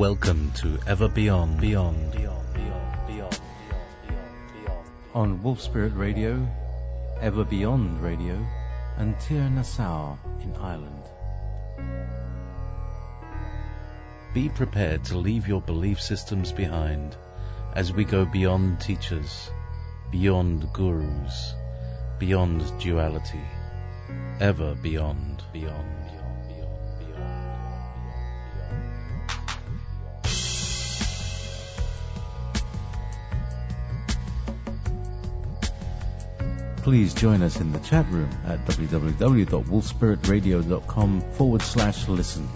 Welcome to Ever Beyond, on Wolf Spirit Radio, Ever Beyond Radio, and Tir Nassau in Ireland. Be prepared to leave your belief systems behind as we go beyond teachers, beyond gurus, beyond duality, ever beyond, beyond. Please join us in the chat room at www.wolfspiritradio.com/listen.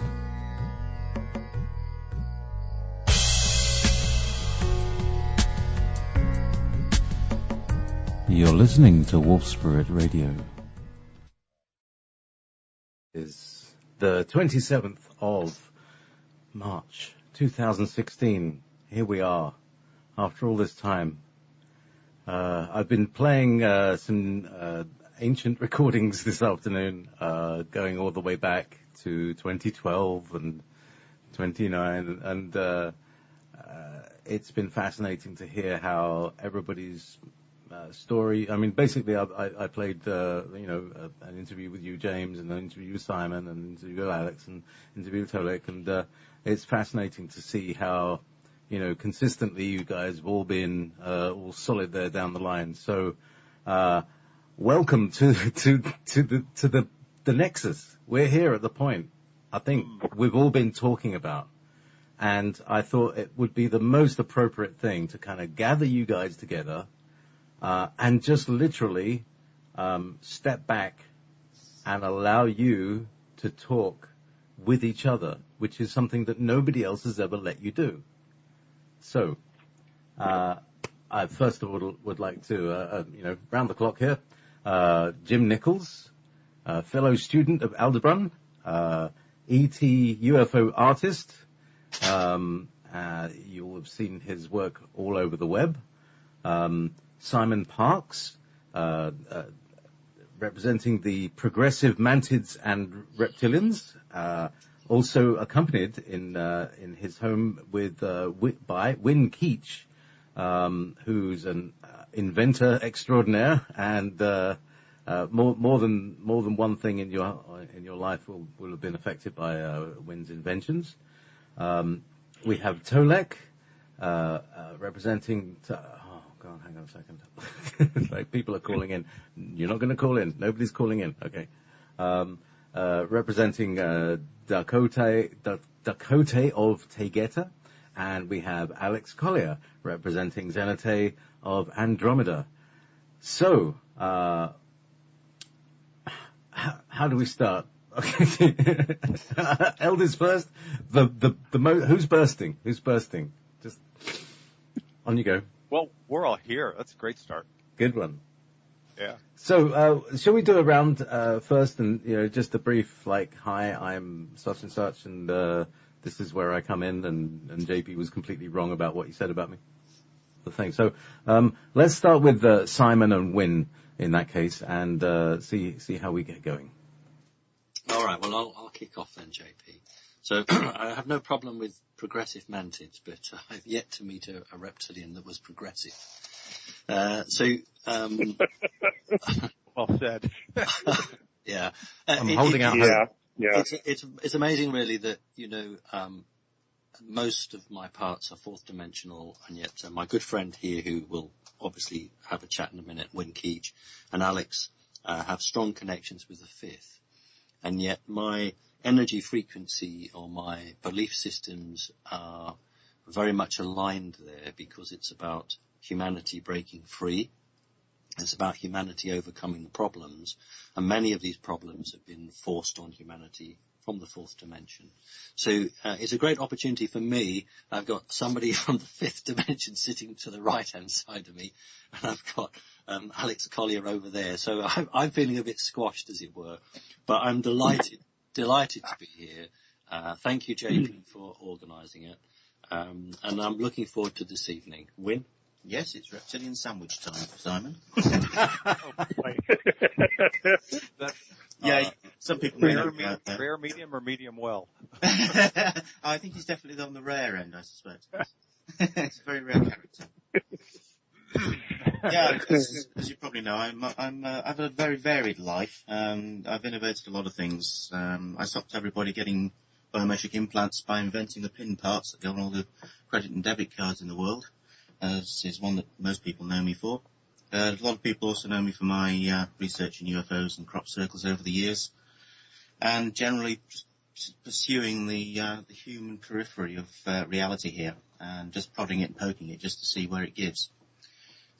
You're listening to Wolf Spirit Radio. Is the 27th of March 2016. Here we are, after all this time. I've been playing some ancient recordings this afternoon, going all the way back to 2012 and 29, and it's been fascinating to hear how everybody's story. I mean, basically, I played, an interview with you, James, and an interview with Simon, and an interview with Alex, and an interview with Tolek, and it's fascinating to see how, consistently you guys have all been all solid there down the line. So, welcome to the Nexus. We're here at the point I think we've all been talking about, and I thought it would be the most appropriate thing to kind of gather you guys together and just literally step back and allow you to talk with each other, which is something that nobody else has ever let you do. So, I first of all would like to, round the clock here, Jim Nichols, fellow student of Aldebaran, ET UFO artist. You'll have seen his work all over the web. Simon Parks, representing the progressive mantids and reptilians, also accompanied in his home by Win Keach, who's an inventor extraordinaire, and more than one thing in your life will have been affected by Win's inventions. We have Tolek, representing. Oh God, hang on a second. It's like people are calling in. You're not going to call in. Nobody's calling in. Okay. Representing Dakota of Tegeta, and we have Alex Collier representing Zenate of Andromeda. So, how do we start? Okay, elders first. Who's bursting? Who's bursting? Just on you go. Well, we're all here. That's a great start. Good one. Yeah. So, shall we do a round first, and just a brief hi, I'm such and such, and this is where I come in, and JP was completely wrong about what he said about me. The thing. So, let's start with Simon and Win in that case, and see how we get going. All right. Well, I'll kick off then, JP. So, I have no problem with progressive mantids, but I've yet to meet a reptilian that was progressive. Well said. Yeah. I'm holding out hope. Yeah. It's amazing, really, that, most of my parts are fourth dimensional, and yet my good friend here, who will obviously have a chat in a minute, Win Keach, and Alex, have strong connections with the fifth. And yet my energy frequency or my belief systems are very much aligned there, because it's about humanity breaking free. It's about humanity overcoming the problems, and many of these problems have been forced on humanity from the fourth dimension. So it's a great opportunity for me. I've got somebody from the fifth dimension sitting to the right-hand side of me, and I've got Alex Collier over there. So I'm feeling a bit squashed, as it were, but I'm delighted to be here. Thank you, JP, for organising it, and I'm looking forward to this evening. Win? Yes, it's reptilian sandwich time, Simon. Some people may know Rare, about that. rare, medium, or medium well? I think he's definitely on the rare end, I suspect. It's a very rare character. Yeah, as you probably know, I've a very varied life. I've innovated a lot of things. I stopped everybody getting biometric implants by inventing the pin parts that go on all the credit and debit cards in the world. This is one that most people know me for. A lot of people also know me for my research in UFOs and crop circles over the years, and generally just pursuing the human periphery of reality here, and just prodding it and poking it just to see where it gives.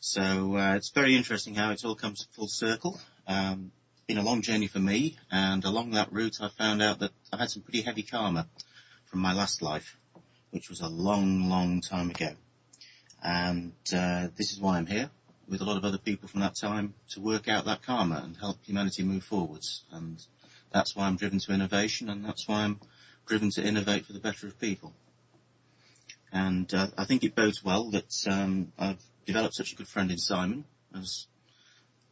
So it's very interesting how it all comes full circle. It's been a long journey for me, and along that route I found out that I had some pretty heavy karma from my last life, which was a long, long time ago. And this is why I'm here, with a lot of other people from that time, to work out that karma and help humanity move forwards. And that's why I'm driven to innovation, and that's why I'm driven to innovate for the better of people. And I think it bodes well that I've developed such a good friend in Simon. As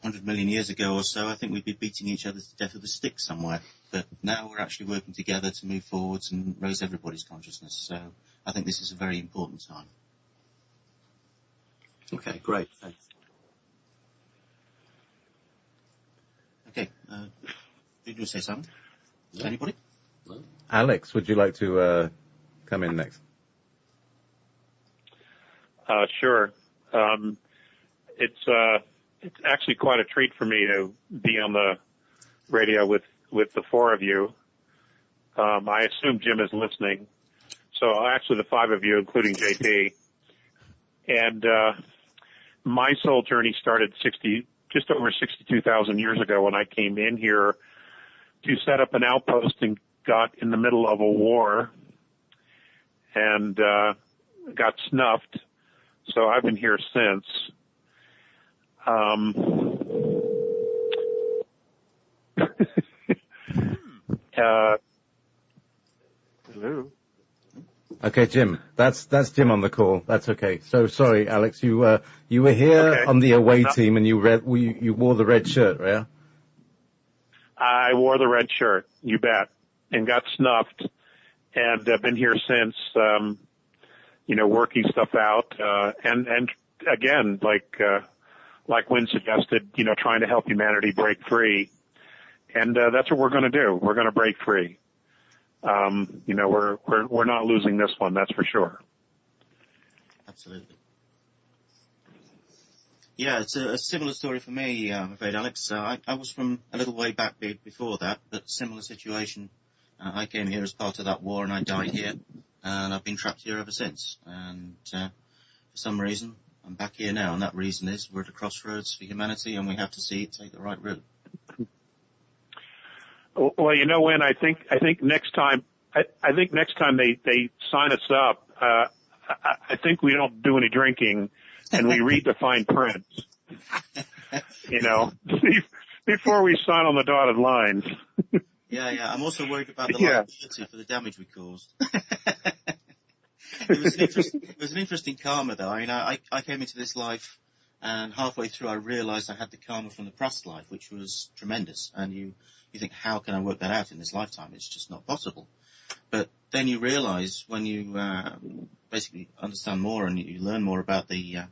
100 million years ago or so, I think we'd be beating each other to death with a stick somewhere. But now we're actually working together to move forwards and raise everybody's consciousness. So I think this is a very important time. Okay, great. Thanks. Okay, did you say something? No. Anybody? No? Alex, would you like to come in next? Sure. It's actually quite a treat for me to be on the radio with the four of you. I assume Jim is listening. So actually the five of you, including JP. And my soul journey started just over 62,000 years ago when I came in here to set up an outpost and got in the middle of a war and got snuffed. So I've been here since. Hello. Okay, Jim. That's Jim on the call. That's okay. So sorry, Alex. You were here Okay. on the away team, and you wore the red shirt, yeah? I wore the red shirt, you bet, and got snuffed, and I've been here since. Working stuff out, and again, like Wynn suggested, trying to help humanity break free. And, that's what we're going to do. We're going to break free. We're not losing this one. That's for sure. Absolutely. Yeah, it's a similar story for me, I'm afraid, Alex. I was from a little way back before that, but similar situation. I came here as part of that war and I died here. And I've been trapped here ever since. And for some reason, I'm back here now. And that reason is we're at a crossroads for humanity, and we have to see it take the right route. Well, Wynn, I think next time they sign us up, I think we don't do any drinking, and we read the fine print. Before we sign on the dotted lines. Yeah. I'm also worried about the liability for the damage we caused. It was an interesting karma, though. I mean, I came into this life, and halfway through I realized I had the karma from the past life, which was tremendous. And you think, how can I work that out in this lifetime? It's just not possible. But then you realize when you basically understand more and you learn more about the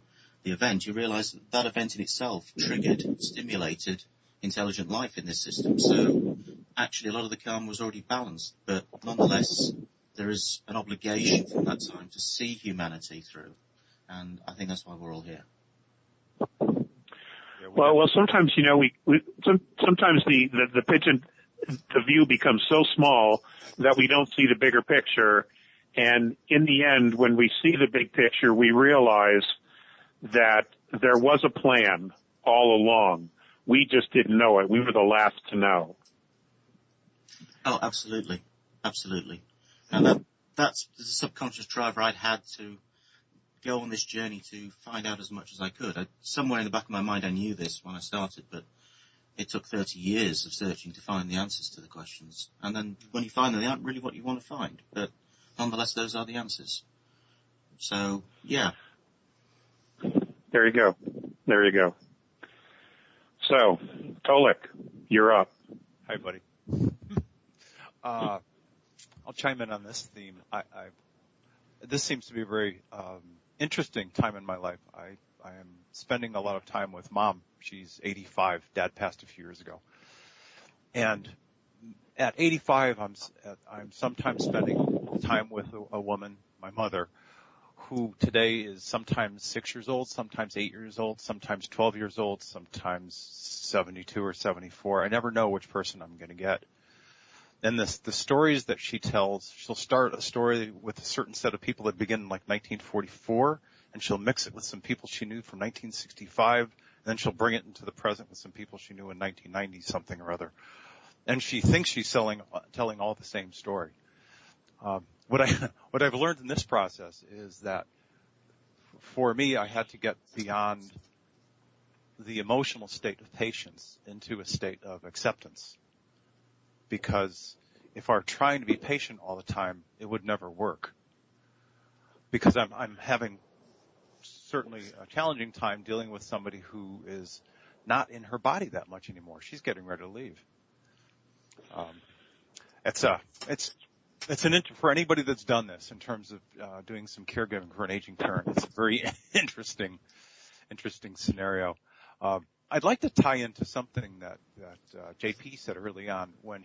event, you realize that event in itself triggered, stimulated intelligent life in this system. So actually a lot of the karma was already balanced, but nonetheless there is an obligation from that time to see humanity through, and I think that's why we're all here. Well, sometimes sometimes the pigeon, the view becomes so small that we don't see the bigger picture, and in the end, when we see the big picture, we realize that there was a plan all along. We just didn't know it. We were the last to know. Oh, absolutely. And that's the subconscious driver I'd had to go on this journey to find out as much as I could. Somewhere in the back of my mind I knew this when I started, but it took 30 years of searching to find the answers to the questions. And then when you find them, they aren't really what you want to find. But nonetheless, those are the answers. So, yeah. There you go. So, Tolik, you're up. Hi, buddy. I'll chime in on this theme. This seems to be a very interesting time in my life. I am spending a lot of time with Mom. She's 85. Dad passed a few years ago. And at 85, I'm sometimes spending time with a woman, my mother, who today is sometimes 6 years old, sometimes 8 years old, sometimes 12 years old, sometimes 72 or 74. I never know which person I'm going to get. And the stories that she tells, she'll start a story with a certain set of people that begin in like 1944, and she'll mix it with some people she knew from 1965, and then she'll bring it into the present with some people she knew in 1990 something or other. And she thinks she's telling all the same story. What I've learned in this process is that for me, I had to get beyond the emotional state of patience into a state of acceptance. Because if I were trying to be patient all the time, it would never work. Because I'm having certainly a challenging time dealing with somebody who is not in her body that much anymore. She's getting ready to leave. For anybody that's done this in terms of doing some caregiving for an aging parent, it's a very interesting scenario. I'd like to tie into something that JP said early on when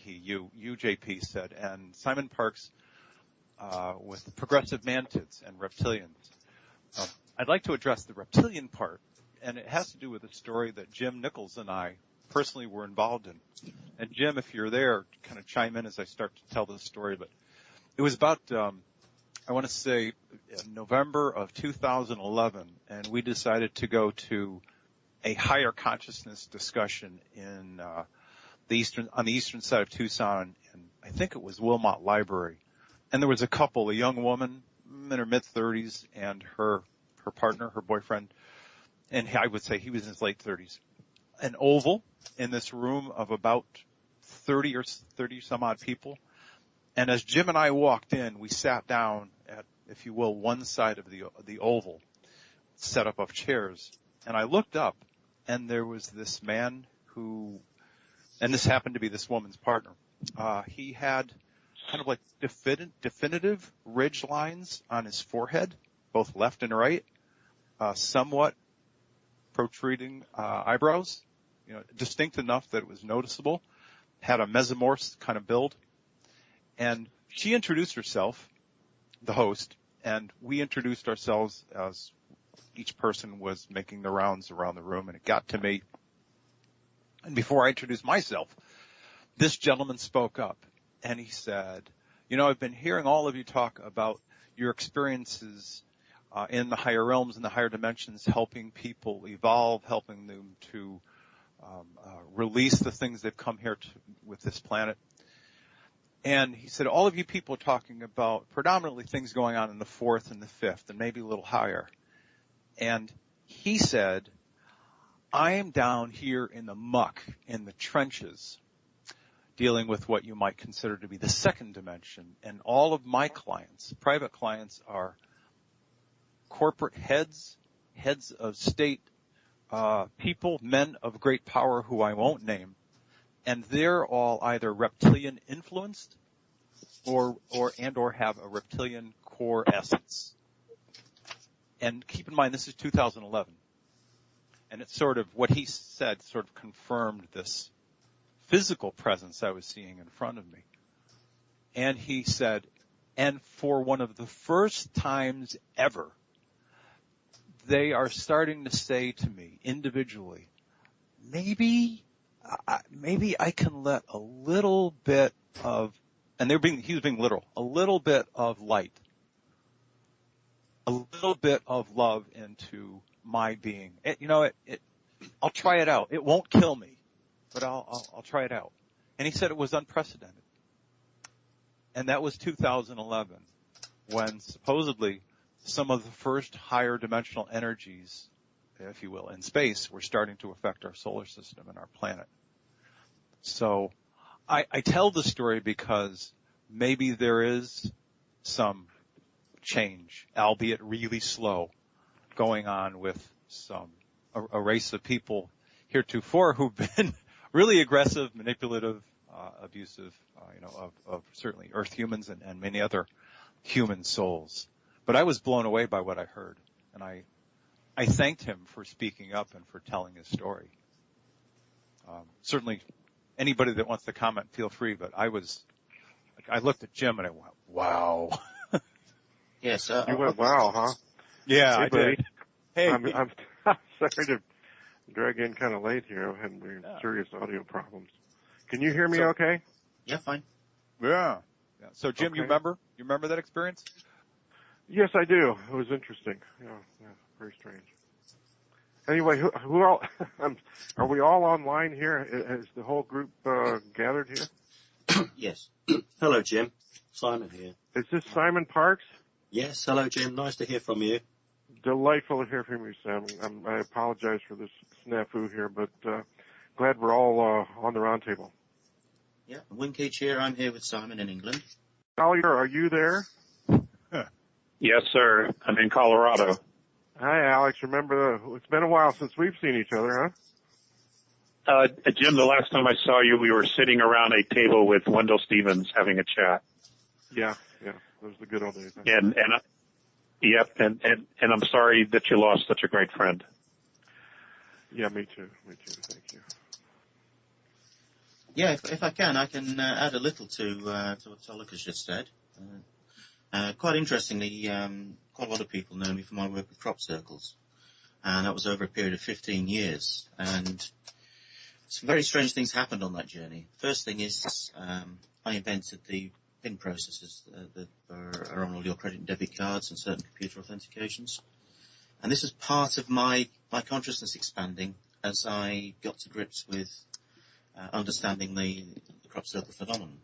you JP said, and Simon Parks with progressive mantids and reptilians. I'd like to address the reptilian part, and it has to do with a story that Jim Nichols and I personally were involved in. And Jim, if you're there, kind of chime in as I start to tell this story. But it was about, I want to say, November of 2011, and we decided to go to a higher consciousness discussion in on the eastern side of Tucson, and I think it was Wilmot Library. And there was a couple, a young woman in her mid-30s, and her partner, her boyfriend, and I would say he was in his late 30s. An oval in this room of about 30 some odd people. And as Jim and I walked in, we sat down at, if you will, one side of the oval, set up of chairs. And I looked up, and there was this man who, and this happened to be this woman's partner. He had kind of like definitive ridge lines on his forehead, both left and right, somewhat protruding eyebrows, distinct enough that it was noticeable, had a mesomorph kind of build. And she introduced herself, the host, and we introduced ourselves as each person was making the rounds around the room, and it got to me. And before I introduced myself, this gentleman spoke up, and he said, I've been hearing all of you talk about your experiences in the higher realms and the higher dimensions, helping people evolve, helping them to release the things they've come here to with this planet. And he said, all of you people are talking about predominantly things going on in the fourth and the fifth and maybe a little higher. And he said, I am down here in the muck, in the trenches, dealing with what you might consider to be the second dimension. And all of my clients, private clients, are corporate heads of state, people, men of great power who I won't name. And they're all either reptilian influenced or have a reptilian core essence. And keep in mind, this is 2011. And it's sort of what he said sort of confirmed this physical presence I was seeing in front of me. And he said, and for one of the first times ever, they are starting to say to me individually, maybe I can let a little bit of, and he was being literal, a little bit of light, a little bit of love into my being. I'll try it out. It won't kill me, but I'll try it out. And he said it was unprecedented. And that was 2011, when supposedly some of the first higher dimensional energies, if you will, in space were starting to affect our solar system and our planet. So I tell the story because maybe there is some change, albeit really slow, going on with a race of people heretofore who've been really aggressive, manipulative, abusive, of certainly Earth humans and many other human souls. But I was blown away by what I heard, and I thanked him for speaking up and for telling his story. Certainly, anybody that wants to comment, feel free. But I looked at Jim and I went, "Wow." Yes. You went, "Wow, huh?" Yeah, Hey, I buddy. did. Hey, I'm sorry to drag in kind of late here. I'm having serious audio problems. Can you hear me okay? Yeah, fine. yeah. So, Jim, Okay. you remember that experience? Yes, I do. It was interesting. Yeah, very strange. Anyway, who all, are we all online here? Is the whole group gathered here? Yes. Hello, Jim. Simon here. Is this Simon Parks? Yes, hello, Jim. Nice to hear from you. Delightful to hear from you, Sam. I apologize for this snafu here, but glad we're all on the roundtable. Yeah, Winkeach here. I'm here with Simon in England. Collier, are you there? Yes, sir. I'm in Colorado. Hi, Alex. Remember, it's been a while since we've seen each other, huh? Jim, the last time I saw you, we were sitting around a table with Wendell Stevens having a chat. Yeah. Those are the good old days. Huh? And I'm sorry that you lost such a great friend. Yeah, me too. Thank you. Yeah, if I can add a little to what Tolek has just said. Quite interestingly, quite a lot of people know me for my work with crop circles, and that was over a period of 15 years. And some very strange things happened on that journey. First thing is, I invented the PIN processes that are on all your credit and debit cards and certain computer authentications. And this was part of my consciousness expanding as I got to grips with understanding the crop circle phenomenon,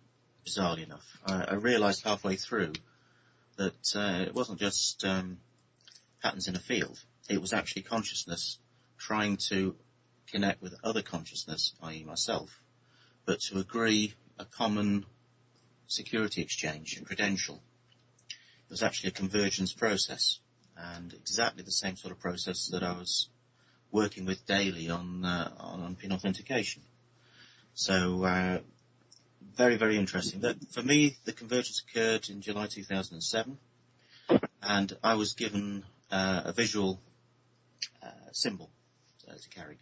bizarrely enough. I realized halfway through that it wasn't just patterns in a field. It was actually consciousness trying to connect with other consciousness, i.e. myself, but to agree a common security exchange, a credential. It was actually a convergence process, and exactly the same sort of process that I was working with daily on PIN authentication. So very, very interesting. For me, the convergence occurred in July 2007, and I was given a visual symbol to carry.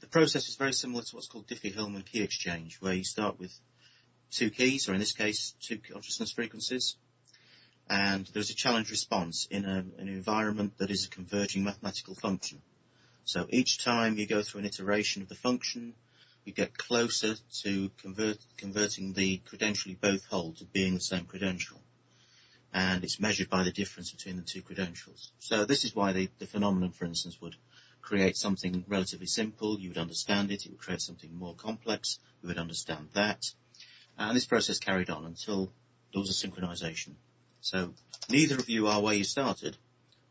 The process is very similar to what's called Diffie-Hellman key exchange, where you start with two keys, or in this case, two consciousness frequencies, and there's a challenge response in an environment that is a converging mathematical function. So each time you go through an iteration of the function, you get closer to converting the credential you both hold to being the same credential. And it's measured by the difference between the two credentials. So this is why the phenomenon, for instance, would create something relatively simple. You would understand it. It would create something more complex. You would understand that. And this process carried on until there was a synchronization. So neither of you are where you started,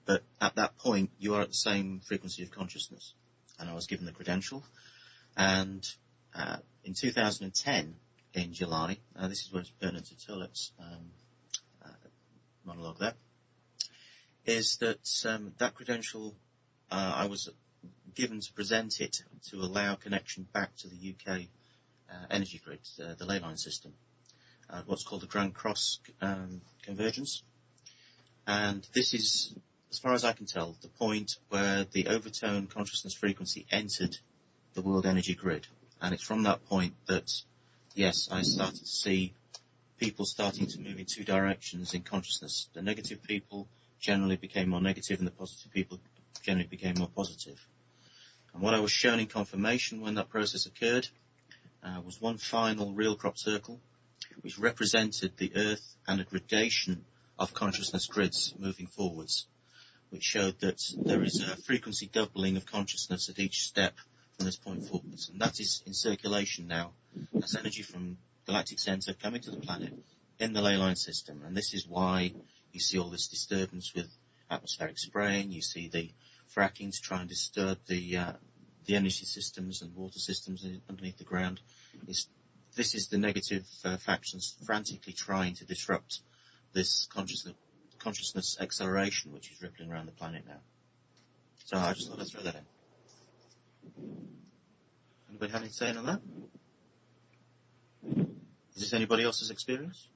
but at that point you are at the same frequency of consciousness. And I was given the credential. And in 2010, in July, this is where it's pertinent to Tolek's monologue there, is that that credential, I was given to present it to allow connection back to the UK energy grid, the ley line system, what's called the Grand Cross convergence. And this is, as far as I can tell, the point where the overtone consciousness frequency entered the world energy grid. And it's from that point that, yes, I started to see people starting to move in two directions in consciousness. The negative people generally became more negative, and the positive people generally became more positive. And what I was shown in confirmation when that process occurred was one final real crop circle, which represented the Earth and a gradation of consciousness grids moving forwards, which showed that there is a frequency doubling of consciousness at each step from this point forwards. And that is in circulation now as energy from galactic center coming to the planet in the ley line system. And this is why you see all this disturbance with atmospheric spraying. You see the fracking to try and disturb the energy systems and water systems underneath the ground. This is the negative factions frantically trying to disrupt this consciousness acceleration which is rippling around the planet now. So I just thought I'd throw that in. Anybody have any say on that? Is this anybody else's experience?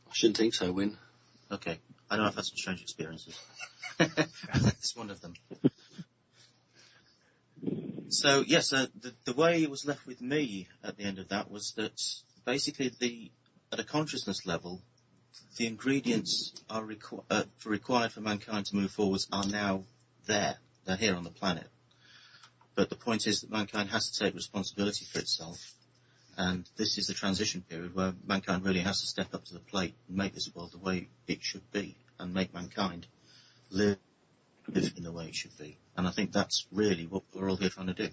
I shouldn't think so, Win. Okay. I know I've had some strange experiences. It's one of them. So, yes, the way it was left with me at the end of that was that basically at a consciousness level, the ingredients are required for mankind to move forwards are now there. They're here on the planet. But the point is that mankind has to take responsibility for itself. And this is the transition period where mankind really has to step up to the plate and make this world the way it should be and make mankind live in the way it should be. And I think that's really what we're all here trying to do.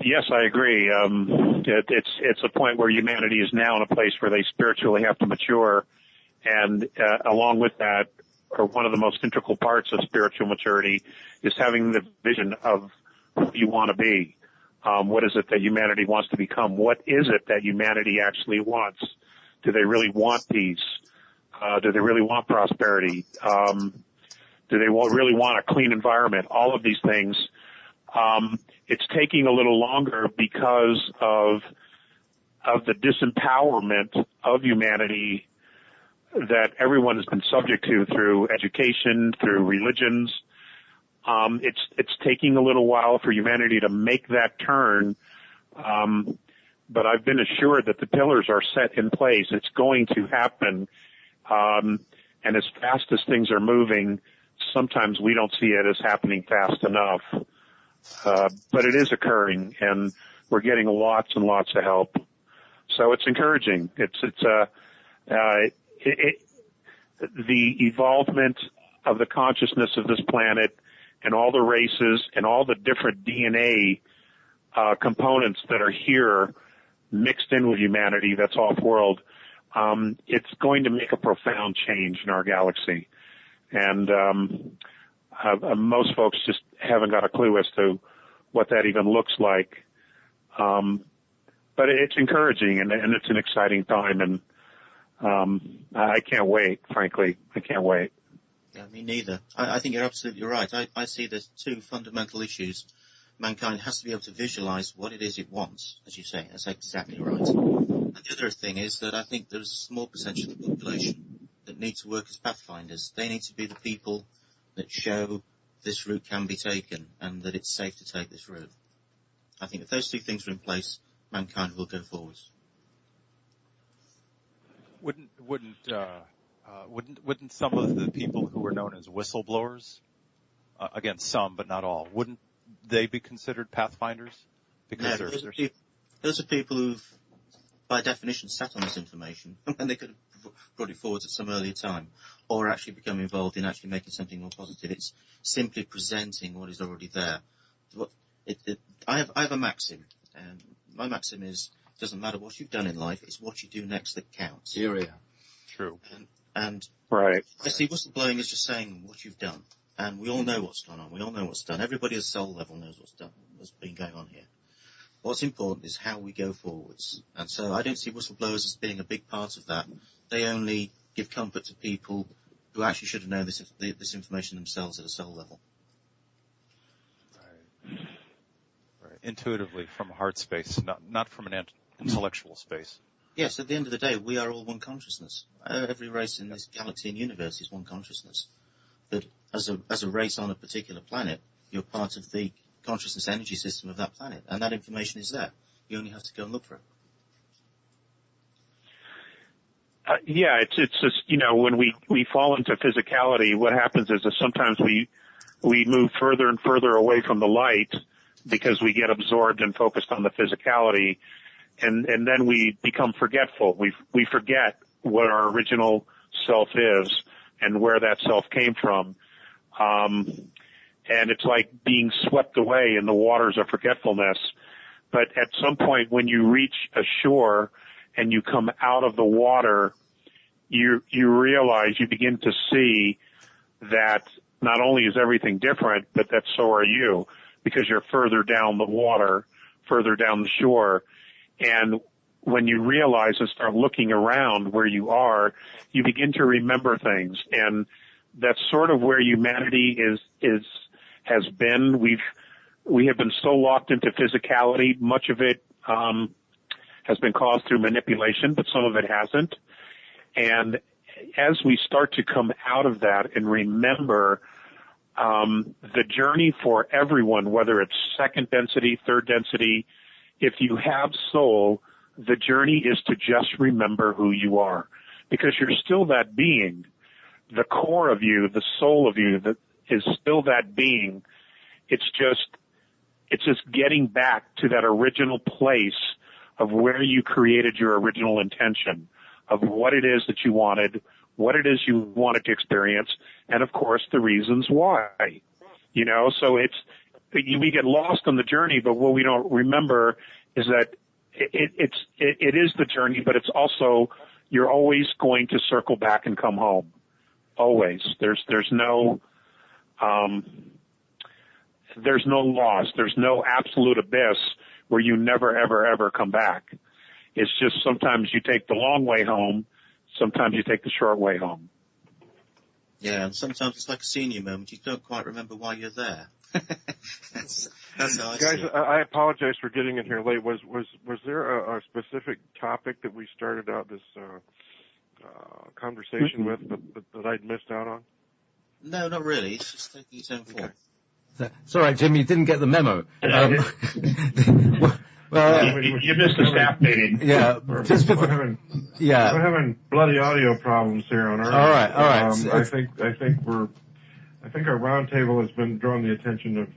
Yes, I agree. It's a point where humanity is now in a place where they spiritually have to mature, and along with that, or one of the most integral parts of spiritual maturity is having the vision of who you want to be. What is it that humanity wants to become? What is it that humanity actually wants? Do they really want peace? Do they really want prosperity? Do they really want a clean environment? All of these things. It's taking a little longer because of the disempowerment of humanity that everyone has been subject to through education, through religions. It's taking a little while for humanity to make that turn. But I've been assured that the pillars are set in place. It's going to happen. And as fast as things are moving, sometimes we don't see it as happening fast enough. But it is occurring, and we're getting lots and lots of help. So it's encouraging. The evolvement of the consciousness of this planet and all the races and all the different DNA components that are here mixed in with humanity that's off-world, it's going to make a profound change in our galaxy. And most folks just haven't got a clue as to what that even looks like. But it's encouraging, and it's an exciting time, and I can't wait, frankly. I can't wait. Yeah, me neither. I think you're absolutely right. I see there's two fundamental issues. Mankind has to be able to visualize what it is it wants, as you say. That's exactly right. And the other thing is that I think there's a small percentage of the population that need to work as pathfinders. They need to be the people that show this route can be taken and that it's safe to take this route. I think if those two things are in place, mankind will go forwards. Wouldn't some of the people who are known as whistleblowers, again, some but not all, wouldn't they be considered pathfinders? Because no, those are people who've, by definition, sat on this information and they could have brought it forward at some earlier time, or actually become involved in actually making something more positive. It's simply presenting what is already there. I have a maxim, and my maxim is: it doesn't matter what you've done in life; it's what you do next that counts. Yeah. True. And right. I see whistleblowing is just saying what you've done, and we all know what's gone on. We all know what's done. Everybody at soul level knows what's been going on here. What's important is how we go forwards. And so I don't see whistleblowers as being a big part of that. They only give comfort to people who actually should have known this information themselves at a soul level. Right. Intuitively from a heart space, not from an intellectual space. Yes, at the end of the day, we are all one consciousness. Every race in this galaxy and universe is one consciousness. But as a race on a particular planet, you're part of the consciousness energy system of that planet, and that information is there. You only have to go and look for it. It's just, when we fall into physicality, what happens is that sometimes we move further and further away from the light because we get absorbed and focused on the physicality, and then we become forgetful. We forget what our original self is and where that self came from. And it's like being swept away in the waters of forgetfulness. But at some point when you reach a shore and you come out of the water, you realize, you begin to see that not only is everything different, but that so are you, because you're further down the water, further down the shore. And when you realize and start looking around where you are, you begin to remember things. And that's sort of where humanity has been. we have been so locked into physicality. Much of it has been caused through manipulation, but some of it hasn't. And as we start to come out of that and remember the journey for everyone, whether it's second density, third density, if you have soul, the journey is to just remember who you are, because you're still that being. The core of you, the soul of you, that is still that being. It's just getting back to that original place of where you created your original intention of what it is that you wanted, what it is you wanted to experience, and of course the reasons why. You know, so we get lost on the journey, but what we don't remember is that it is the journey, but it's also, you're always going to circle back and come home. Always. There's no loss. There's no absolute abyss where you never, ever, ever come back. It's just sometimes you take the long way home, sometimes you take the short way home. Yeah, and sometimes it's like a senior moment. You don't quite remember why you're there. That's how I Guys, see it. I apologize for getting in here late. Was there a specific topic that we started out this conversation with that I'd missed out on? No, not really. It's just taking its own form. It's all right, Jim. You didn't get the memo. Well, You missed the staff meeting. yeah, just before. We're Yeah. having bloody audio problems here on our. All right. I think our roundtable has been drawing the attention of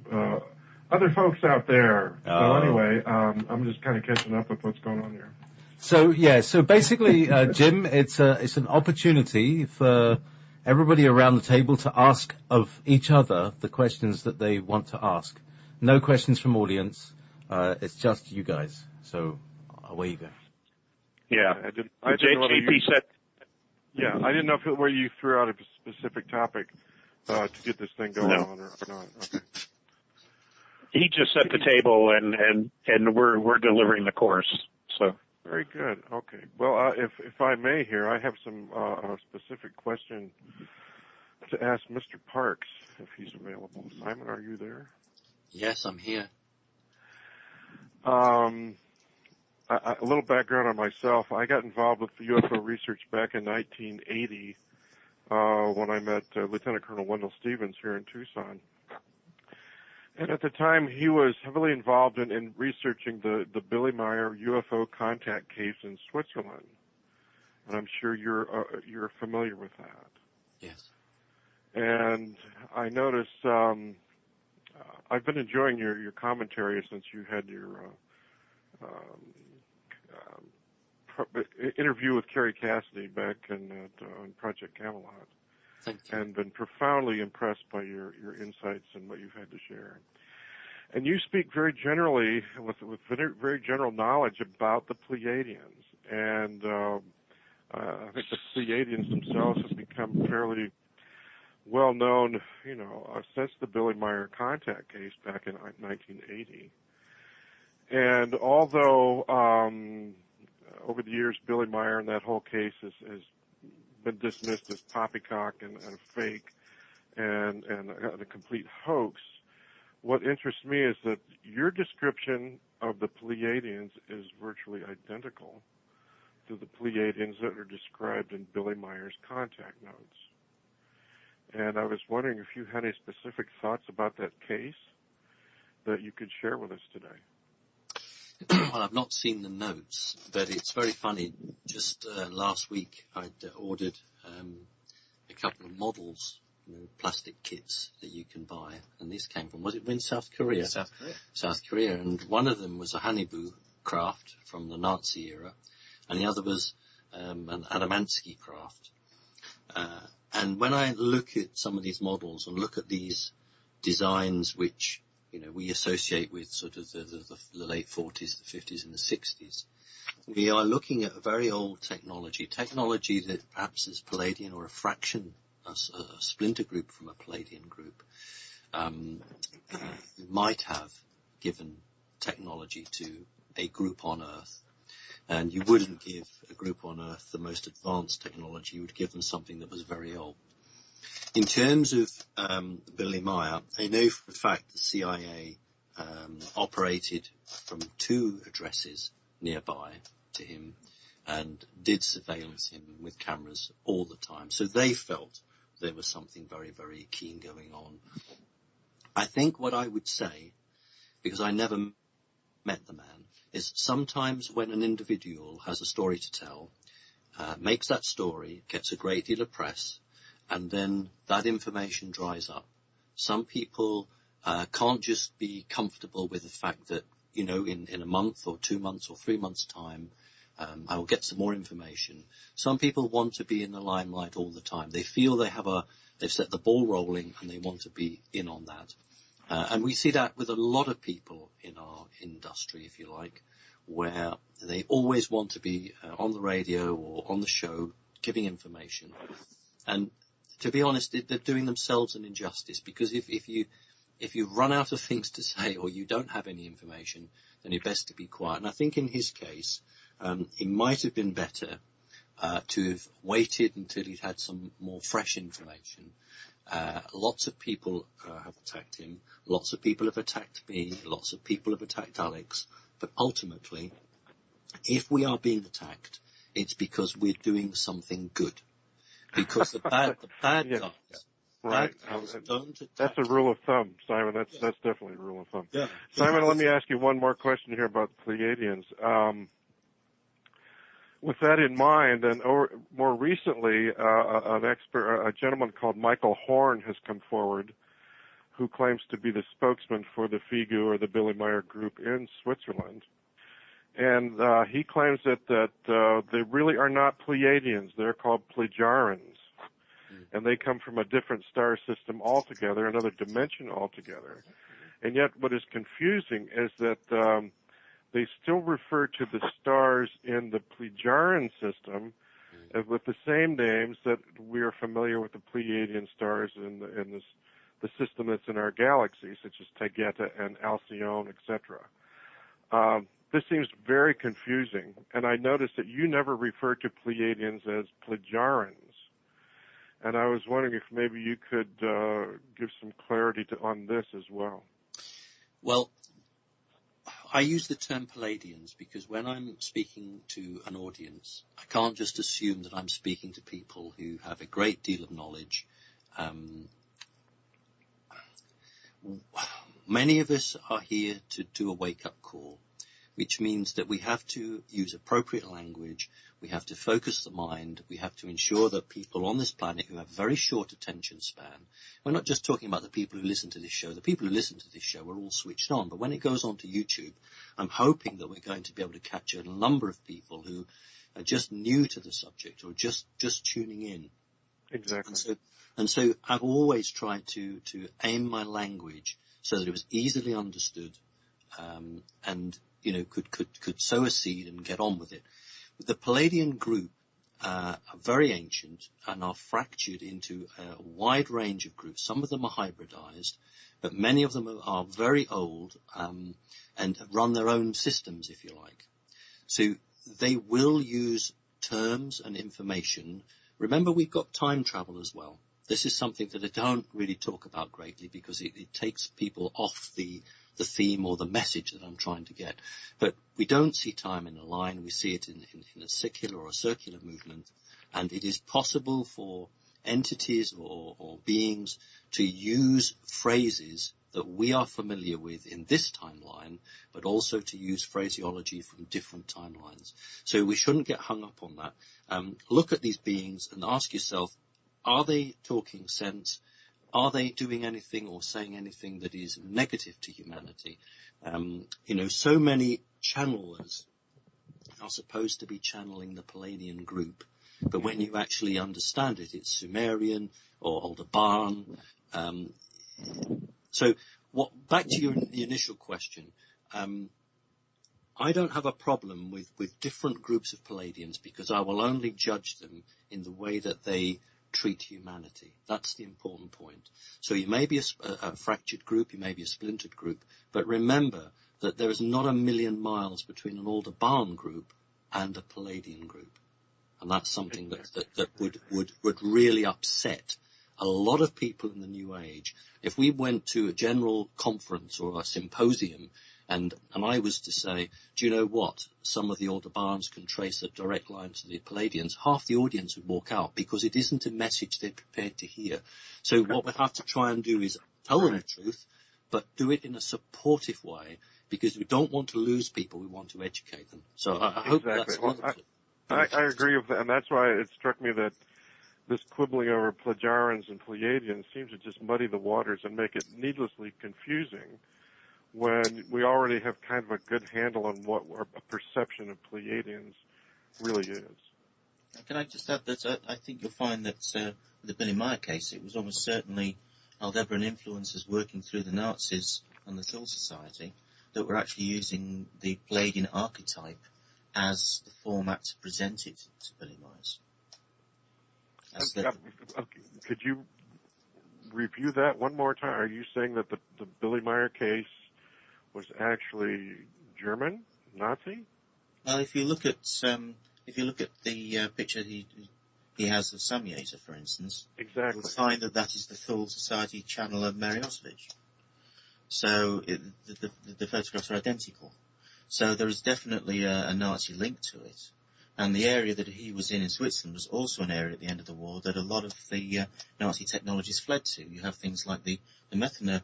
other folks out there. So anyway, I'm just kind of catching up with what's going on here. So basically, Jim, it's an opportunity for everybody around the table to ask of each other the questions that they want to ask. No questions from audience. It's just you guys. So away you go. Yeah. I didn't JP said. Yeah, I didn't know whether you threw out a specific topic to get this thing going on or not. Okay. He just set the table and we're delivering the course. So. Very good. Okay. Well, if I may here, I have some specific question to ask Mr. Parks, if he's available. Simon, are you there? Yes, I'm here. A little background on myself. I got involved with UFO research back in 1980 when I met Lieutenant Colonel Wendell Stevens here in Tucson. And at the time, he was heavily involved in researching the Billy Meyer UFO contact case in Switzerland. And I'm sure you're familiar with that. Yes. And I noticed I've been enjoying your commentary since you had your interview with Kerry Cassidy back on Project Camelot. Thank you. And been profoundly impressed by your insights and what you've had to share. And you speak very generally, with very general knowledge about the Pleiadians. And I think the Pleiadians themselves have become fairly well known, since the Billy Meyer contact case back in 1980. And although over the years Billy Meyer and that whole case has been dismissed as poppycock and fake and a complete hoax, what interests me is that your description of the Pleiadians is virtually identical to the Pleiadians that are described in Billy Meyer's contact notes. And I was wondering if you had any specific thoughts about that case that you could share with us today. Well, I've not seen the notes, but it's very funny. Just last week, I'd ordered a couple of models, plastic kits that you can buy, and these came from, was it in South Korea? South Korea. South Korea, and one of them was a Hanibu craft from the Nazi era, and the other was an Adamansky craft. And when I look at some of these models and look at these designs which we associate with sort of the late 40s, the 50s, and the 60s. We are looking at a very old technology that perhaps is Palladian or a fraction, a splinter group from a Palladian group, might have given technology to a group on Earth. And you wouldn't give a group on Earth the most advanced technology. You would give them something that was very old. In terms of Billy Meyer, I know for a fact the CIA operated from 2 addresses nearby to him and did surveillance him with cameras all the time. So they felt there was something very, very keen going on. I think what I would say, because I never met the man, is sometimes when an individual has a story to tell, makes that story, gets a great deal of press, and then that information dries up. Some people can't just be comfortable with the fact that, you know, in a month or 2 months or 3 months' time, I will get some more information. Some people want to be in the limelight all the time. They feel they've set the ball rolling and they want to be in on that. And we see that with a lot of people in our industry, if you like, where they always want to be on the radio or on the show giving information. And to be honest, they're doing themselves an injustice, because if you run out of things to say or you don't have any information, then you're best to be quiet. And I think in his case, it might have been better to have waited until he'd had some more fresh information. Lots of people have attacked him. Lots of people have attacked me. Lots of people have attacked Alex. But ultimately, if we are being attacked, it's because we're doing something good. Because the bad yeah, guys, right. don't attack. That's a rule of thumb, Simon. That's definitely a rule of thumb. Yeah. Simon, let me ask you one more question here about the Pleiadians. With that in mind, and more recently, an expert, a gentleman called Michael Horn, has come forward, who claims to be the spokesman for the FIGU, or the Billy Meyer Group, in Switzerland. And he claims that they really are not Pleiadians. They're called Plejarans. And they come from a different star system altogether, another dimension altogether. And yet what is confusing is that they still refer to the stars in the Plejaran system with the same names that we are familiar with the Pleiadian stars in the system that's in our galaxy, such as Taygeta and Alcyone, etc. This seems very confusing, and I noticed that you never refer to Pleiadians as Plejarans. And I was wondering if maybe you could give some clarity on this as well. Well, I use the term Pleiadians because when I'm speaking to an audience, I can't just assume that I'm speaking to people who have a great deal of knowledge. Many of us are here to do a wake-up call, which means that we have to use appropriate language, we have to focus the mind, we have to ensure that people on this planet who have very short attention span, we're not just talking about the people who listen to this show, the people who listen to this show are all switched on, but when it goes on to YouTube, I'm hoping that we're going to be able to capture a number of people who are just new to the subject or just tuning in. Exactly. And so I've always tried to aim my language so that it was easily understood, and you know, could sow a seed and get on with it. The Pleiadian group are very ancient and are fractured into a wide range of groups. Some of them are hybridized, but many of them are very old and run their own systems, if you like. So they will use terms and information. Remember, we've got time travel as well. This is something that I don't really talk about greatly because it takes people off the theme or the message that I'm trying to get. But we don't see time in a line. We see it in a secular or a circular movement. And it is possible for entities or beings to use phrases that we are familiar with in this timeline, but also to use phraseology from different timelines. So we shouldn't get hung up on that. Look at these beings and ask yourself, are they talking sense? Are they doing anything or saying anything that is negative to humanity? You know, so many channelers are supposed to be channeling the Pleiadian group, but when you actually understand it, it's Sumerian or Aldebaran. So back to your initial question. I don't have a problem with different groups of Pleiadians because I will only judge them in the way that they treat humanity. That's the important point. So you may be a fractured group, you may be a splintered group, but remember that there is not a million miles between an Aldebaran group and a Pleiadian group. And that's something that would really upset a lot of people in the New Age, if we went to a general conference or a symposium and I was to say, do you know what? Some of the Aldebarans can trace a direct line to the Palladians. Half the audience would walk out because it isn't a message they're prepared to hear. So what we have to try and do is tell them the truth, but do it in a supportive way, because we don't want to lose people. We want to educate them. So I hope that's I agree with that, and that's why it struck me that this quibbling over Pleiadians and Pleiadians seems to just muddy the waters and make it needlessly confusing, when we already have kind of a good handle on what our perception of Pleiadians really is. Can I just add that I think you'll find that the Billy Meyer case, it was almost certainly Aldebaran influences working through the Nazis and the Thule Society that were actually using the Palladian archetype as the format to present it to Billy Myers. Could you review that one more time? Are you saying that the Billy Meyer case was actually German, Nazi? Well, if you look at the picture he has of Samyaza, for instance, exactly, you'll find that is the Thule Society channel of Mariosevich. So the photographs are identical. So there is definitely a Nazi link to it. And the area that he was in Switzerland was also an area at the end of the war that a lot of the Nazi technologies fled to. You have things like the Methner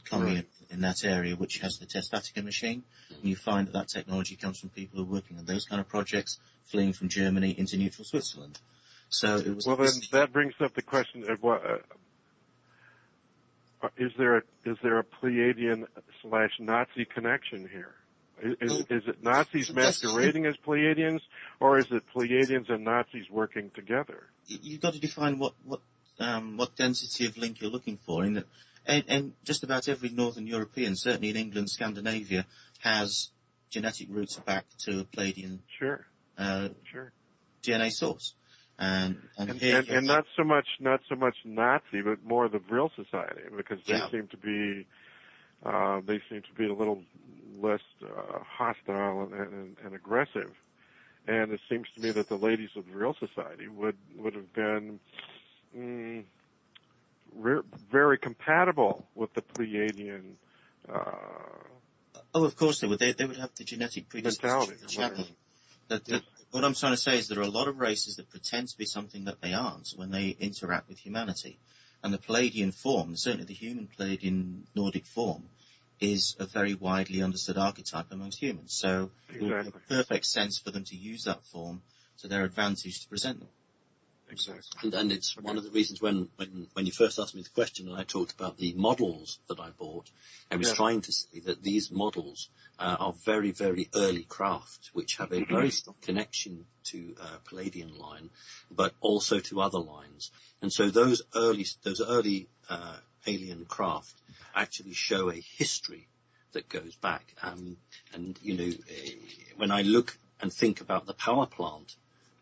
commune in that area, which has the Test Vatican machine. And you find that technology comes from people who are working on those kind of projects, fleeing from Germany into neutral Switzerland. So it was. Well, then that brings up the question of what is there a Pleiadian/Nazi connection here? Is it Nazis masquerading as Pleiadians, or is it Pleiadians and Nazis working together? You've got to define what density of link you're looking for. And just about every Northern European, certainly in England, Scandinavia, has genetic roots back to a Pleiadian DNA source. And not so much Nazi, but more the Vril Society, because they seem to be a little less hostile and aggressive. And it seems to me that the ladies of the Vril Society would have been very compatible with the Pleiadian. Of course they would. They would have the genetic predisposition to the channel. What I'm trying to say is there are a lot of races that pretend to be something that they aren't when they interact with humanity. And the Pleiadian form, certainly the human Pleiadian Nordic form, is a very widely understood archetype amongst humans. So it would make perfect sense for them to use that form to their advantage to present them. Exactly. And it's one of the reasons when you first asked me the question and I talked about the models that I bought, I was trying to say that these models are very, very early craft, which have a very strong connection to Palladian line, but also to other lines. And so those early alien craft actually show a history that goes back. And you know, when I look and think about the power plant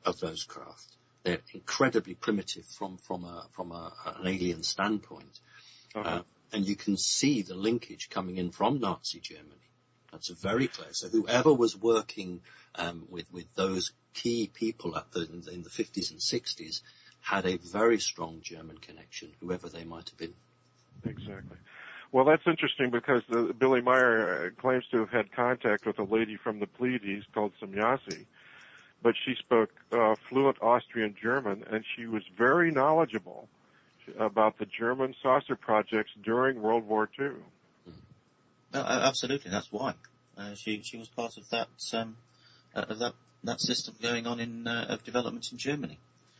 of those craft, they're incredibly primitive from an alien standpoint. And you can see the linkage coming in from Nazi Germany. That's very clear. So whoever was working with those key people in the 50s and 60s had a very strong German connection, whoever they might have been. Exactly. Well, that's interesting because Billy Meyer claims to have had contact with a lady from the Pleiades called Samyazi, but she spoke fluent Austrian German, and she was very knowledgeable about the German saucer projects during World War II. No, absolutely, that's why she was part of that system going on of development in Germany.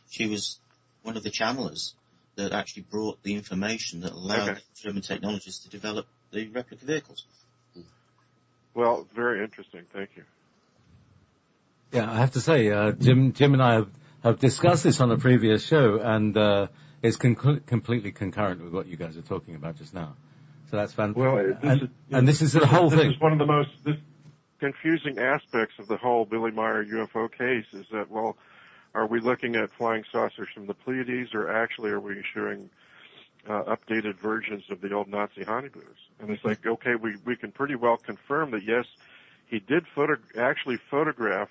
She was one of the channelers that actually brought the information that allowed the German technologists to develop the replica vehicles. Well, very interesting. Thank you. Yeah, I have to say, Jim and I have discussed this on a previous show, and it's completely concurrent with what you guys are talking about just now. So that's fantastic. Well, this is the whole thing. This is one of the most confusing aspects of the whole Billy Meyer UFO case is that, well, are we looking at flying saucers from the Pleiades, or actually are we showing updated versions of the old Nazi honeydews? And it's like, okay, we can pretty well confirm that, yes, he did actually photograph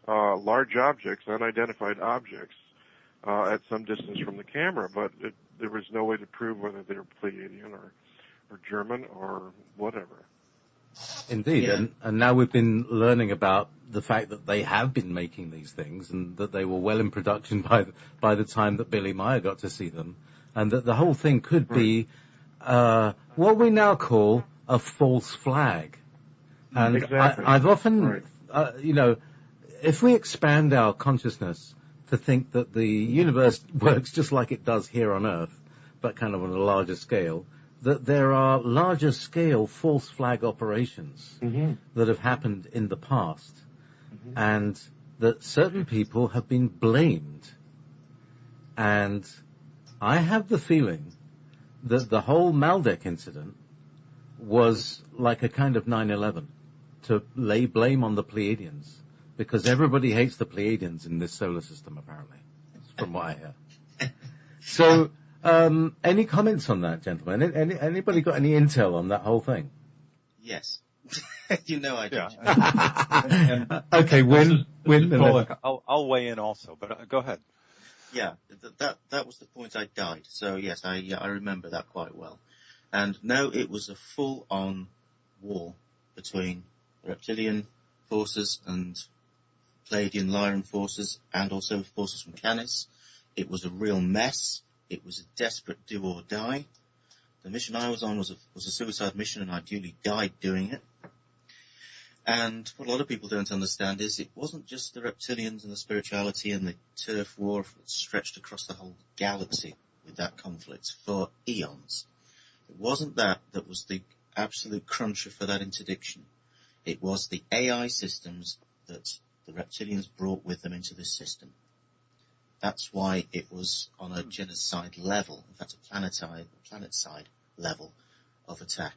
large objects, unidentified objects, at some distance from the camera, but there was no way to prove whether they were Pleiadian or German or whatever. Indeed, Yeah. and now we've been learning about the fact that they have been making these things and that they were well in production by the time that Billy Meyer got to see them, and that the whole thing could be what we now call a false flag. And Exactly. I've often, if we expand our consciousness to think that the universe works just like it does here on Earth, but kind of on a larger scale, that there are larger scale false flag operations that have happened in the past, and that certain people have been blamed. And I have the feeling that the whole Maldek incident was like a kind of 9/11, to lay blame on the Pleiadians, because everybody hates the Pleiadians in this solar system, apparently, from what I hear. So, any comments on that, gentlemen? Anybody got any intel on that whole thing? Yes. You know I do. Yeah. Okay, Win. I'll weigh in also, but go ahead. Yeah, that was the point I died. So yes, I remember that quite well. And no, it was a full-on war between reptilian forces and Pleiadian Lyran forces, and also forces from Canis. It was a real mess. It was a desperate do or die. The mission I was on was a suicide mission, and I duly died doing it. And what a lot of people don't understand is it wasn't just the reptilians and the spirituality and the turf war that stretched across the whole galaxy with that conflict for eons. It wasn't that was the absolute cruncher for that interdiction. It was the AI systems that the reptilians brought with them into this system. That's why it was on a genocide level, in fact a planet-side level of attack.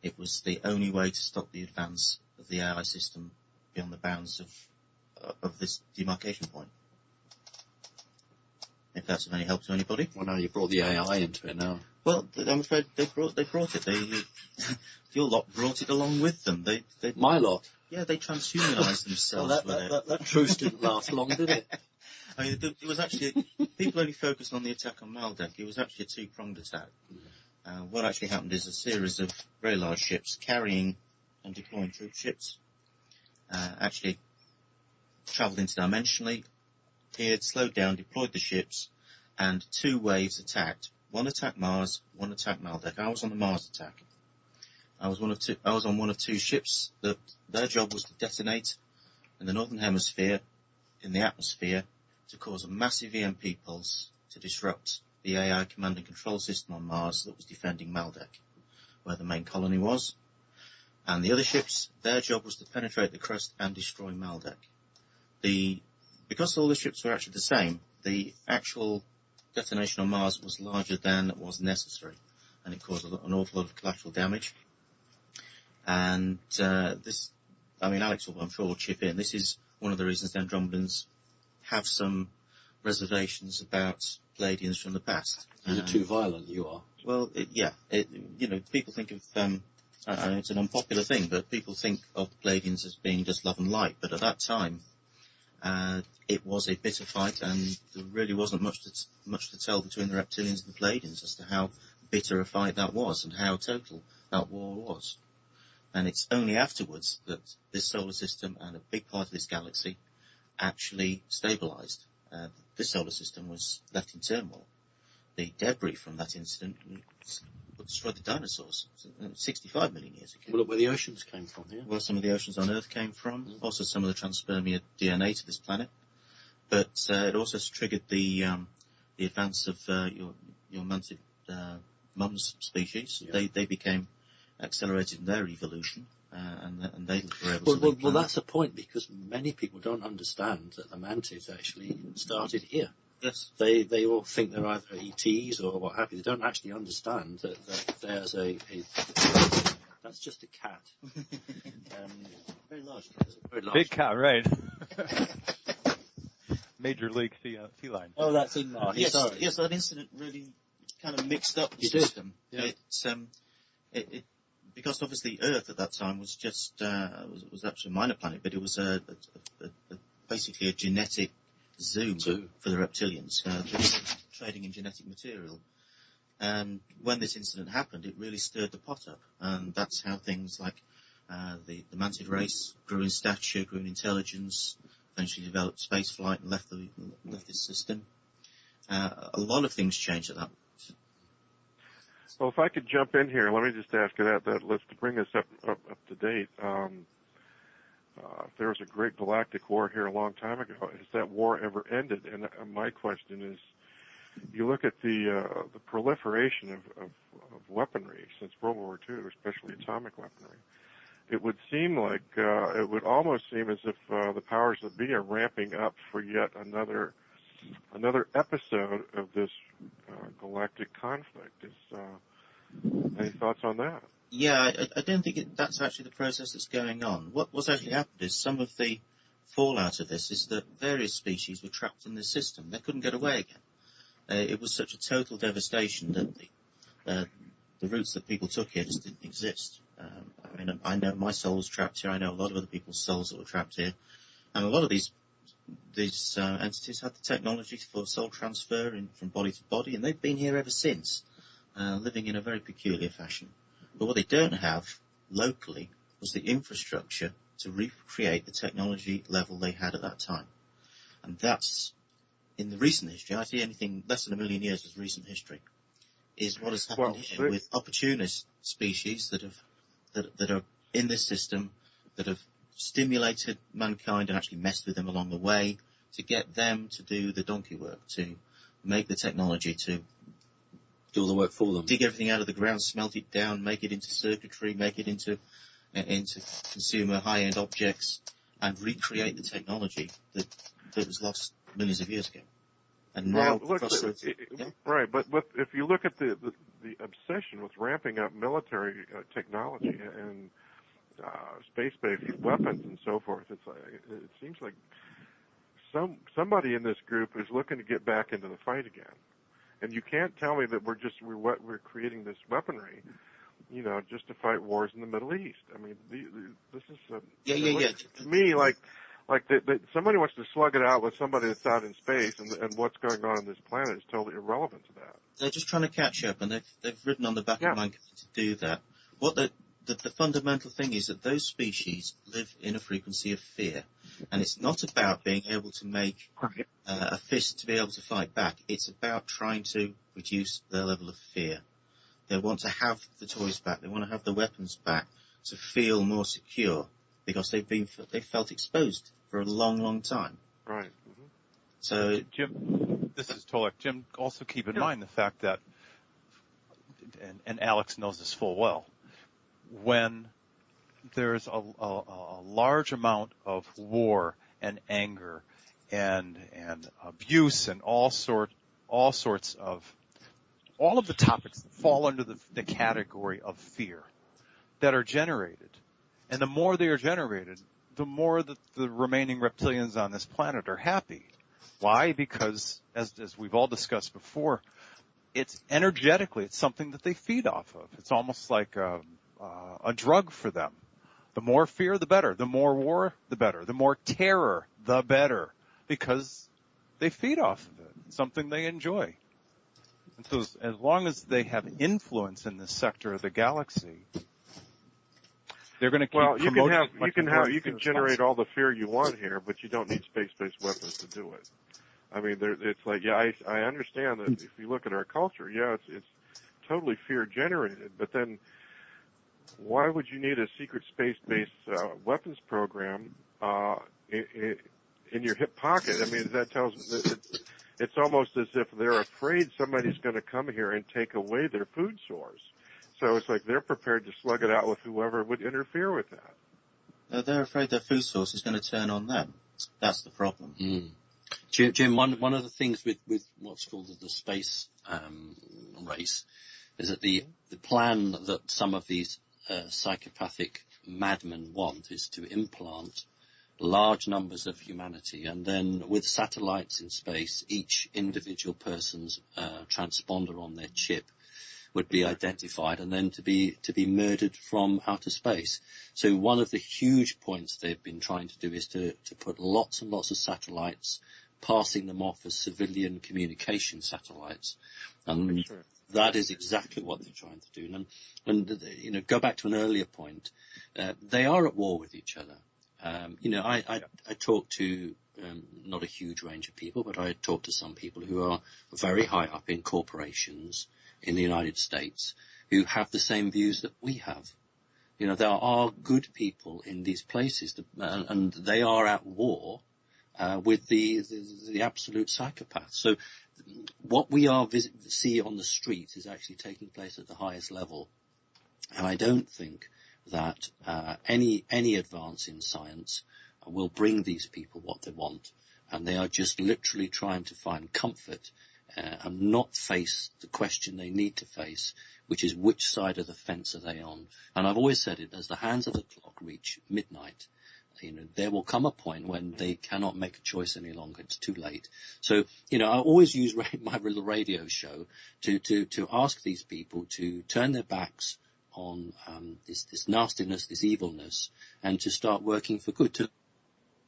It was the only way to stop the advance of the AI system beyond the bounds of this demarcation point. If that's of any help to anybody. Well, now you brought the AI into it now. Well, I'm afraid they brought it. Your lot brought it along with them. They My lot. Yeah, they transhumanized themselves with it. That truce didn't last long, did it? I mean, it was actually, people only focused on the attack on Maldek. It was actually a two-pronged attack. What actually happened is a series of very large ships carrying and deploying troop ships actually travelled interdimensionally, appeared, slowed down, deployed the ships, and two waves attacked. One attacked Mars, one attacked Maldek. I was on the Mars attack. I was on one of two ships that their job was to detonate in the northern hemisphere, in the atmosphere, to cause a massive EMP pulse to disrupt the AI command and control system on Mars that was defending Maldek, where the main colony was. And the other ships, their job was to penetrate the crust and destroy Maldek. Because all the ships were actually the same, the actual detonation on Mars was larger than was necessary, and it caused an awful lot of collateral damage. And Alex will, I'm sure, will chip in. This is one of the reasons the Andromedans have some reservations about Pleiadians from the past. You're too violent, you are. Well, people think of, it's an unpopular thing, but people think of Pleiadians as being just love and light. But at that time, it was a bitter fight, and there really wasn't much to tell between the reptilians and the Pleiadians as to how bitter a fight that was and how total that war was. And it's only afterwards that this solar system and a big part of this galaxy actually stabilized. This solar system was left in turmoil. The debris from that incident destroyed the dinosaurs 65 million years ago. Well, look where the oceans came from, yeah. Well, some of the oceans on Earth came from, also some of the transpermia DNA to this planet. But it also triggered the advance of your mantid mums species. Yeah. They became accelerated in their evolution, and they were able to. Well, that's a point, because many people don't understand that the mantids actually started here. Yes. They all think they're either ETs or what have you. They don't actually understand that there's that's just a cat. Very large cat. Very large Big cat, right. Major league feline. Oh, that's in Mars. Yes, that incident really kind of mixed up the system. Yeah. Because obviously Earth at that time was just was actually a minor planet, but it was basically a genetic zoo for the reptilians. They were trading in genetic material. And when this incident happened, it really stirred the pot up. And that's how things like the mantid race grew in stature, grew in intelligence, eventually developed space flight and left this system. A lot of things changed at that point. Well, if I could jump in here, let me just ask you that let's bring us up to date. There was a great galactic war here a long time ago. Has that war ever ended? And my question is, you look at the proliferation of weaponry since World War II, especially atomic weaponry. It would seem like it would almost seem as if the powers that be are ramping up for yet another episode of this galactic conflict. Any thoughts on that? Yeah, I don't think that's actually the process that's going on. What's actually happened is some of the fallout of this is that various species were trapped in the system. They couldn't get away again. It was such a total devastation that the routes that people took here just didn't exist. I mean, I know my soul was trapped here. I know a lot of other people's souls that were trapped here. And a lot of these entities had the technology for soul transfer from body to body, and they've been here ever since, living in a very peculiar fashion. But what they don't have locally was the infrastructure to recreate the technology level they had at that time. And that's, in the recent history, I see anything less than 1 million years as recent history, is what has happened here with opportunist species that are in this system, that have stimulated mankind and actually messed with them along the way to get them to do the donkey work, to make the technology, to do all the work for them. Dig everything out of the ground, smelt it down, make it into circuitry, make it into consumer high-end objects, and recreate the technology that was lost millions of years ago. And now, right? But if you look at the obsession with ramping up military technology and space-based weapons and so forth, it seems like somebody in this group is looking to get back into the fight again. And you can't tell me that we're creating this weaponry, just to fight wars in the Middle East. I mean, this is to me like somebody wants to slug it out with somebody that's out in space, and what's going on this planet is totally irrelevant to that. They're just trying to catch up, and they've ridden on the back of mankind to do that. What the fundamental thing is that those species live in a frequency of fear. And it's not about being able to make a fist to be able to fight back. It's about trying to reduce their level of fear. They want to have the toys back. They want to have the weapons back to feel more secure because they've felt exposed for a long, long time. Right. Mm-hmm. So, Jim, this is Tolek. Jim, also keep in mind the fact that, and Alex knows this full well, when there's a large amount of war and anger and abuse and all sorts of all of the topics that fall under the category of fear that are generated. And the more they are generated, the more that the remaining reptilians on this planet are happy. Why? Because as we've all discussed before, it's energetically, it's something that they feed off of. It's almost like a drug for them. The more fear, the better. The more war, the better. The more terror, the better. Because they feed off of it. It's something they enjoy. And so as long as they have influence in this sector of the galaxy, they're going to keep promoting. You can generate all the fear you want here, but you don't need space-based weapons to do it. I mean, it's like, I understand that if you look at our culture, it's totally fear-generated, but then why would you need a secret space-based weapons program in your hip pocket? I mean, that tells it's almost as if they're afraid somebody's going to come here and take away their food source. So it's like they're prepared to slug it out with whoever would interfere with that. They're afraid their food source is going to turn on them. That's the problem. Mm. Jim, one of the things with what's called the space race is that the plan that some of these psychopathic madmen want is to implant large numbers of humanity, and then with satellites in space, each individual person's transponder on their chip would be identified and then to be murdered from outer space. So one of the huge points they've been trying to do is to put lots and lots of satellites passing them off as civilian communication satellites. And that is exactly what they're trying to do. And go back to an earlier point. They are at war with each other. I talk to not a huge range of people, but I talk to some people who are very high up in corporations in the United States who have the same views that we have. There are good people in these places, and they are at war with the absolute psychopaths. So what we see on the streets is actually taking place at the highest level. And I don't think that any advance in science will bring these people what they want. And they are just literally trying to find comfort and not face the question they need to face, which is which side of the fence are they on. And I've always said it, as the hands of the clock reach midnight, there will come a point when they cannot make a choice any longer. It's too late. So, I always use my little radio show to ask these people to turn their backs on this nastiness, this evilness, and to start working for good, to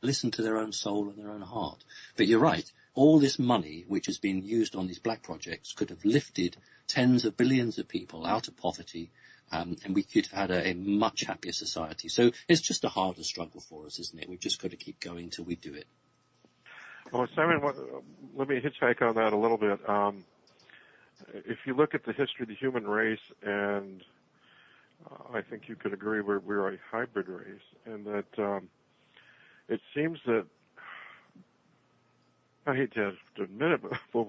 listen to their own soul and their own heart. But you're right. All this money which has been used on these black projects could have lifted tens of billions of people out of poverty, and we could have had a much happier society. So it's just a harder struggle for us, isn't it? We've just got to keep going till we do it. Well, Simon, let me hitchhike on that a little bit. If you look at the history of the human race, and I think you could agree we're a hybrid race, and that it seems that, I hate to admit it, but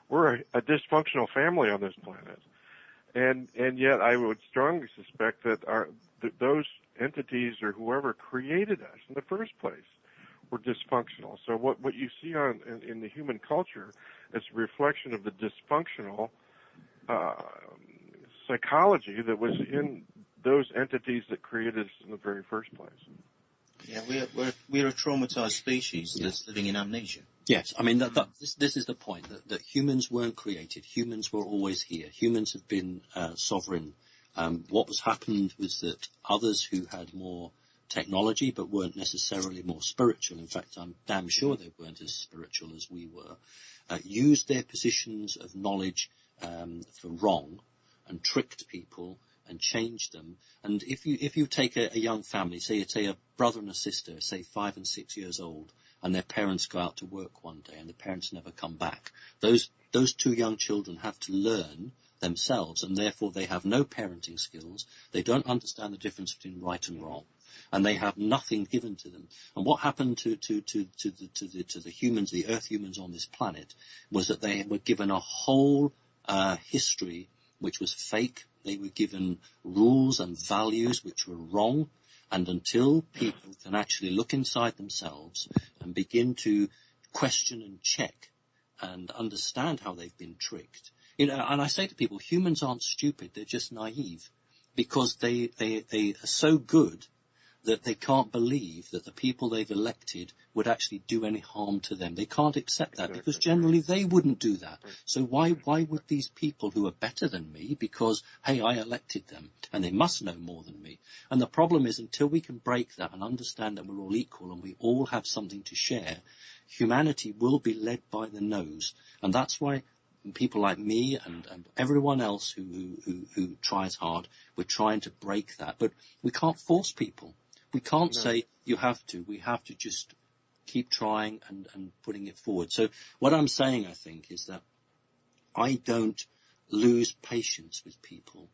we're a dysfunctional family on this planet. And yet I would strongly suspect that those entities or whoever created us in the first place were dysfunctional. So what you see in the human culture is a reflection of the dysfunctional psychology that was in those entities that created us in the very first place. Yeah, we're a traumatized species that's living in amnesia. Yes, I mean, this is the point, that humans weren't created. Humans were always here. Humans have been sovereign. What was happened was that others who had more technology but weren't necessarily more spiritual, in fact, I'm damn sure they weren't as spiritual as we were, used their positions of knowledge for wrong and tricked people and changed them. And if you take a young family, say a brother and a sister, say 5 and 6 years old, and their parents go out to work one day and the parents never come back, those two young children have to learn themselves, and therefore they have no parenting skills. They don't understand the difference between right and wrong, and they have nothing given to them. And what happened to the humans, the Earth humans on this planet, was that they were given a whole history which was fake. They were given rules and values which were wrong. And until people can actually look inside themselves and begin to question and check and understand how they've been tricked. And I say to people, humans aren't stupid, they're just naive, because they are so good that they can't believe that the people they've elected would actually do any harm to them. They can't accept that because generally they wouldn't do that. So why would these people who are better than me, because, hey, I elected them and they must know more than me? And the problem is, until we can break that and understand that we're all equal and we all have something to share, humanity will be led by the nose. And that's why people like me and everyone else who tries hard, we're trying to break that. But we can't force people. We can't say you have to. We have to just keep trying and putting it forward. So what I'm saying, I think, is that I don't lose patience with people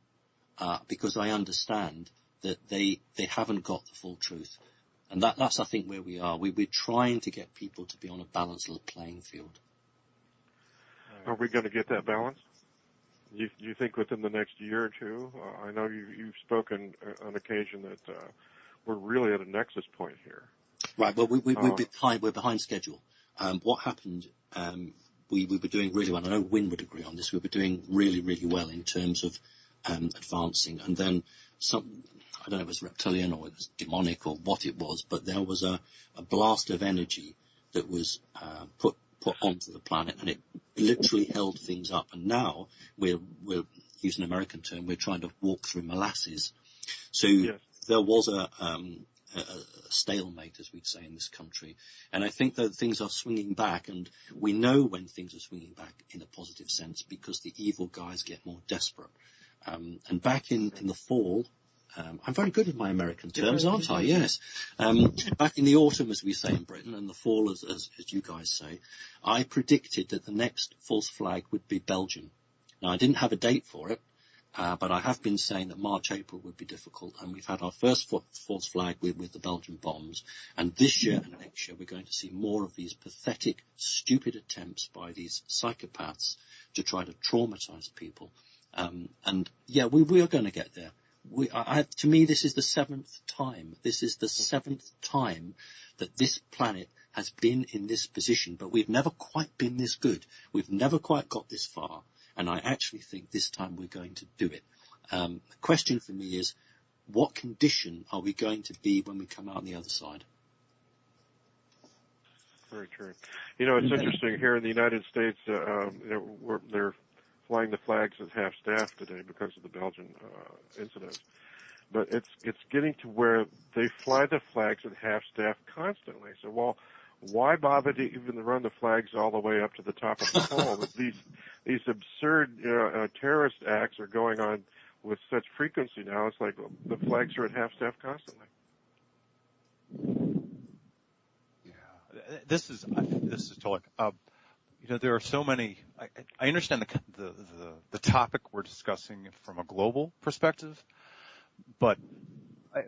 because I understand that they haven't got the full truth. And that's, I think, where we are. We're trying to get people to be on a balanced playing field. Are we going to get that balance? You think within the next year or two? I know you've spoken on occasion that we're really at a nexus point here. Right. Well, we're behind schedule. What happened? We were doing really well. I know Wynne would agree on this. We were doing really, really well in terms of advancing, and then some. I don't know if it was reptilian or it was demonic or what it was, but there was a blast of energy that was put onto the planet, and it literally held things up. And now we're using an American term, we're trying to walk through molasses. So there was a stalemate, as we'd say in this country. And I think that things are swinging back, and we know when things are swinging back in a positive sense because the evil guys get more desperate. And back in the fall, I'm very good with my American terms, aren't I? Yes. Back in the autumn, as we say in Britain, and the fall, as you guys say, I predicted that the next false flag would be Belgium. Now, I didn't have a date for it, but I have been saying that March, April would be difficult, and we've had our first false flag with the Belgian bombs, and this year and next year we're going to see more of these pathetic, stupid attempts by these psychopaths to try to traumatize people. And yeah, we are going to get there. To me, this is the seventh time. This is the seventh time that this planet has been in this position, but we've never quite been this good. We've never quite got this far, and I actually think this time we're going to do it. The question for me is, what condition are we going to be when we come out on the other side? Very true. You know, it's interesting here in the United States. They're flying the flags at half-staff today because of the Belgian incident. But it's getting to where they fly the flags at half-staff constantly. So, well, why bother to even run the flags all the way up to the top of the pole? But these absurd terrorist acts are going on with such frequency now. It's like the flags are at half-staff constantly. Yeah, this is totally. There are so many. I understand the topic we're discussing from a global perspective, but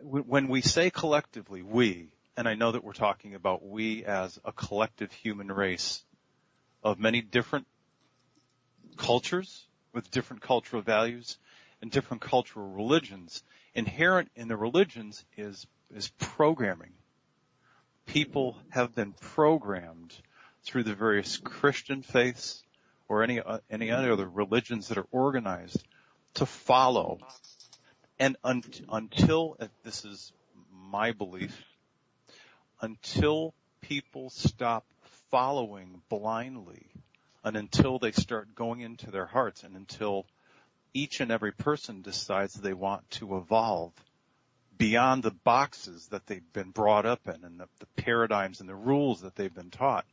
when we say collectively we, and I know that we're talking about we as a collective human race of many different cultures with different cultural values and different cultural religions. Inherent in the religions is programming. People have been programmed through the various Christian faiths or any other religions that are organized to follow. And until, this is my belief, until people stop following blindly and until they start going into their hearts and until each and every person decides they want to evolve beyond the boxes that they've been brought up in and the paradigms and the rules that they've been taught,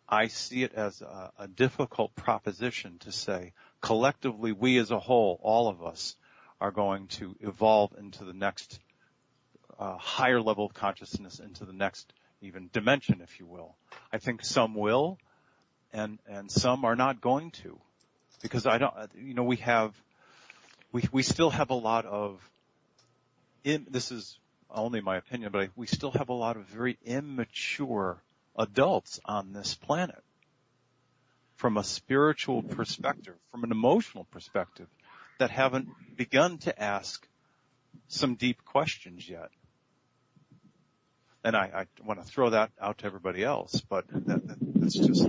I see it as a difficult proposition to say collectively we as a whole, all of us, are going to evolve into the next higher level of consciousness, into the next even dimension, if you will. I think some will, and some are not going to, because we still have a lot of, this is only my opinion, but we still have a lot of very immature adults on this planet from a spiritual perspective, from an emotional perspective, that haven't begun to ask some deep questions yet. And I want to throw that out to everybody else, but that's just,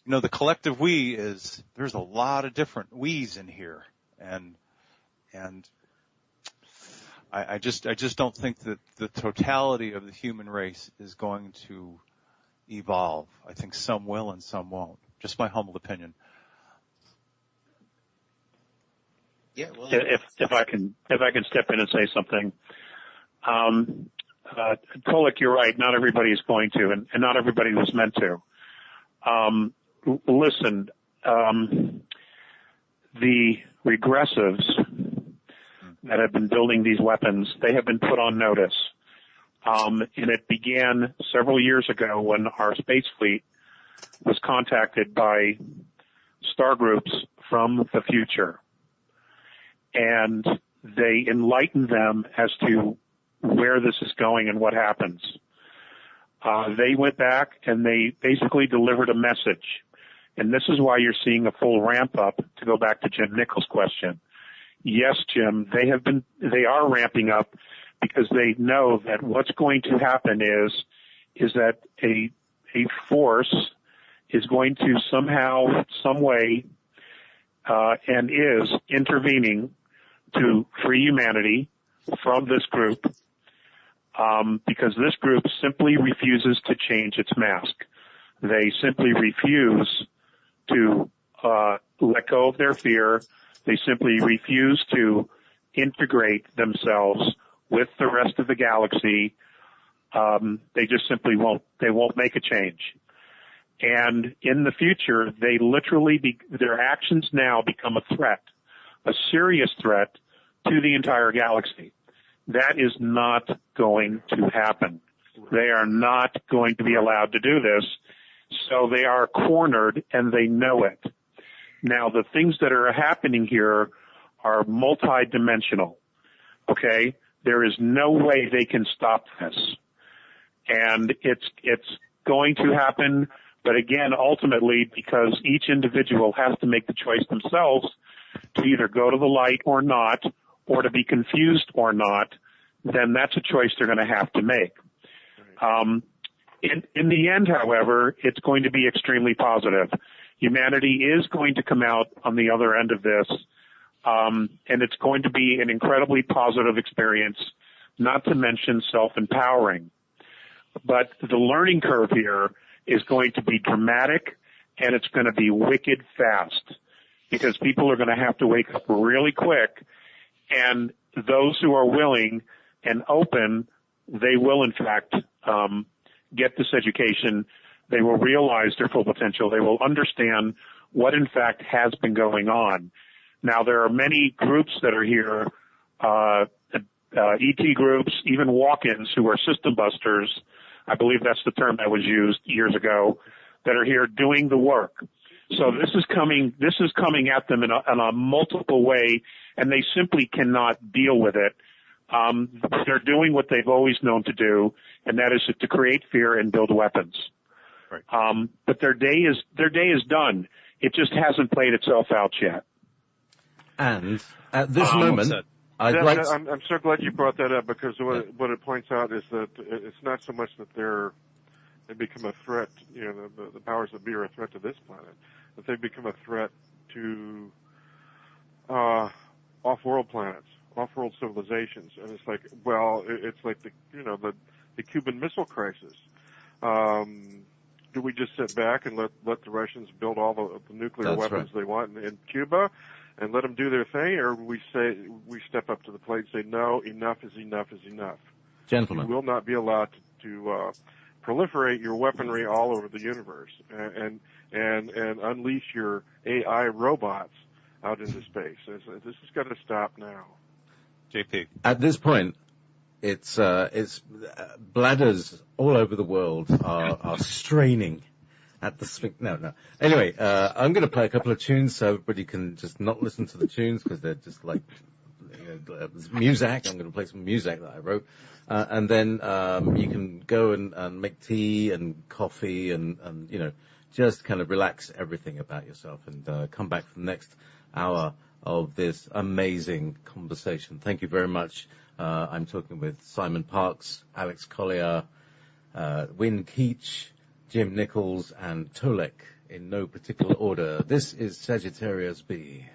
the collective we is, there's a lot of different we's in here. And I just don't think that the totality of the human race is going to evolve. I think some will and some won't. Just my humble opinion. Yeah, well, if I can step in and say something, Kolek, you're right. Not everybody is going to, and not everybody was meant to. Listen, the regressives that have been building these weapons, they have been put on notice. And it began several years ago when our space fleet was contacted by star groups from the future. And they enlightened them as to where this is going and what happens. They went back and they basically delivered a message. And this is why you're seeing a full ramp up, to go back to Jim Nichols' question. Yes, Jim, they are ramping up because they know that what's going to happen is that a force is going to somehow, some way, and is intervening to free humanity from this group, because this group simply refuses to change its mask. They simply refuse to let go of their fear. They simply refuse to integrate themselves with the rest of the galaxy, they just simply won't make a change. And in the future, they literally their actions now become a threat, a serious threat to the entire galaxy. That is not going to happen. They are not going to be allowed to do this. So they are cornered, and they know it. Now, the things that are happening here are multidimensional. Okay? There is no way they can stop this. And it's going to happen, but again, ultimately, because each individual has to make the choice themselves to either go to the light or not, or to be confused or not, then that's a choice they're going to have to make. In the end, however, it's going to be extremely positive. Humanity is going to come out on the other end of this, and it's going to be an incredibly positive experience, not to mention self-empowering. But the learning curve here is going to be dramatic, and it's going to be wicked fast, because people are going to have to wake up really quick, and those who are willing and open, they will in fact get this education. They will realize their full potential. They will understand what in fact has been going on. Now, there are many groups that are here, ET groups, even walk-ins who are system busters. I believe that's the term that was used years ago, that are here doing the work. So this is coming at them in a multiple way, and they simply cannot deal with it. They're doing what they've always known to do, and that is to create fear and build weapons. Right. But their day is done. It just hasn't played itself out yet. And at this moment, I'm so glad you brought that up, because what it points out is that it's not so much that they become a threat, the powers that be are a threat to this planet, that they become a threat to off-world planets, off-world civilizations. And it's like, well, it's like the Cuban Missile Crisis. Do we just sit back and let the Russians build all the nuclear weapons they want in Cuba and let them do their thing, or we step up to the plate and say, no, enough is enough is enough. Gentlemen, you will not be allowed to proliferate your weaponry all over the universe and unleash your AI robots out into space. This has got to stop now. JP. At this point, it's bladders all over the world are straining at the sphinx. No. Anyway, I'm going to play a couple of tunes so everybody can just not listen to the tunes, because they're just like music. I'm going to play some music that I wrote. And then you can go and make tea and coffee and just kind of relax everything about yourself, and come back for the next hour of this amazing conversation. Thank you very much. I'm talking with Simon Parkes, Alex Collier, Win Keach, Jim Nichols, and Tolek, in no particular order. This is Sagittarius B.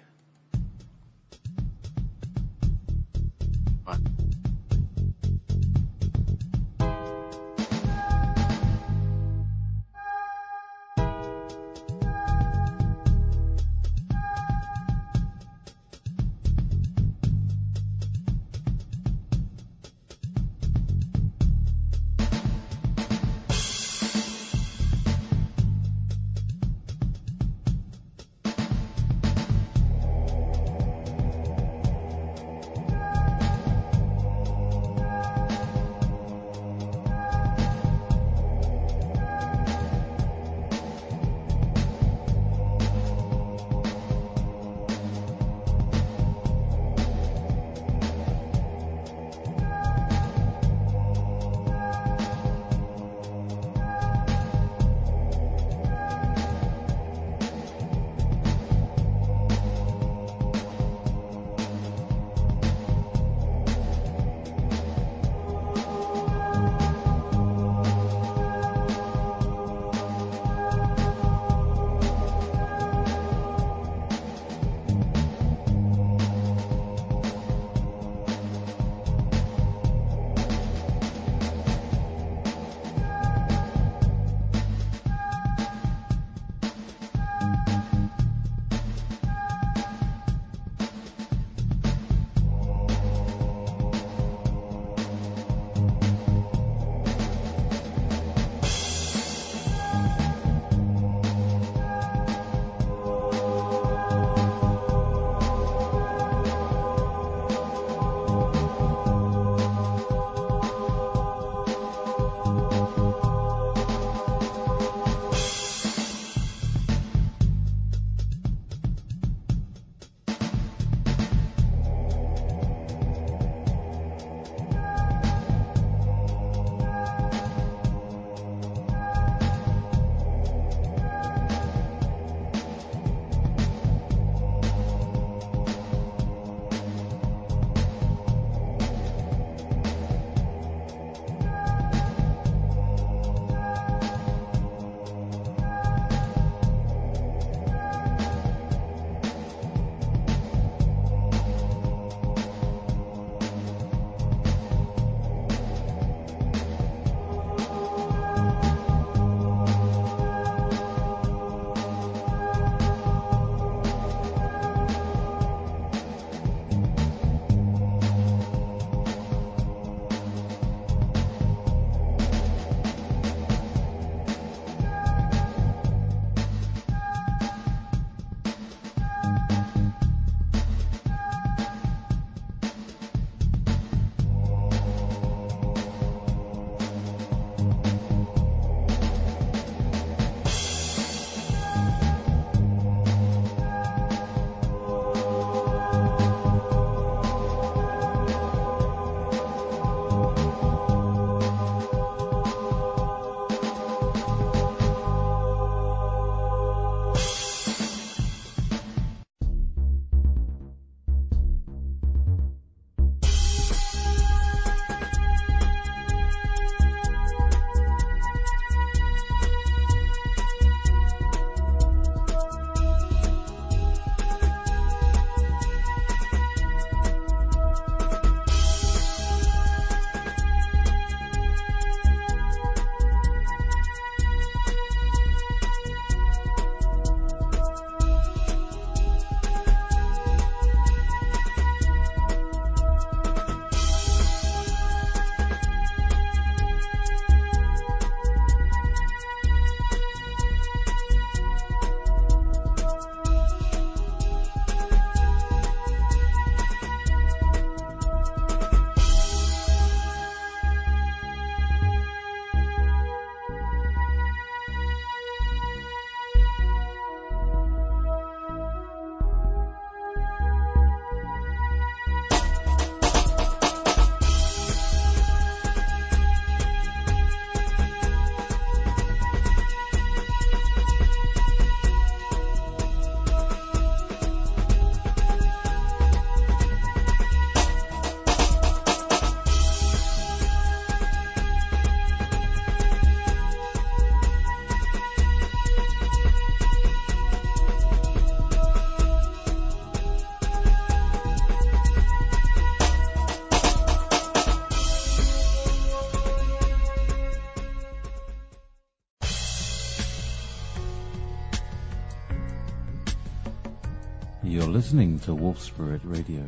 You're listening to Wolf Spirit Radio.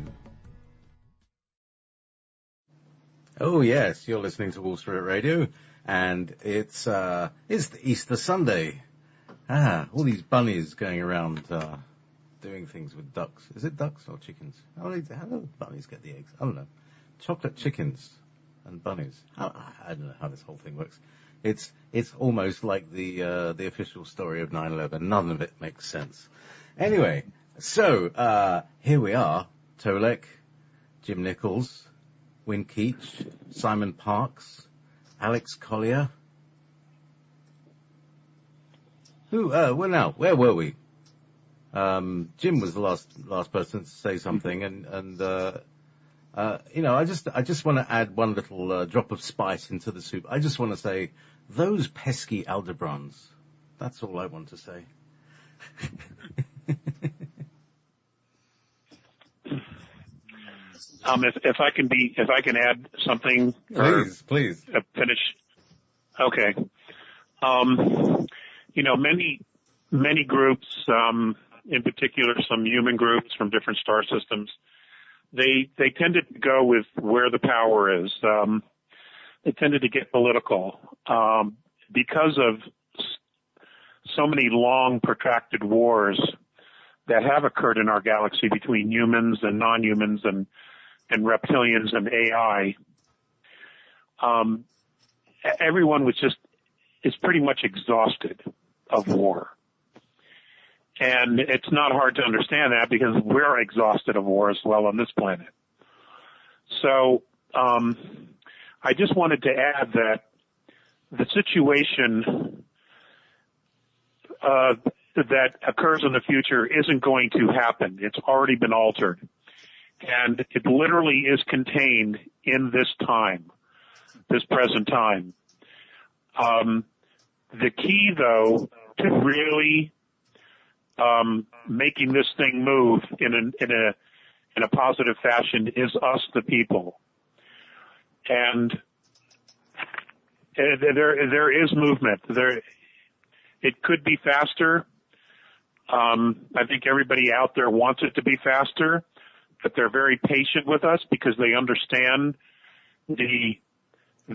Oh yes, you're listening to Wolf Spirit Radio, and it's the Easter Sunday. All these bunnies going around doing things with ducks. Is it ducks or chickens? How do bunnies get the eggs? I don't know. Chocolate chickens and bunnies. I don't know how this whole thing works. It's almost like the official story of 9/11. None of it makes sense. Anyway, so here we are. Tolek, Jim Nichols, Win Keach, Simon Parks, Alex Collier. Where were we? Jim was the last person to say something, and I just want to add one little drop of spice into the soup. I just want to say, those pesky Aldebrans. That's all I want to say. If I can add something. Please. Finish. Okay. Many groups, in particular some human groups from different star systems, they tended to go with where the power is. They tended to get political because of so many long, protracted wars that have occurred in our galaxy between humans and non-humans and reptilians and AI. Everyone is pretty much exhausted of war. And it's not hard to understand that because we're exhausted of war as well on this planet. So I just wanted to add that the situation that occurs in the future isn't going to happen. It's already been altered. And it literally is contained in this time, this present time. The key, though, to really making this thing move in a positive fashion is us, the people. And there is movement. It could be faster. I think everybody out there wants it to be faster, but they're very patient with us because they understand the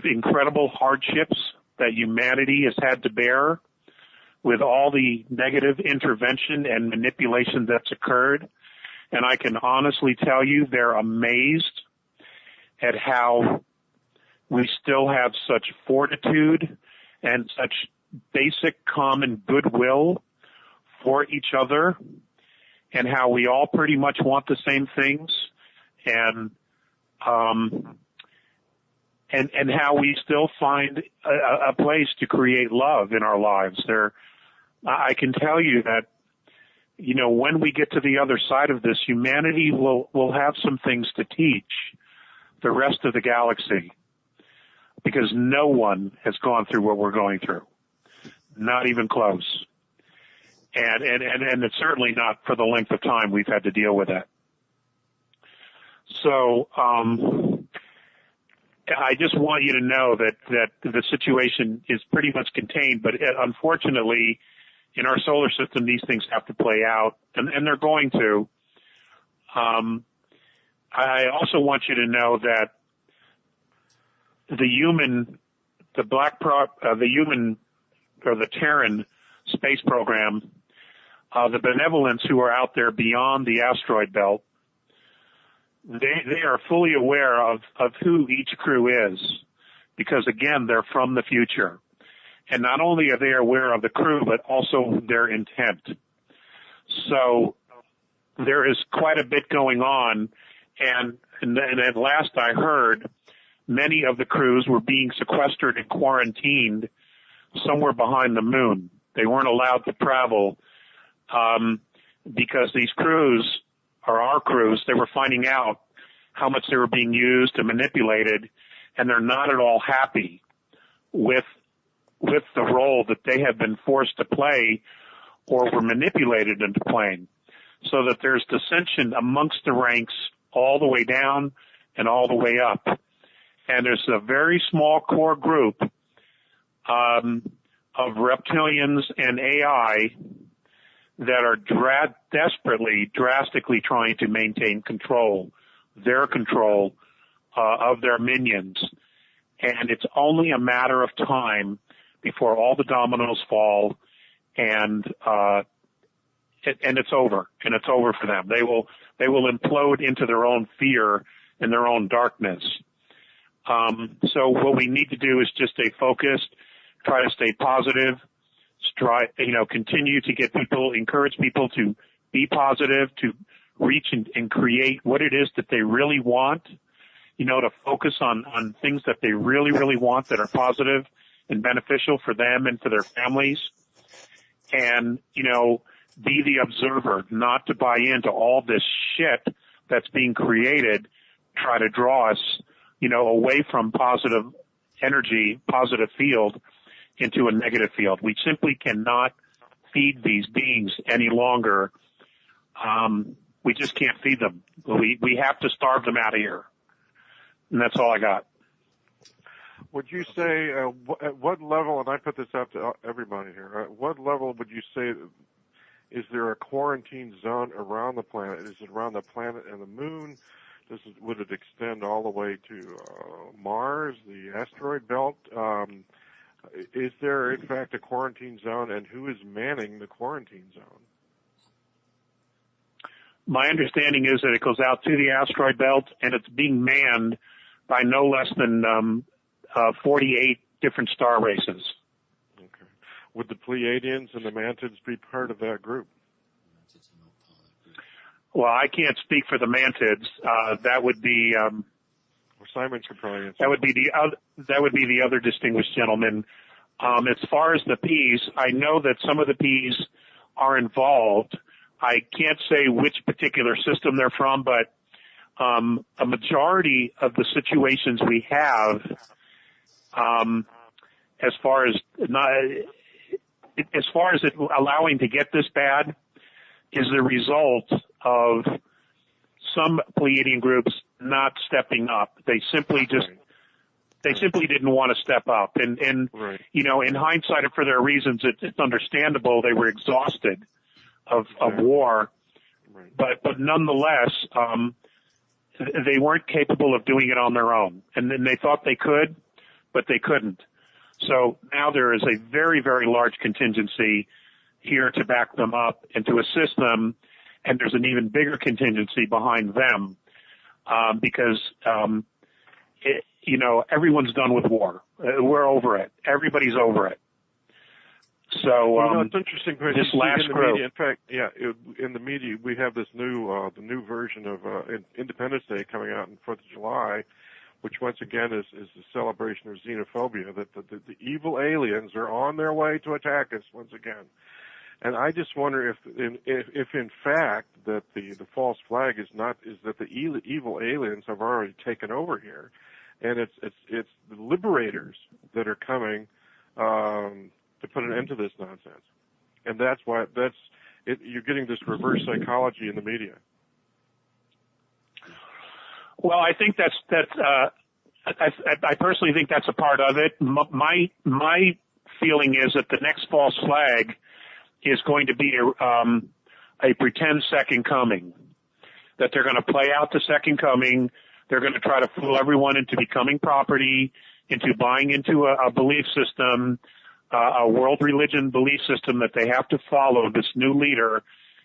incredible hardships that humanity has had to bear with all the negative intervention and manipulation that's occurred. And I can honestly tell you they're amazed at how we still have such fortitude and such basic common goodwill for each other, and how we all pretty much want the same things, and how we still find a place to create love in our lives. I can tell you that, when we get to the other side of this, humanity will have some things to teach the rest of the galaxy, because no one has gone through what we're going through. Not even close. And it's certainly not for the length of time we've had to deal with that. So, I just want you to know that the situation is pretty much contained, but unfortunately, in our solar system, these things have to play out, and they're going to. I also want you to know that the human or the Terran space program, the benevolents who are out there beyond the asteroid belt, they are fully aware of who each crew is, because again, they're from the future. And not only are they aware of the crew, but also their intent. So there is quite a bit going on, and at last I heard, many of the crews were being sequestered and quarantined somewhere behind the moon. They weren't allowed to travel because these crews, or our crews, they were finding out how much they were being used and manipulated, and they're not at all happy with the role that they have been forced to play or were manipulated into playing. So that there's dissension amongst the ranks all the way down and all the way up. And there's a very small core group of reptilians and AI that are desperately, drastically trying to maintain their control of their minions. And it's only a matter of time before all the dominoes fall, and it's over. And it's over for them. They will implode into their own fear and their own darkness. So what we need to do is just stay focused, try to stay positive, continue to encourage people to be positive, to reach and create what it is that they really want, to focus on things that they really, really want that are positive and beneficial for them and for their families. And, be the observer, not to buy into all this shit that's being created, try to draw us, away from positive energy, positive field into a negative field. We simply cannot feed these beings any longer. We just can't feed them. We have to starve them out of here. And that's all I got. Would you say, at what level, and I put this out to everybody here, at what level would you say, is there a quarantine zone around the planet? Is it around the planet and the moon? Would it extend all the way to Mars, the asteroid belt? Is there, in fact, a quarantine zone, and who is manning the quarantine zone? My understanding is that it goes out to the asteroid belt, and it's being manned by no less than 48 different star races. Okay. Would the Pleiadians and the Mantids be part of that group? Well, I can't speak for the Mantids. That would be Simon could probably answer. That would be the other distinguished gentleman. As far as the Ps, I know that some of the Ps are involved. I can't say which particular system they're from, but a majority of the situations we have, as far as it allowing to get this bad, is the result of some Pleiadian groups not stepping up. They simply didn't want to step up. And right. In hindsight, and for their reasons, it's understandable. They were exhausted of war. Right. But nonetheless, they weren't capable of doing it on their own. And then they thought they could, but they couldn't. So now there is a very, very large contingency here to back them up and to assist them. And there's an even bigger contingency behind them, because, everyone's done with war. We're over it. Everybody's over it. So, it's interesting. This last group. Media, in fact, in the media, we have this the new version of Independence Day coming out on 4th of July, which once again is the celebration of xenophobia, that the evil aliens are on their way to attack us once again. And I just wonder if in fact that the false flag is that the evil aliens have already taken over here, and it's the liberators that are coming to put an end to this nonsense. And that's why you're getting this reverse psychology in the media. Well, I think I personally think that's a part of it. My feeling is that the next false flag is going to be a pretend second coming, that they're going to play out the second coming. They're going to try to fool everyone into becoming property, into buying into a belief system, a world religion belief system that they have to follow this new leader,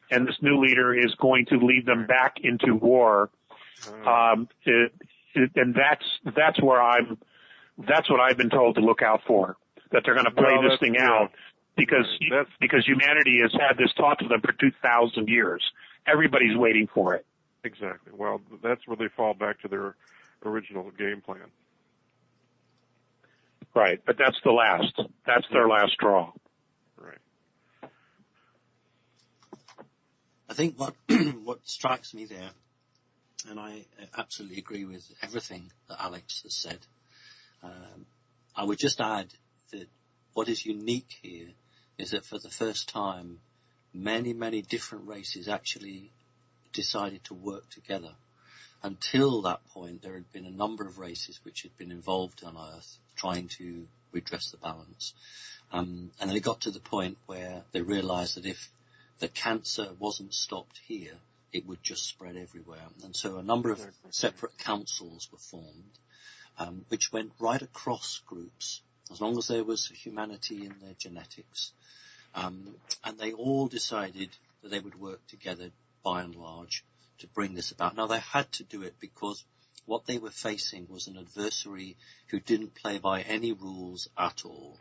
and this new leader is going to lead them back into war. And that's what I've been told to look out for, that they're going to play this thing out. Because humanity has had this taught to them for 2,000 years. Everybody's waiting for it. Exactly. Well, that's where they fall back to their original game plan. Right, but that's their last straw. Right. I think what strikes me there, and I absolutely agree with everything that Alex has said, I would just add that what is unique here is that for the first time, many, many different races actually decided to work together. Until that point, there had been a number of races which had been involved on Earth trying to redress the balance. And then it got to the point where they realized that if that cancer wasn't stopped here, it would just spread everywhere. And so a number of separate councils were formed, which went right across groups, as long as there was humanity in their genetics. And they all decided that they would work together, by and large, to bring this about. Now, they had to do it because what they were facing was an adversary who didn't play by any rules at all.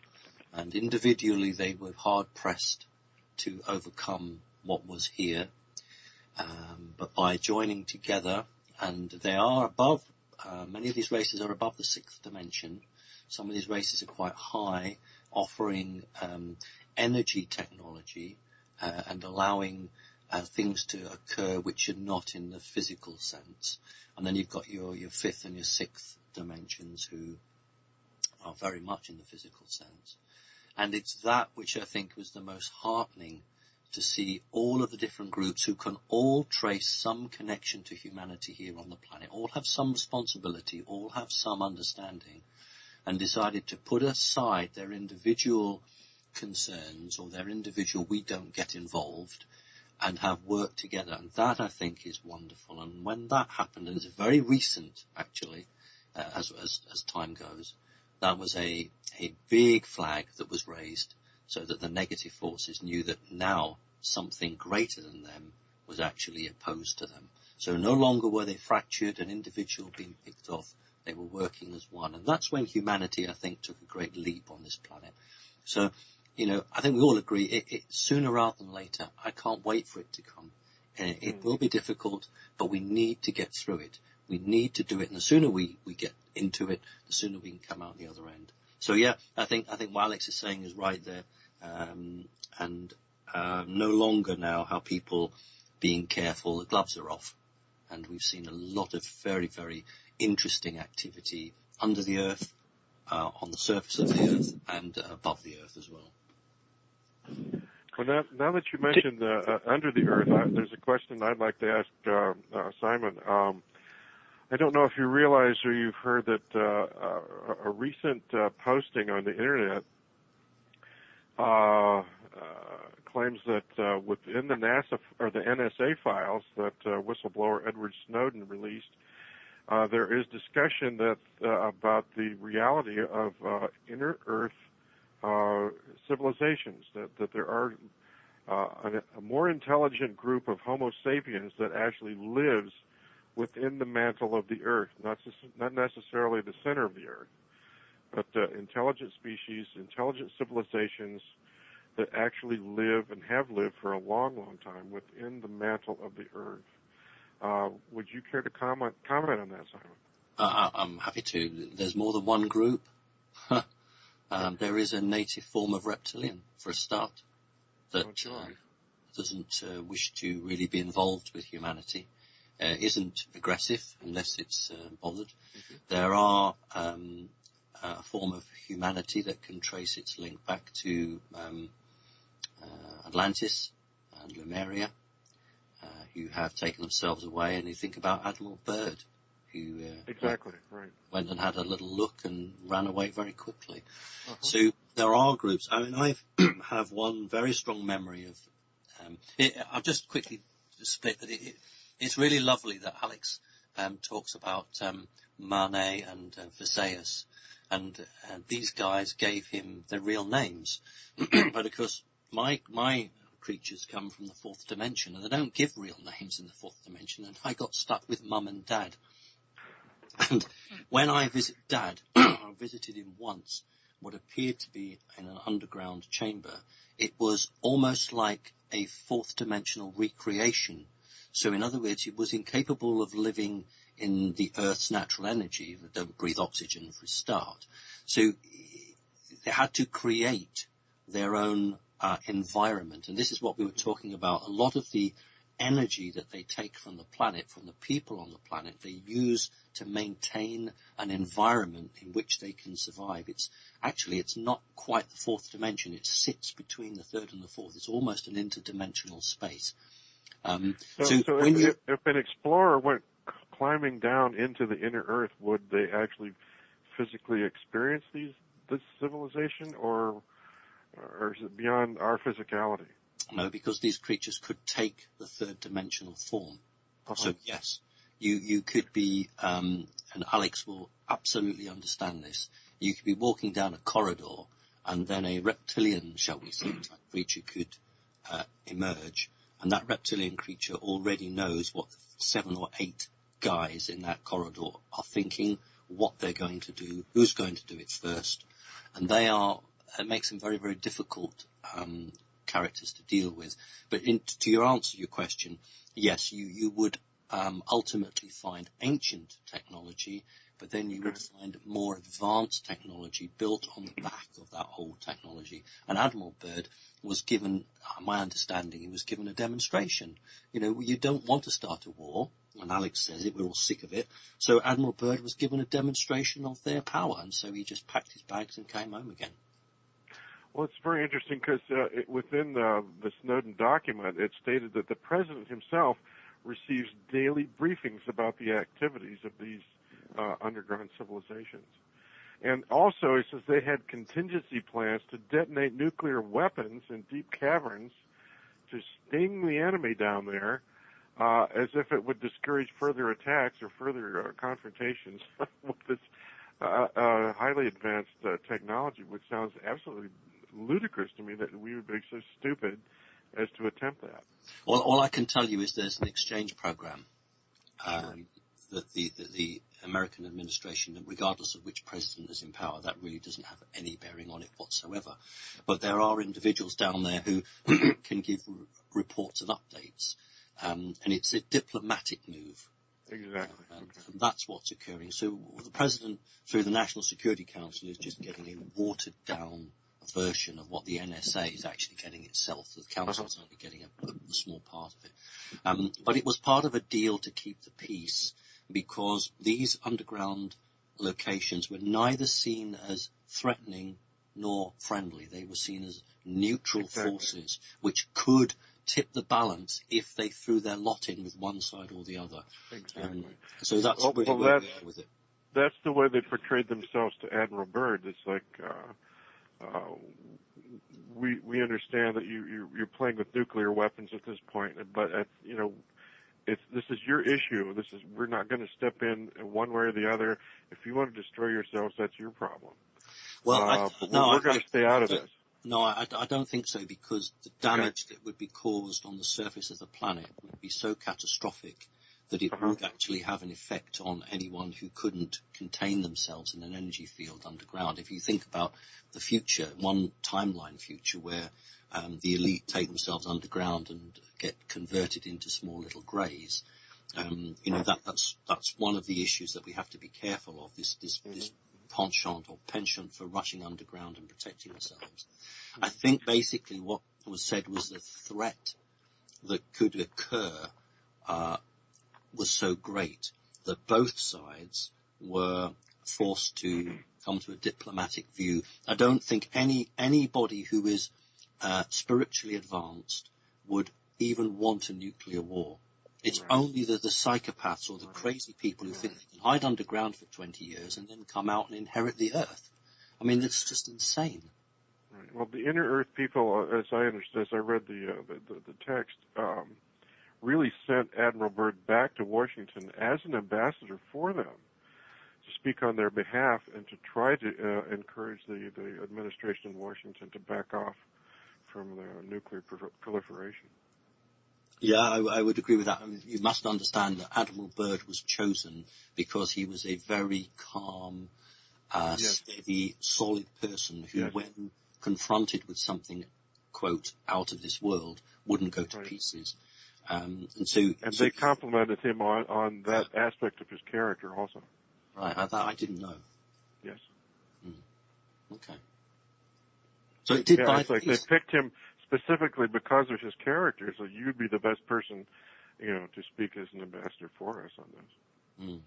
And individually, they were hard-pressed to overcome what was here. But by joining together, and they are above, many of these races are above the sixth dimension. Some of these races are quite high, offering energy technology and allowing things to occur which are not in the physical sense. And then you've got your fifth and your sixth dimensions who are very much in the physical sense. And it's that which I think was the most heartening, to see all of the different groups who can all trace some connection to humanity here on the planet, all have some responsibility, all have some understanding, and decided to put aside their individual concerns or their individual we don't get involved and have worked together. And that, I think, is wonderful. And when that happened, and it's very recent, actually, as time goes, that was a big flag that was raised, so that the negative forces knew that now something greater than them was actually opposed to them. So no longer were they fractured, an individual being picked off. They were working as one. And that's when humanity, I think, took a great leap on this planet. So, I think we all agree, it sooner rather than later. I can't wait for it to come. It will be difficult, but we need to get through it. We need to do it. And the sooner we get into it, the sooner we can come out the other end. So, yeah, I think what Alex is saying is right there. And no longer now how people being careful, the gloves are off. And we've seen a lot of very, very interesting activity under the earth, on the surface of the earth, and above the earth as well. Well, now that you mentioned under the earth, there's a question I'd like to ask Simon. I don't know if you realize or you've heard that a recent posting on the internet claims that within the NASA or the NSA files that whistleblower Edward Snowden released, there is discussion that about the reality of inner Earth civilizations, that there are a more intelligent group of Homo sapiens that actually lives within the mantle of the Earth, not necessarily the center of the Earth, but intelligent species, intelligent civilizations that actually live and have lived for a long, long time within the mantle of the Earth. Would you care to comment on that, Simon? I'm happy to. There's more than one group. There is a native form of reptilian, for a start, that doesn't wish to really be involved with humanity, isn't aggressive unless it's bothered. Mm-hmm. There are a form of humanity that can trace its link back to Atlantis and Lemuria, who have taken themselves away. And you think about Admiral Byrd, who went and had a little look and ran away very quickly. Uh-huh. So there are groups. I mean, I have one very strong memory of. I'll just quickly split that. It's really lovely that Alex talks about Mane and Visayas, and these guys gave him their real names. But of course, my creatures come from the fourth dimension, and they don't give real names in the fourth dimension. And I got stuck with Mum and Dad. And when I visit Dad, I visited him once, what appeared to be in an underground chamber. It was almost like a fourth dimensional recreation. So in other words, he was incapable of living in the Earth's natural energy. They don't breathe oxygen for a start. So they had to create their own environment. And this is what we were talking about. A lot of the energy that they take from the planet, from the people on the planet, they use to maintain an environment in which they can survive. It's not quite the fourth dimension. It sits between the third and the fourth. It's almost an interdimensional space. So if an explorer went climbing down into the inner Earth, would they actually physically experience this civilization, or is it beyond our physicality? No, because these creatures could take the third dimensional form. So yes, you could be, and Alex will absolutely understand this, you could be walking down a corridor and then a reptilian, shall we say, type creature could emerge, and that reptilian creature already knows what the 7 or 8 guys in that corridor are thinking, what they're going to do, who's going to do it first, and it makes them very, very difficult characters to deal with. But to your answer to your question, yes, you would ultimately find ancient technology, but then you would find more advanced technology built on the back of that old technology. And Admiral Byrd was given, my understanding, he was given a demonstration. You don't want to start a war, and Alex says it, we're all sick of it. So Admiral Byrd was given a demonstration of their power, and so he just packed his bags and came home again. Well, it's very interesting because within the Snowden document, it stated that the president himself receives daily briefings about the activities of these underground civilizations. And also, it says they had contingency plans to detonate nuclear weapons in deep caverns to sting the enemy down there, as if it would discourage further attacks or further confrontations with this highly advanced technology, which sounds absolutely ludicrous to me that we would be so stupid as to attempt that. Well, all I can tell you is there's an exchange program that the American administration, regardless of which president is in power, that really doesn't have any bearing on it whatsoever. But there are individuals down there who can give reports and updates, and it's a diplomatic move. Exactly. And that's what's occurring. So the president, through the National Security Council, is just getting a watered-down version of what the NSA is actually getting itself. The council's only getting a small part of it. But it was part of a deal to keep the peace, because these underground locations were neither seen as threatening nor friendly. They were seen as neutral forces which could tip the balance if they threw their lot in with one side or the other. Exactly. So that's where we are with it. That's the way they portrayed themselves to Admiral Byrd. It's like we understand that you're playing with nuclear weapons at this point, but this is your issue. We're not going to step in one way or the other. If you want to destroy yourselves, that's your problem. Well, we're going to stay out of this. No, I don't think so, because the damage that would be caused on the surface of the planet would be so catastrophic that it would actually have an effect on anyone who couldn't contain themselves in an energy field underground. If you think about the future, one timeline future where the elite take themselves underground and get converted into small little greys, that's one of the issues that we have to be careful of, this penchant for rushing underground and protecting ourselves. I think basically what was said was the threat that could occur was so great that both sides were forced to come to a diplomatic view. I don't think anybody who is spiritually advanced would even want a nuclear war. It's only the psychopaths or the crazy people who think they can hide underground for 20 years and then come out and inherit the earth. I mean, it's just insane. Right. Well, the inner Earth people, as I understood, as I read the text, really sent Admiral Byrd back to Washington as an ambassador for them, to speak on their behalf and to try to encourage the administration in Washington to back off from the nuclear proliferation. Yeah, I would agree with that. I mean, you must understand that Admiral Byrd was chosen because he was a very calm, steady, solid person who, when confronted with something, quote, out of this world, wouldn't go to pieces. And they complimented him on that aspect of his character also. Right, that I didn't know. Yes. Okay. So it did buy the peace. They picked him specifically because of his character, so you'd be the best person, to speak as an ambassador for us on this.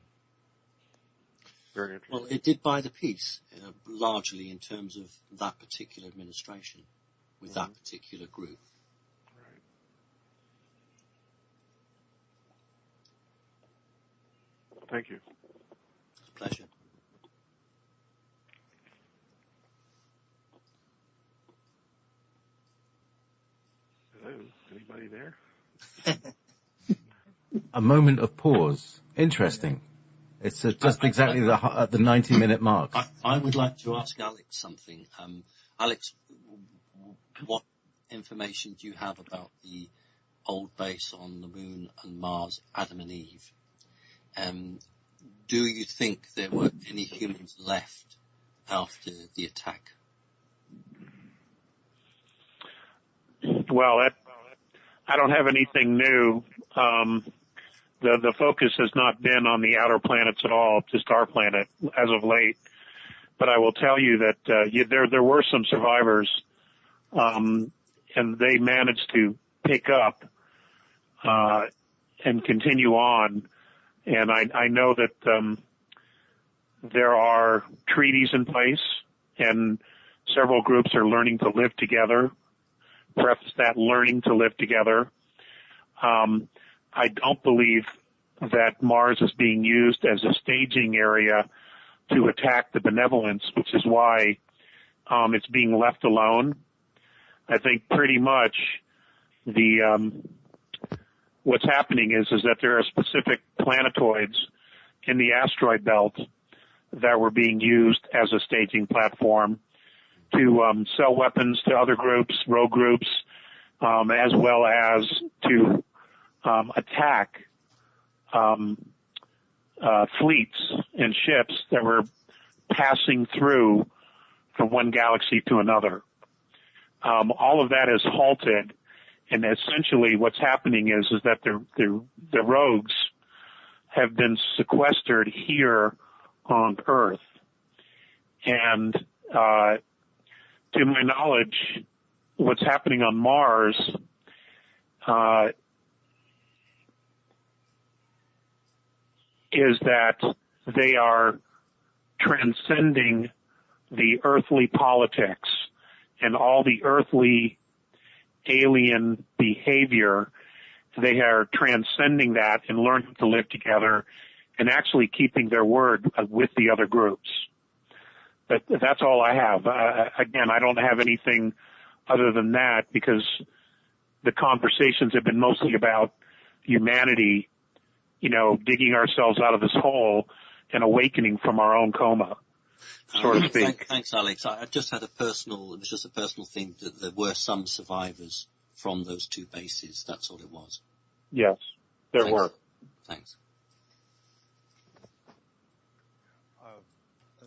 Very interesting. Well, it did buy the peace, largely in terms of that particular administration, with that particular group. Right. Thank you. It's a pleasure. Hello, anybody there? A moment of pause. Interesting. It's just exactly at the 90-minute mark. I would like to ask Alex something. Alex, what information do you have about the old base on the Moon and Mars, Adam and Eve? Do you think there were any humans left after the attack? Well, I don't have anything new. The focus has not been on the outer planets at all, just our planet as of late. But I will tell you that there were some survivors, and they managed to pick up and continue on. And I know that there are treaties in place, and several groups are learning to live together. Preface that, learning to live together. I don't believe that Mars is being used as a staging area to attack the benevolence, which is why it's being left alone. I think pretty much what's happening is that there are specific planetoids in the asteroid belt that were being used as a staging platform to sell weapons to other groups, rogue groups, as well as to attack fleets and ships that were passing through from one galaxy to another. All of that is halted, and essentially what's happening is that the rogues have been sequestered here on Earth. And to my knowledge, what's happening on Mars is that they are transcending the earthly politics and all the earthly alien behavior. They are transcending that and learning to live together and actually keeping their word with the other groups. But that's all I have. Again, I don't have anything other than that because the conversations have been mostly about humanity, digging ourselves out of this hole and awakening from our own coma, so to speak. Thanks, Alex. I just had it was just a personal thing that there were some survivors from those two bases. That's all it was. Yes, there were. Thanks.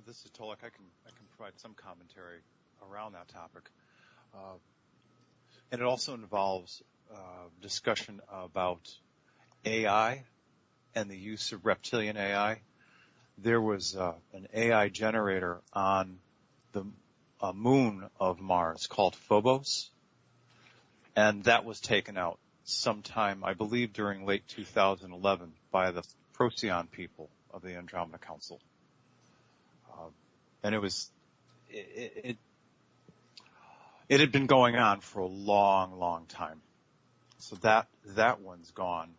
This is Tolek. I can provide some commentary around that topic. And it also involves discussion about AI and the use of reptilian AI. There was an AI generator on the moon of Mars called Phobos, and that was taken out sometime, I believe, during late 2011 by the Procyon people of the Andromeda Council. And it had been going on for a long, long time. So that one's gone.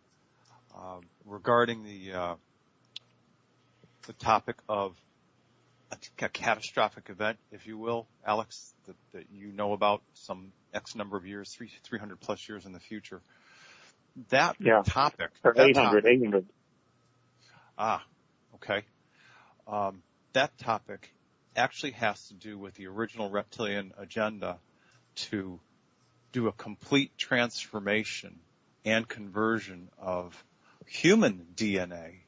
Regarding the topic of a catastrophic event, if you will, Alex, that you know about some X number of years, 300 plus years in the future. That topic. Or 800. Ah, okay. That topic actually has to do with the original reptilian agenda to do a complete transformation and conversion of human DNA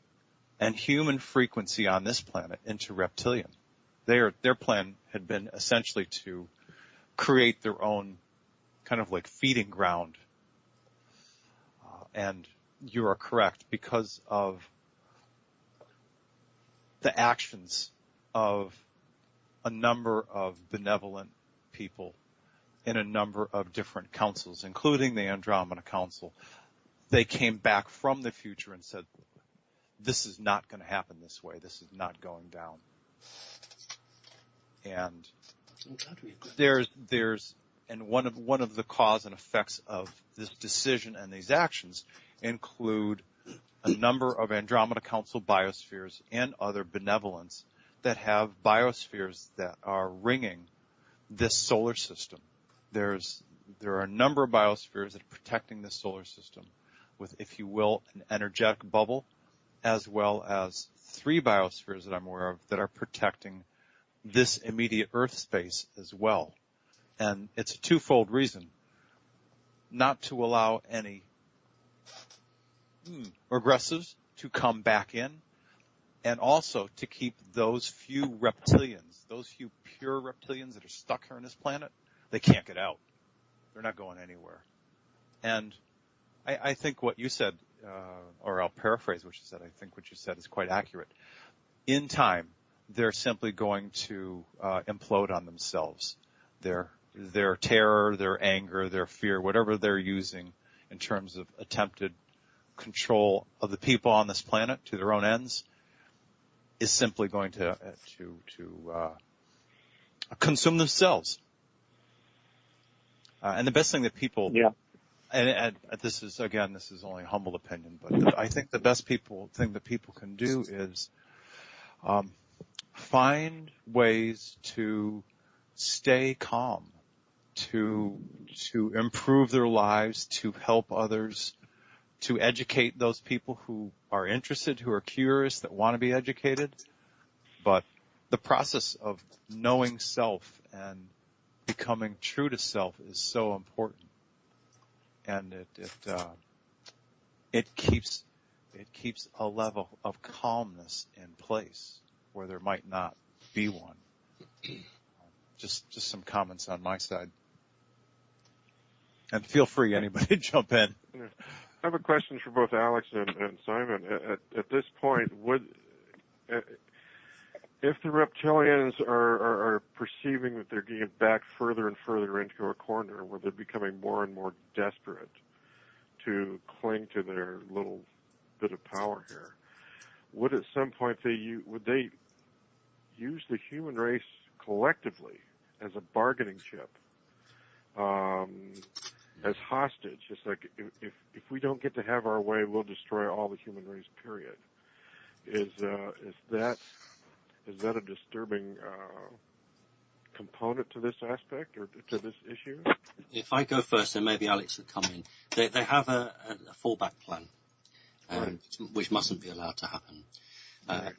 and human frequency on this planet into reptilian. Their plan had been essentially to create their own kind of like feeding ground. And you are correct, because of the actions of a number of benevolent people in a number of different councils, including the Andromeda Council. They came back from the future and said, this is not going to happen this way. This is not going down. And and one of the cause and effects of this decision and these actions include a number of Andromeda Council biospheres and other benevolents that have biospheres that are ringing this solar system. There's there are a number of biospheres that are protecting the solar system with, if you will, an energetic bubble, as well as 3 biospheres that I'm aware of that are protecting this immediate Earth space as well. And it's a twofold reason. Not to allow any regressives to come back in, and also to keep those few reptilians, those few pure reptilians that are stuck here on this planet, they can't get out. They're not going anywhere. And I think what you said, or I'll paraphrase what you said, I think what you said is quite accurate. In time, they're simply going to implode on themselves. Their terror, their anger, their fear, whatever they're using in terms of attempted control of the people on this planet to their own ends, is simply going to consume themselves. And the best thing that people, and this is only a humble opinion, but I think the best thing that people can do is find ways to stay calm, to improve their lives, to help others, to educate those people who are interested, who are curious, that want to be educated. But the process of knowing self and becoming true to self is so important, and it keeps a level of calmness in place where there might not be one. Just some comments on my side, and feel free anybody to jump in. I have a question for both Alex and Simon. At this point, if the reptilians are perceiving that they're getting back further and further into a corner, where they're becoming more and more desperate to cling to their little bit of power here, would at some point they use the human race collectively as a bargaining chip, as hostage? It's like, if we don't get to have our way, we'll destroy all the human race, period. Is that a disturbing component to this aspect, or to this issue? If I go first, then maybe Alex would come in. They have a fallback plan, right, which mustn't be allowed to happen. Right.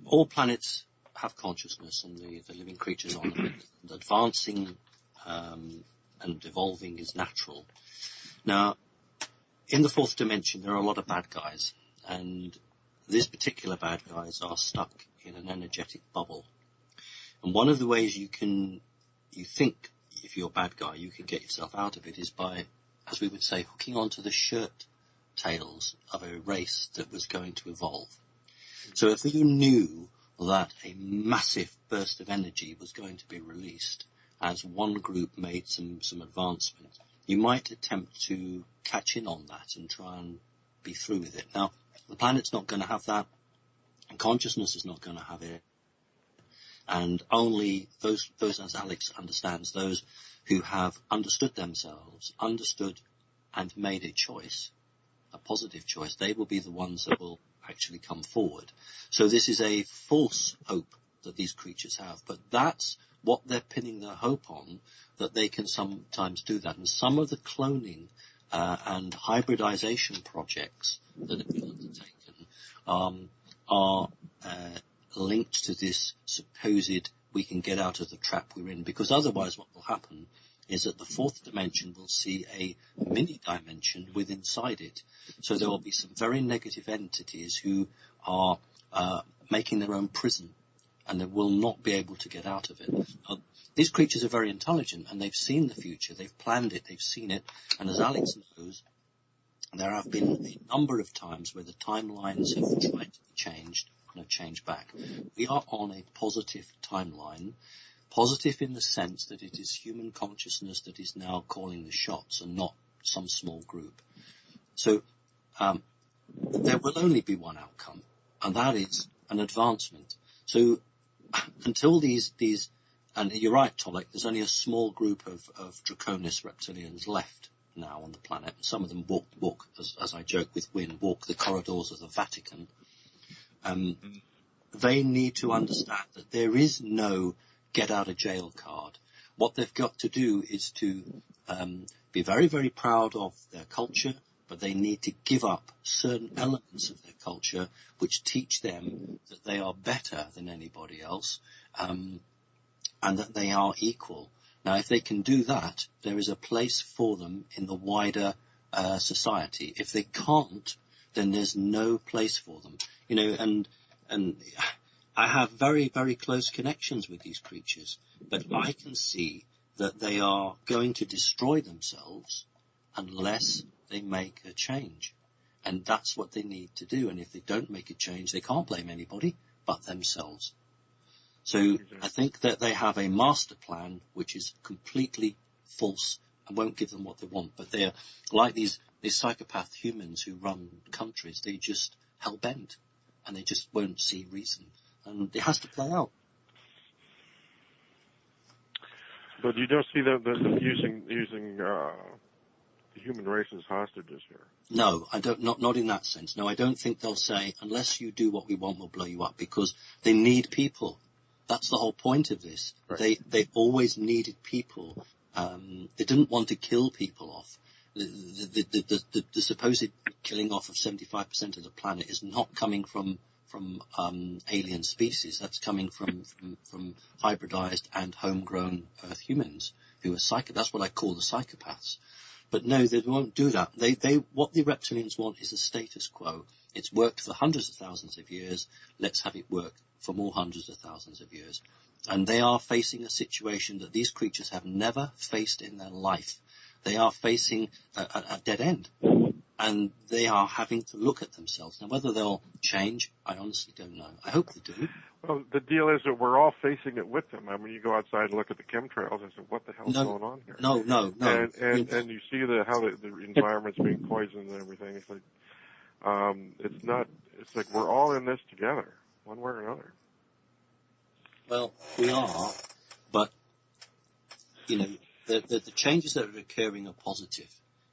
All planets have consciousness, and the living creatures on them. Advancing and evolving is natural. Now, in the 4th dimension, there are a lot of bad guys, and these particular bad guys are stuck in an energetic bubble. And one of the ways you think, if you're a bad guy, you can get yourself out of it is by, as we would say, hooking onto the shirt tails of a race that was going to evolve. So if you knew that a massive burst of energy was going to be released as one group made some advancement, you might attempt to catch in on that and try and be through with it. Now, the planet's not going to have that, and consciousness is not going to have it, and only those, as Alex understands, those who have understood themselves, understood and made a choice, a positive choice, they will be the ones that will actually come forward. So this is a false hope that these creatures have, but that's what they're pinning their hope on, that they can sometimes do that. And some of the cloning and hybridization projects that have been undertaken are linked to this supposed we can get out of the trap we're in, because otherwise what will happen is that the 4th dimension will see a mini dimension with inside it. So there will be some very negative entities who are making their own prison, and they will not be able to get out of it. These creatures are very intelligent, and they've seen the future, they've planned it, they've seen it, and as Alex knows, there have been a number of times where the timelines have tried to be changed and have changed back. We are on a positive timeline, positive in the sense that it is human consciousness that is now calling the shots and not some small group. So there will only be one outcome, and that is an advancement. So until these, and you're right, Tolek, there's only a small group of Draconis reptilians left now on the planet. Some of them walk as I joke with Wynne, walk the corridors of the Vatican. They need to understand that there is no get out of jail card. what they've got to do is to be very, very proud of their culture, but they need to give up certain elements of their culture which teach them that they are better than anybody else, and that they are equal. Now, if they can do that, there is a place for them in the wider society. If they can't, then there's no place for them. And I have very, very close connections with these creatures, but I can see that they are going to destroy themselves unless they make a change. And that's what they need to do. And if they don't make a change, they can't blame anybody but themselves. So I think that they have a master plan which is completely false and won't give them what they want. But they're like these psychopath humans who run countries. They just hell-bent and they just won't see reason. And it has to play out. But you don't see them using the human race as hostages here. No, I don't. Not in that sense. No, I don't think they'll say, unless you do what we want, we'll blow you up, because they need people. That's the whole point of this. Right. They always needed people. They didn't want to kill people off. The supposed killing off of 75% of the planet is not coming from alien species. That's coming from hybridized and homegrown Earth humans who are that's what I call the psychopaths. But no, they won't do that. What the reptilians want is a status quo. It's worked for hundreds of thousands of years. Let's have it work for more hundreds of thousands of years. And they are facing a situation that these creatures have never faced in their life. They are facing a dead end. And they are having to look at themselves. Now, whether they'll change, I honestly don't know. I hope they do. Well, the deal is that we're all facing it with them. I mean, you go outside and look at the chemtrails and say, what the hell's going on here? No. And you see how the environment's being poisoned and everything. It's like, it's like we're all in this together, one way or another. Well, we are, but, the changes that are occurring are positive.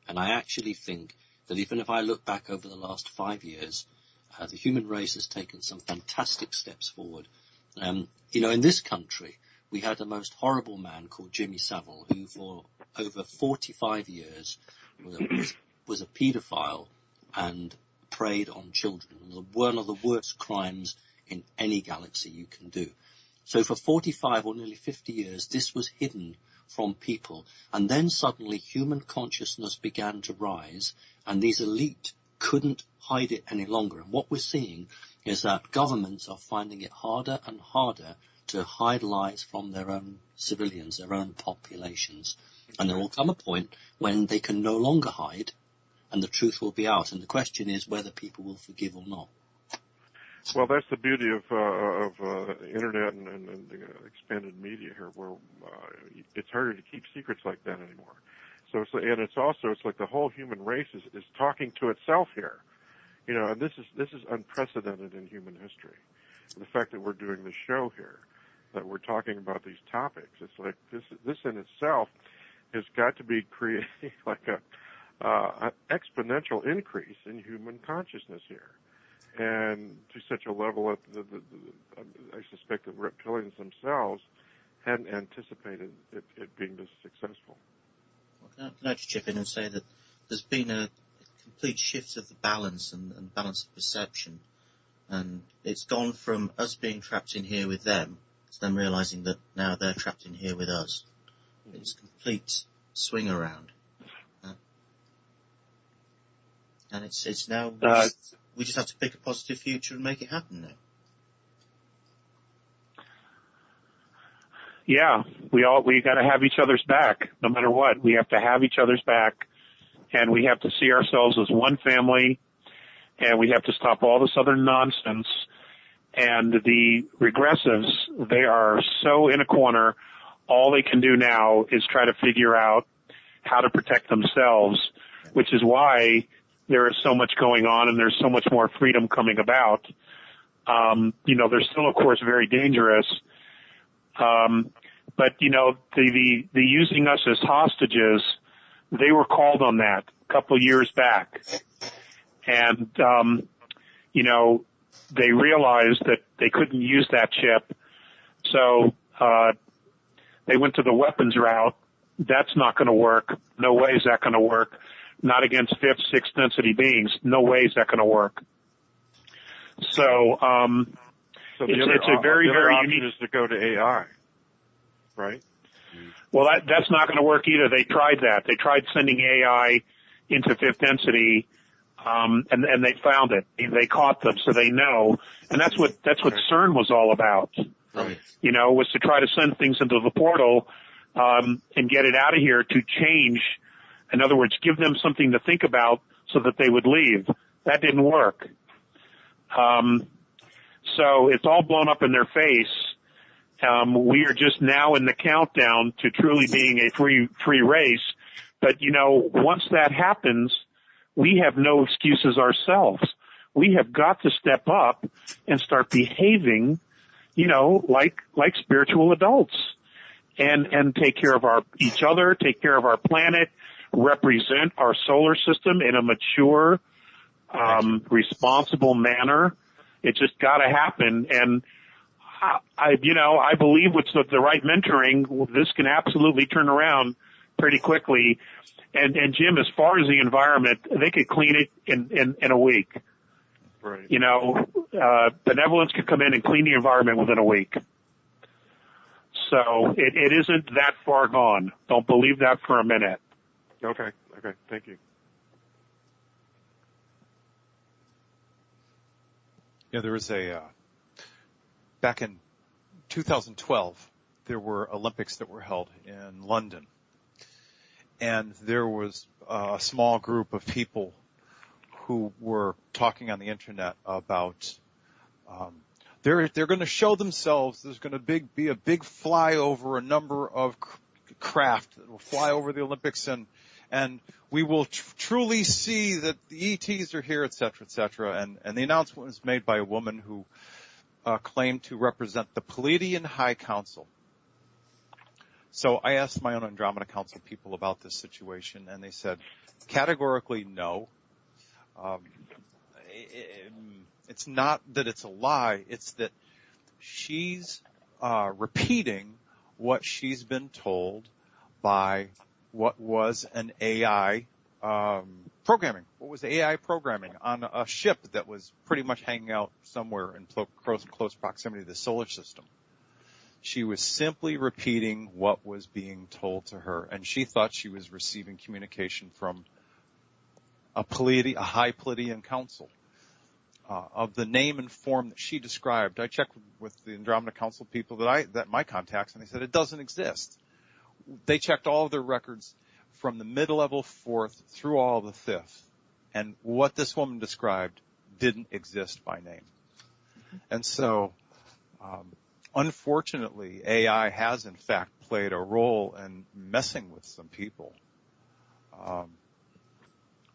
And I actually think that even if I look back over the last 5 years, the human race has taken some fantastic steps forward. In this country, we had the most horrible man called Jimmy Savile, who for over 45 years was a paedophile and preyed on children. One of the worst crimes in any galaxy you can do. So for 45 or nearly 50 years, this was hidden from people. And then suddenly human consciousness began to rise, and these elite couldn't hide it any longer. And what we're seeing is that governments are finding it harder and harder to hide lies from their own civilians, their own populations. And there will come a point when they can no longer hide, and the truth will be out. And the question is whether people will forgive or not. Well, that's the beauty of internet and expanded media here, where it's harder to keep secrets like that anymore. So, it's like the whole human race is talking to itself here, and this is unprecedented in human history. The fact that we're doing this show here, that we're talking about these topics, it's like this in itself has got to be creating like an exponential increase in human consciousness here. And to such a level that I suspect the reptilians themselves hadn't anticipated it being this successful. Well, can I just chip in and say that there's been a complete shift of the balance and balance of perception, and it's gone from us being trapped in here with them to them realizing that now they're trapped in here with us. It's a complete swing around, and it's now. We just have to pick a positive future and make it happen now. Yeah, we got to have each other's back, no matter what. We have to have each other's back, and we have to see ourselves as one family, and we have to stop all this other nonsense. And the regressives, they are so in a corner. All they can do now is try to figure out how to protect themselves, which is why there is so much going on and there's so much more freedom coming about. They're still, of course, very dangerous. But, the using us as hostages, they were called on that a couple of years back. And, they realized that they couldn't use that chip. So, They went to the weapons route. That's not going to work. No way is that going to work. Not against fifth, sixth density beings. No way is that going to work. So, it's a very, very option unique. Is to go to AI, right? Well, that's not going to work either. They tried that. They tried sending AI into fifth density, and they found it. They caught them, so they know. And that's what CERN was all about. Right. Was to try to send things into the portal, and get it out of here to change. In other words, give them something to think about so that they would leave. That didn't work. So it's all blown up in their face. We are just now in the countdown to truly being a free race. But, once that happens, we have no excuses ourselves. We have got to step up and start behaving, like spiritual adults and take care of each other, take care of our planet, represent our solar system in a mature, responsible manner. It's just got to happen. And I believe with the right mentoring, this can absolutely turn around pretty quickly. And Jim, as far as the environment, they could clean it in a week. Right. Benevolence could come in and clean the environment within a week. So it isn't that far gone. Don't believe that for a minute. Okay. Thank you. Yeah, there was back in 2012, there were Olympics that were held in London. And there was a small group of people who were talking on the internet about, they're going to show themselves. There's going to be a big flyover, a number of craft that will fly over the Olympics, and we will truly see that the ETs are here, et cetera, and the announcement was made by a woman who claimed to represent the Pleiadian High Council. So I asked my own Andromeda Council people about this situation, and they said categorically no. It's not that it's a lie, it's that she's repeating what she's been told by what was an AI programming. What was AI programming on a ship that was pretty much hanging out somewhere in close proximity to the solar system. She was simply repeating what was being told to her, and she thought she was receiving communication from a high Pleiadian council. Of the name and form that she described, I checked with the Andromeda Council people that my contacts, and they said it doesn't exist. They checked all of their records from the mid-level fourth through all the fifth, and what this woman described didn't exist by name. And so, unfortunately, AI has in fact played a role in messing with some people.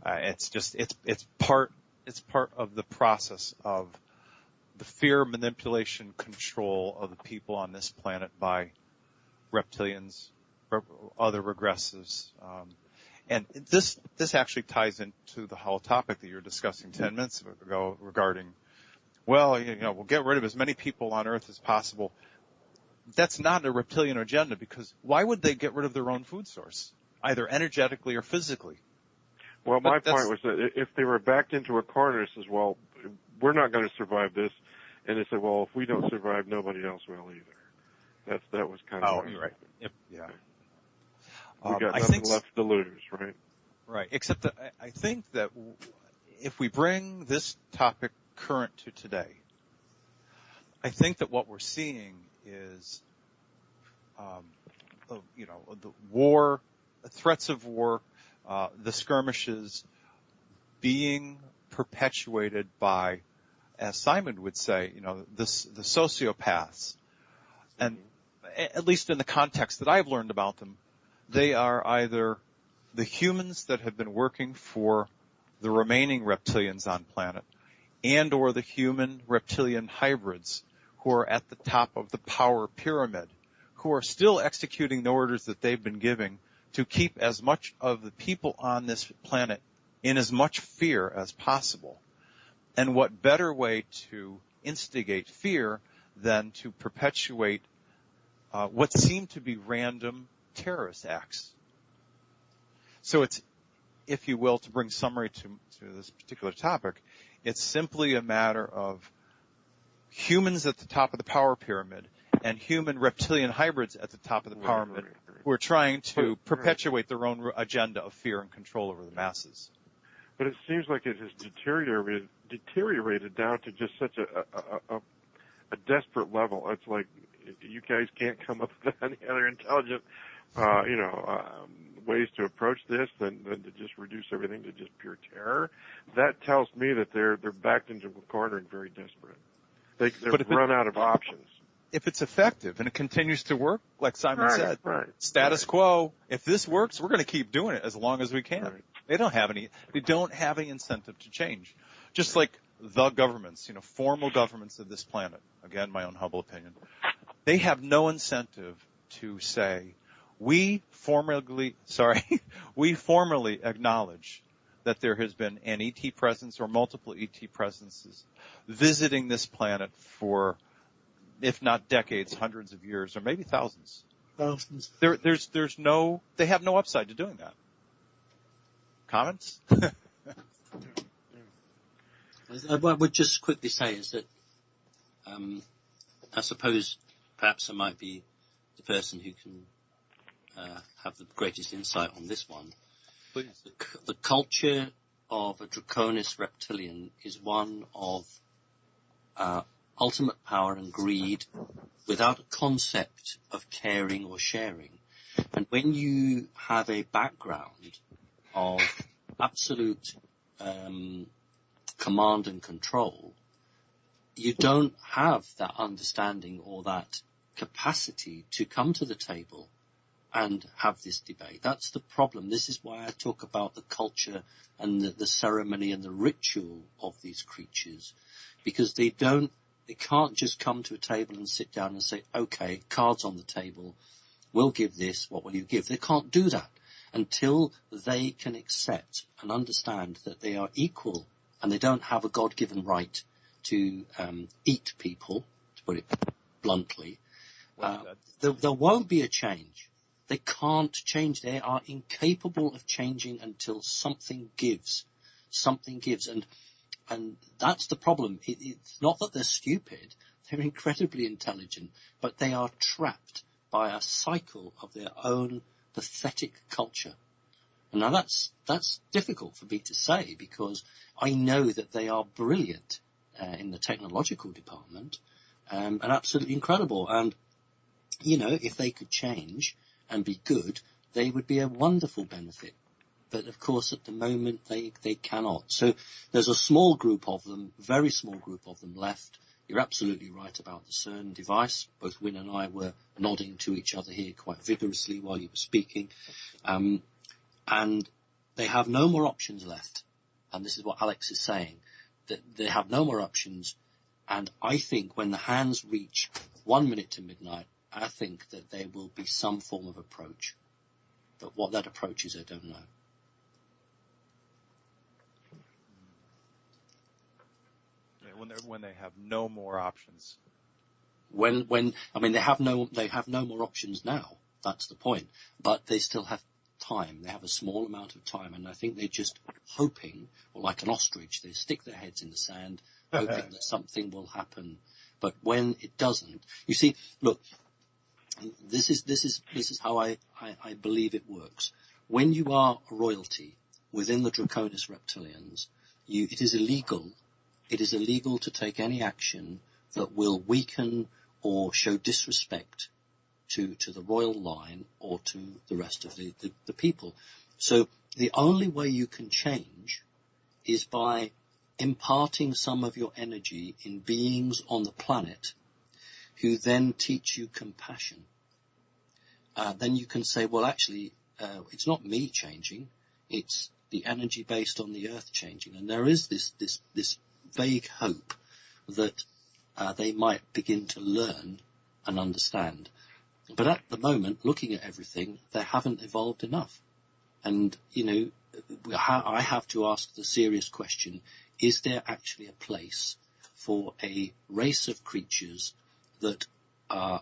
It's part of the process of the fear, manipulation, control of the people on this planet by reptilians, other regressives. And this actually ties into the whole topic that you were discussing 10 minutes ago regarding, we'll get rid of as many people on Earth as possible. That's not a reptilian agenda, because why would they get rid of their own food source, either energetically or physically? Well, my point was that if they were backed into a corner, it says, well, we're not going to survive this. And they said, well, if we don't survive, nobody else will either. That was kind of right. Yep. Yeah. We got nothing left to lose, right? Right. Except that I think that if we bring this topic current to today, I think that what we're seeing is, the war, threats of war, the skirmishes being perpetuated by, as Simon would say, the sociopaths. And at least in the context that I've learned about them, they are either the humans that have been working for the remaining reptilians on planet, and or the human reptilian hybrids who are at the top of the power pyramid, who are still executing the orders that they've been giving to keep as much of the people on this planet in as much fear as possible. And what better way to instigate fear than to perpetuate what seem to be random terrorist acts. So it's, if you will, to bring summary to this particular topic, it's simply a matter of humans at the top of the power pyramid and human reptilian hybrids at the top of the power pyramid who are trying to perpetuate their own agenda of fear and control over the masses. But it seems like it has deteriorated down to just such a desperate level. It's like you guys can't come up with any other intelligent, ways to approach this than to just reduce everything to just pure terror. That tells me that they're backed into a corner and very desperate. They've run out of options. If it's effective and it continues to work, like Simon said, status quo, if this works, we're going to keep doing it as long as we can. Right. They don't have any incentive to change. Just like the governments, formal governments of this planet, again, my own humble opinion, they have no incentive to say, we formally acknowledge that there has been an ET presence or multiple ET presences visiting this planet for, if not decades, hundreds of years, or maybe thousands. They have no upside to doing that. Comments? What I would just quickly say is that I suppose perhaps I might be the person who can have the greatest insight on this one. Please. The culture of a Draconis reptilian is one of ultimate power and greed without a concept of caring or sharing. And when you have a background of absolute command and control, you don't have that understanding or that capacity to come to the table and have this debate. That's the problem. This is why I talk about the culture and the ceremony and the ritual of these creatures, because they can't just come to a table and sit down and say, okay, cards on the table, we'll give this, what will you give? They can't do that until they can accept and understand that they are equal and they don't have a God-given right to eat people, to put it bluntly. There won't be a change. They can't change. They are incapable of changing until something gives. Something gives. And that's the problem. It's not that they're stupid. They're incredibly intelligent, but they are trapped by a cycle of their own pathetic culture. And now that's difficult for me to say, because I know that they are brilliant in the technological department and absolutely incredible. And, if they could change and be good, they would be a wonderful benefit. But of course, at the moment, they cannot. So there's a small group of them, very small group of them left. You're absolutely right about the CERN device. Both Win and I were nodding to each other here quite vigorously while you were speaking. And they have no more options left. And this is what Alex is saying, that they have no more options. And I think when the hands reach 1 minute to midnight, I think that there will be some form of approach. But what that approach is, I don't know. When they have no more options. They have no more options now. That's the point. But they still have time. They have a small amount of time, and I think they're just hoping, or like an ostrich, they stick their heads in the sand, hoping that something will happen. But when it doesn't, you see, look, this is how I believe it works. When you are royalty within the Draconis reptilians, it is illegal to take any action that will weaken or show disrespect to the royal line or to the rest of the people. So the only way you can change is by imparting some of your energy in beings on the planet who then teach you compassion. Then you can say, well, actually, it's not me changing, it's the energy based on the earth changing. And there is this vague hope that they might begin to learn and understand. But at the moment, looking at everything, they haven't evolved enough. And, I have to ask the serious question, is there actually a place for a race of creatures that are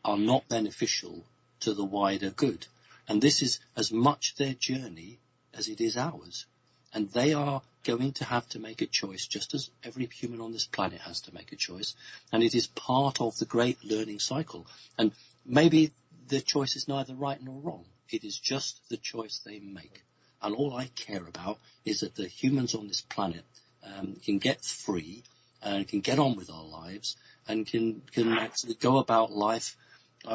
are not beneficial to the wider good. And this is as much their journey as it is ours. And they are going to have to make a choice, just as every human on this planet has to make a choice. And it is part of the great learning cycle. And maybe the choice is neither right nor wrong. It is just the choice they make. And all I care about is that the humans on this planet can get free and can get on with our lives and can actually go about life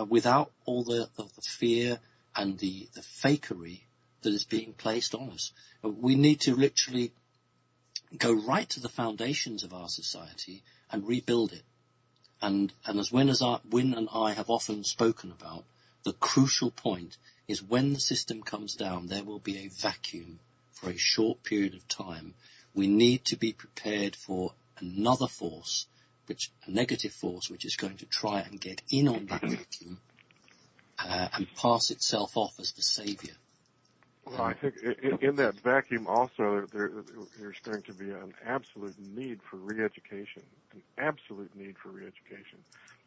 without all the fear and the fakery that is being placed on us. We need to literally go right to the foundations of our society and rebuild it. And as Wynne and I have often spoken about, the crucial point is when the system comes down, there will be a vacuum for a short period of time. We need to be prepared for another force, a negative force, which is going to try and get in on that vacuum and pass itself off as the savior. Well, I think in that vacuum also there's going to be an absolute need for re-education,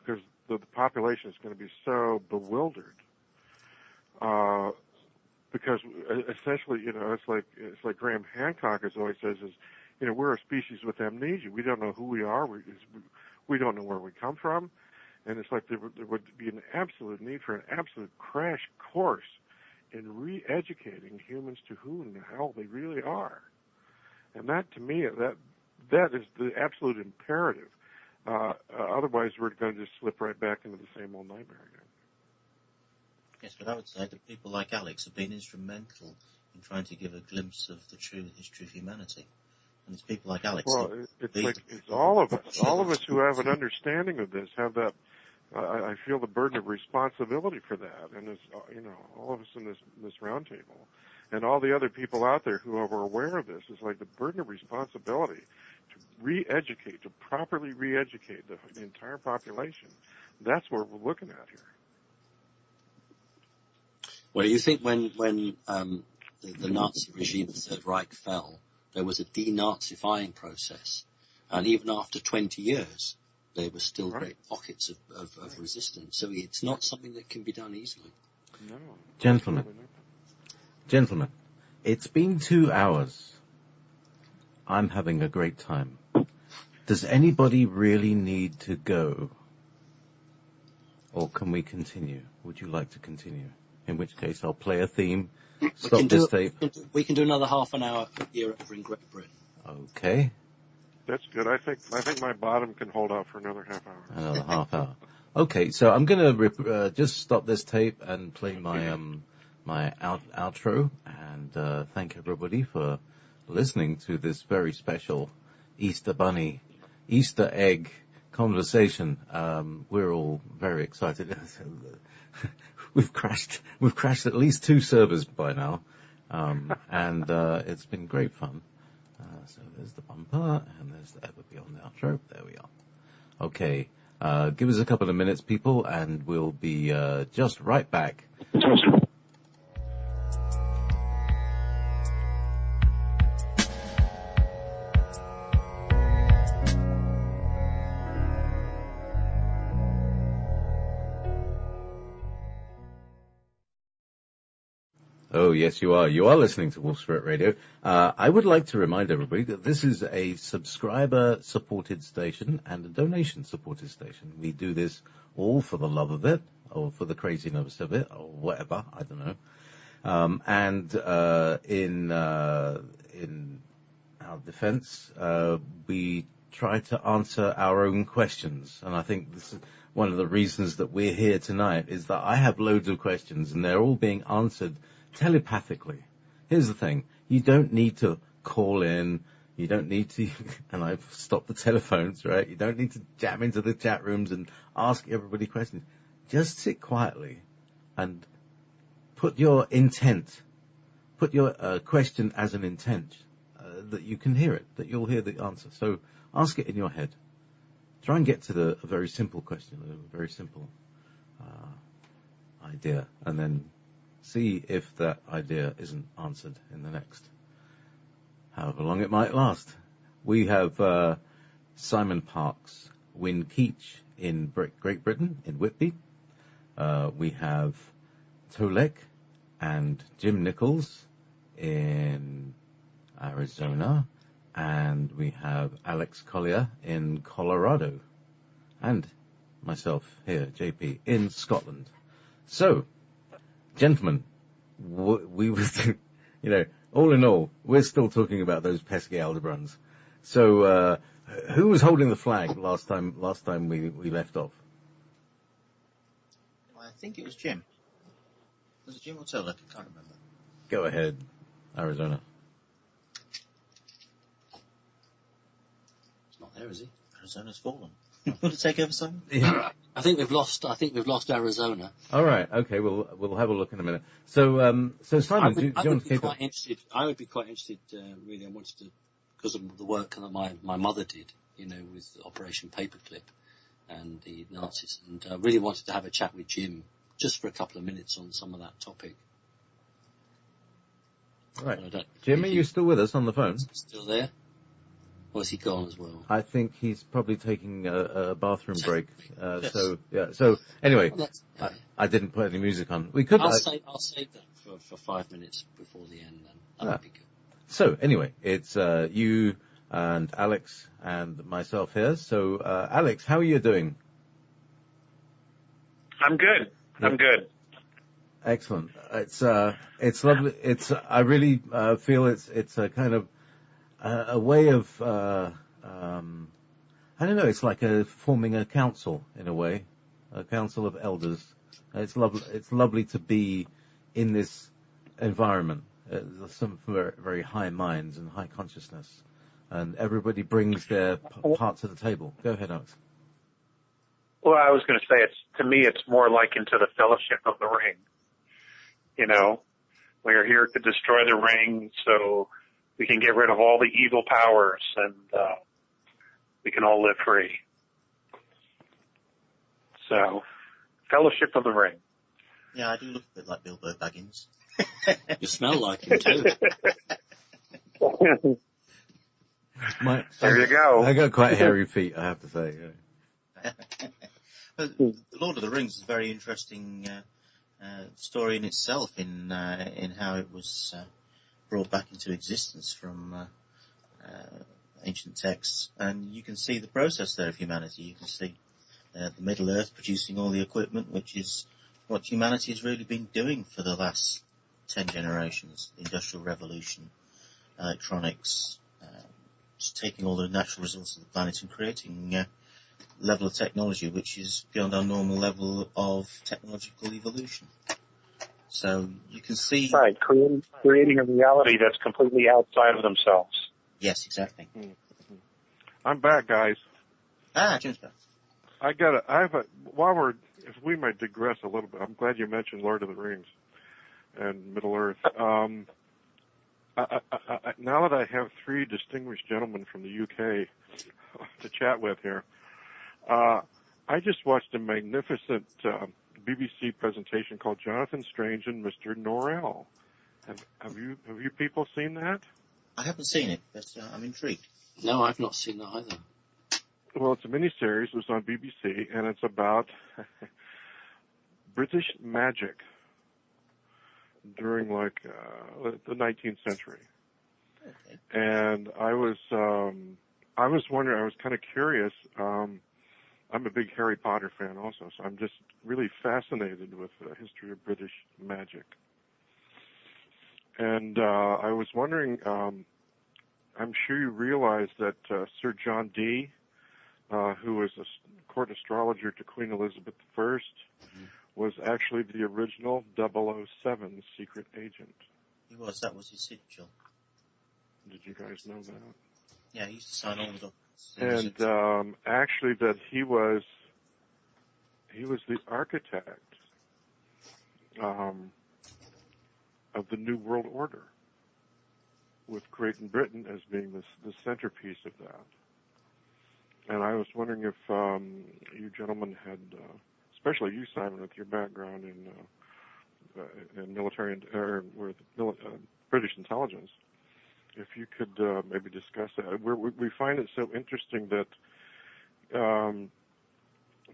because the population is going to be so bewildered. Because essentially, it's like Graham Hancock always says is, we're a species with amnesia. We don't know who we are. We don't know where we come from, and it's like there would be an absolute need for an absolute crash course in re-educating humans to who in the hell they really are. And that, to me, that is the absolute imperative. Otherwise, we're going to just slip right back into the same old nightmare again. Yes, but I would say that people like Alex have been instrumental in trying to give a glimpse of the true history of humanity. And it's people like Alex. Well, it's all of us. All of us who have an understanding of this have that. I feel the burden of responsibility for that, and as all of us in this roundtable, and all the other people out there who are aware of this, is like the burden of responsibility to re-educate, to properly re-educate the entire population. That's what we're looking at here. Well, you think when the Nazi regime, the Third Reich, fell, there was a denazifying process, and even after 20 years, there were still great pockets of resistance. So it's not something that can be done easily. No. Gentlemen, it's been 2 hours. I'm having a great time. Does anybody really need to go? Or can we continue? Would you like to continue? In which case, I'll play a theme. Stop this tape. We can do another half an hour here over in Great Britain. Okay. That's good. I think my bottom can hold out for another half hour. Another half hour. Okay, so I'm going to just stop this tape and play my my outro, and thank everybody for listening to this very special Easter Bunny, Easter egg conversation. We're all very excited. We've crashed at least 2 servers by now, and it's been great fun. So there's the bumper, and there's the Ever Beyond the outro. There we are. Okay, give us a couple of minutes, people, and we'll be just right back. Oh, yes, you are. You are listening to Wolf Spirit Radio. I would like to remind everybody that this is a subscriber-supported station and a donation-supported station. We do this all for the love of it, or for the craziness of it, or whatever. I don't know. In our defense, we try to answer our own questions. And I think this is one of the reasons that we're here tonight, is that I have loads of questions, and they're all being answered telepathically. Here's the thing. You don't need to call in. You don't need to, and I've stopped the telephones, right? You don't need to jam into the chat rooms and ask everybody questions. Just sit quietly and put your intent, put your question as an intent, that you can hear it, that you'll hear the answer. So ask it in your head. Try and get to a very simple question, a very simple idea, and then see if that idea isn't answered in the next, however long it might last. We have Simon Parks, Wynne Keach in Great Britain, in Whitby, We have Tolek and Jim Nichols in Arizona, and we have Alex Collier in Colorado, and myself here, JP, in Scotland. So, gentlemen, we were, all in all, we're still talking about those pesky Aldebrands. So, who was holding the flag last time we left off? I think it was Jim. Was it Jim or Tolek? I can't remember. Go ahead, Arizona. It's not there, is he? Arizona's fallen. Want to take over, Simon? Yeah. I think we've lost Arizona. All right. Okay. We'll have a look in a minute. So Simon, do you want to keep up? I would be quite interested. Really, I wanted to, because of the work that my mother did, with Operation Paperclip and the Nazis, and I really wanted to have a chat with Jim just for a couple of minutes on some of that topic. All right. Jim, are you still with us on the phone? Still there? Or is he gone as well? I think he's probably taking a bathroom break. Yes. So anyway, I didn't put any music on. We could. I'll save that for 5 minutes before the end. Then that would be good. So anyway, it's you and Alex and myself here. So Alex, how are you doing? I'm good. I'm good. Excellent. It's lovely. I really feel it's a kind of a way of, I don't know, it's like forming a council in a way, a council of elders. It's lovely to be in this environment. There's some very, very high minds and high consciousness, and everybody brings their part to the table. Go ahead, Alex. Well, I was going to say, to me, it's more like into the Fellowship of the Ring. We're here to destroy the ring, so we can get rid of all the evil powers, and we can all live free. So, Fellowship of the Ring. Yeah, I do look a bit like Bilbo Baggins. You smell like him too. There you go. I got quite hairy feet, I have to say. The Lord of the Rings is a very interesting story in itself, in how it was brought back into existence from ancient texts, and you can see the process there of humanity. You can see the Middle Earth producing all the equipment, which is what humanity has really been doing for the last 10 generations. The Industrial Revolution, electronics, just taking all the natural resources of the planet and creating a level of technology which is beyond our normal level of technological evolution. So you can see... Right, creating a reality that's completely outside of themselves. Yes, exactly. Mm-hmm. I'm back, guys. Jim's back. If we might digress a little bit, I'm glad you mentioned Lord of the Rings and Middle Earth. Now that I have three distinguished gentlemen from the UK to chat with here, I just watched a magnificent BBC presentation called Jonathan Strange and Mr. Norrell. Have you people seen that? I haven't seen it, but I'm intrigued. No, I've not seen that either. Well, it's a miniseries. It was on BBC, and it's about British magic during the 19th century. Okay. And I was wondering. I was kind of curious. I'm a big Harry Potter fan also, so I'm just really fascinated with the history of British magic. And I was wondering. I'm sure you realize that Sir John Dee, who was a court astrologer to Queen Elizabeth I, was actually the original 007 secret agent. He was. That was his signature. Did you guys know that? Yeah, he used to sign all the documents. And actually, that he was the architect of the New World Order, with Great Britain as being the centerpiece of that. And I was wondering if you gentlemen had, especially you, Simon, with your background in military with British intelligence, if you could maybe discuss that. We find it so interesting that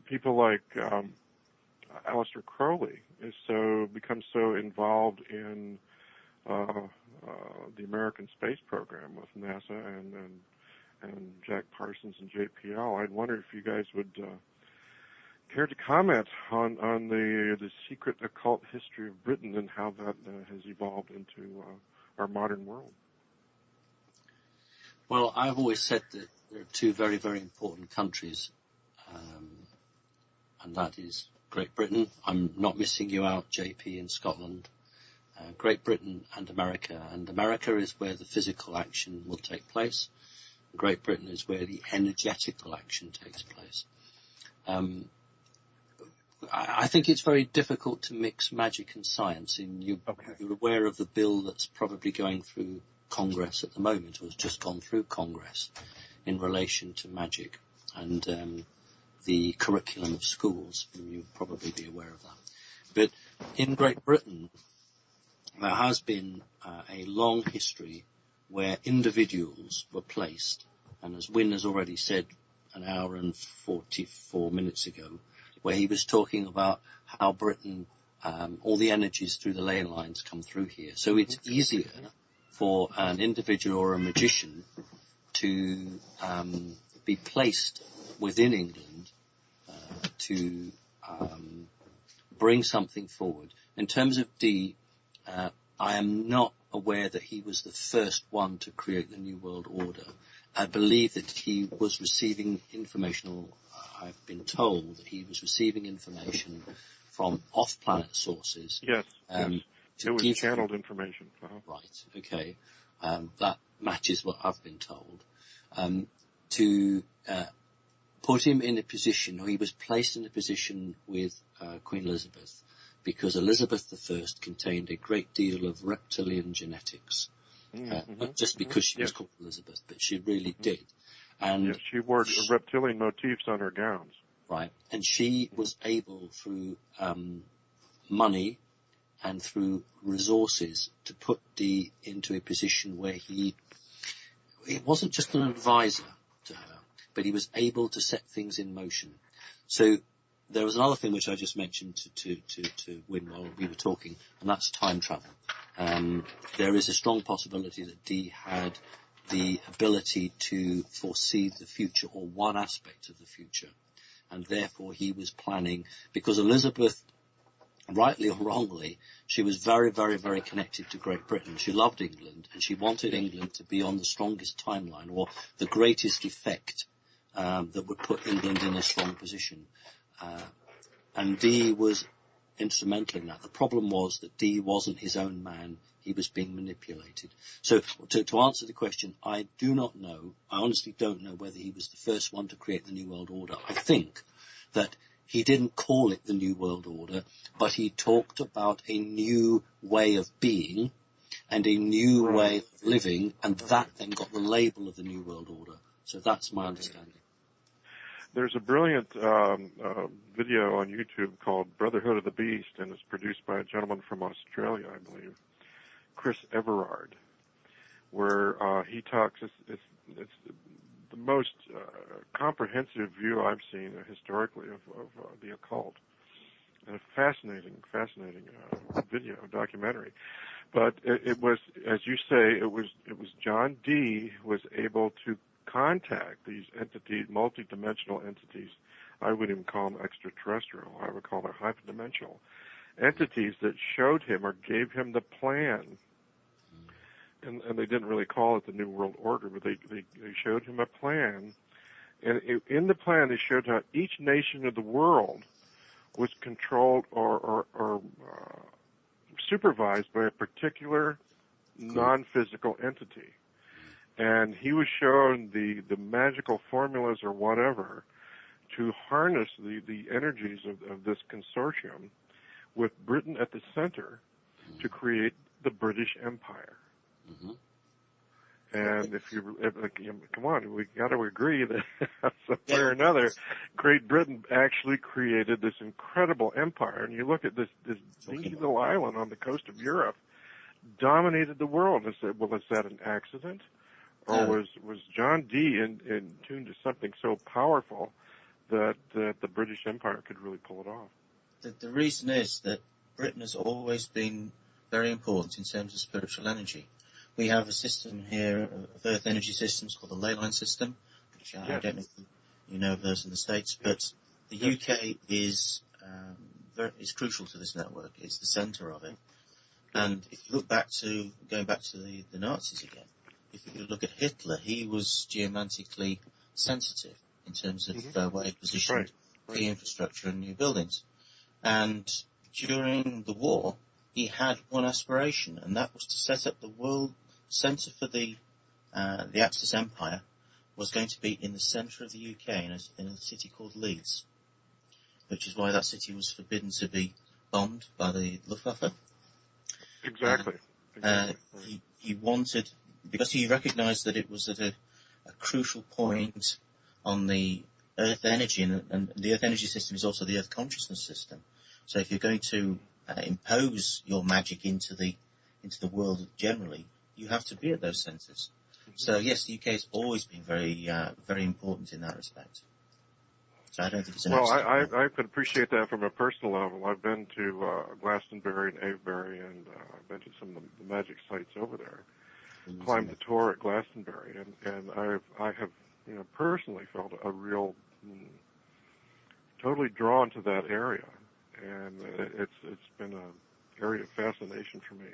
people like Aleister Crowley becomes so involved in the American space program with NASA and Jack Parsons and JPL. I'd wonder if you guys would care to comment on the secret occult history of Britain and how that has evolved into our modern world. Well, I've always said that there are two very, very important countries, and that is Great Britain. I'm not missing you out, JP, in Scotland. Great Britain and America. And America is where the physical action will take place. Great Britain is where the energetical action takes place. I think it's very difficult to mix magic and science. You're aware of the bill that's probably going through Congress at the moment, or has just gone through Congress, in relation to magic and the curriculum of schools. You'll probably be aware of that. But in Great Britain, there has been a long history where individuals were placed, and as Wynne has already said an hour and 44 minutes ago, where he was talking about how Britain, all the energies through the ley lines come through here. So it's easier for an individual or a magician to be placed within England to bring something forward. In terms of Dee, I am not aware that he was the first one to create the New World Order. I believe that he was receiving information, or I've been told that he was receiving information from off-planet sources. Yes. It was channeled information. Right, okay. That matches what I've been told. To put him in a position, or he was placed in a position with Queen Elizabeth, because Elizabeth I contained a great deal of reptilian genetics. Not just because she was called Elizabeth, but she really did. And she wore reptilian motifs on her gowns. Right. And she was able, through money and through resources, to put Dee into a position where he wasn't just an advisor to her, but he was able to set things in motion. So there was another thing which I just mentioned to Wynne while we were talking, and that's time travel. There is a strong possibility that Dee had the ability to foresee the future, or one aspect of the future, and therefore he was planning, because Elizabeth, rightly or wrongly, she was very, very, very connected to Great Britain. She loved England, and she wanted England to be on the strongest timeline, or the greatest effect that would put England in a strong position. And Dee was instrumental in that. The problem was that Dee wasn't his own man. He was being manipulated. So to answer the question, I do not know. I honestly don't know whether he was the first one to create the New World Order. I think that he didn't call it the New World Order, but he talked about a new way of being and a new way of living, and that then got the label of the New World Order. So that's my understanding. There's a brilliant video on YouTube called Brotherhood of the Beast, and it's produced by a gentleman from Australia, I believe, Chris Everard, where he talks. It's the most comprehensive view I've seen historically of the occult. And a fascinating video documentary. But it was, as you say, it was John Dee was able to contact these entities, multidimensional entities. I wouldn't even call them extraterrestrial. I would call them hyperdimensional entities that showed him or gave him the plan. And they didn't really call it the New World Order, but they showed him a plan. And in the plan, they showed how each nation of the world was controlled or supervised by a particular non-physical entity. And he was shown the magical formulas or whatever to harness the energies of this consortium with Britain at the center to create the British Empire. Mm-hmm. And come on, we got to agree that somewhere or another, Great Britain actually created this incredible empire. And you look at this dinky little island on the coast of Europe, dominated the world. And said, well, is that an accident? Or was John Dee in tune to something so powerful that the British Empire could really pull it off? the reason is that Britain has always been very important in terms of spiritual energy. We have a system here of earth energy systems called the ley line system, which I don't know if you know of those in the States, but the UK is crucial to this network. It's the centre of it. And if you look back to, going back to the Nazis again, if you look at Hitler, he was geomantically sensitive in terms of where he positioned key infrastructure and new buildings. And during the war, he had one aspiration, and that was to set up the world centre for the Axis Empire was going to be in the centre of the UK in a city called Leeds, which is why that city was forbidden to be bombed by the Luftwaffe. Exactly. He wanted, because he recognised that it was at a crucial point on the Earth energy, and the Earth energy system is also the Earth consciousness system. So if you're going to impose your magic into the world generally, you have to be at those centres. So yes, the UK has always been very very important in that respect. So I don't think it's an accident. I could appreciate that from a personal level. I've been to Glastonbury and Avebury, and I've been to some of the magic sites over there. Climbed the tour at Glastonbury, and I have personally felt a real totally drawn to that area, and it's been an area of fascination for me.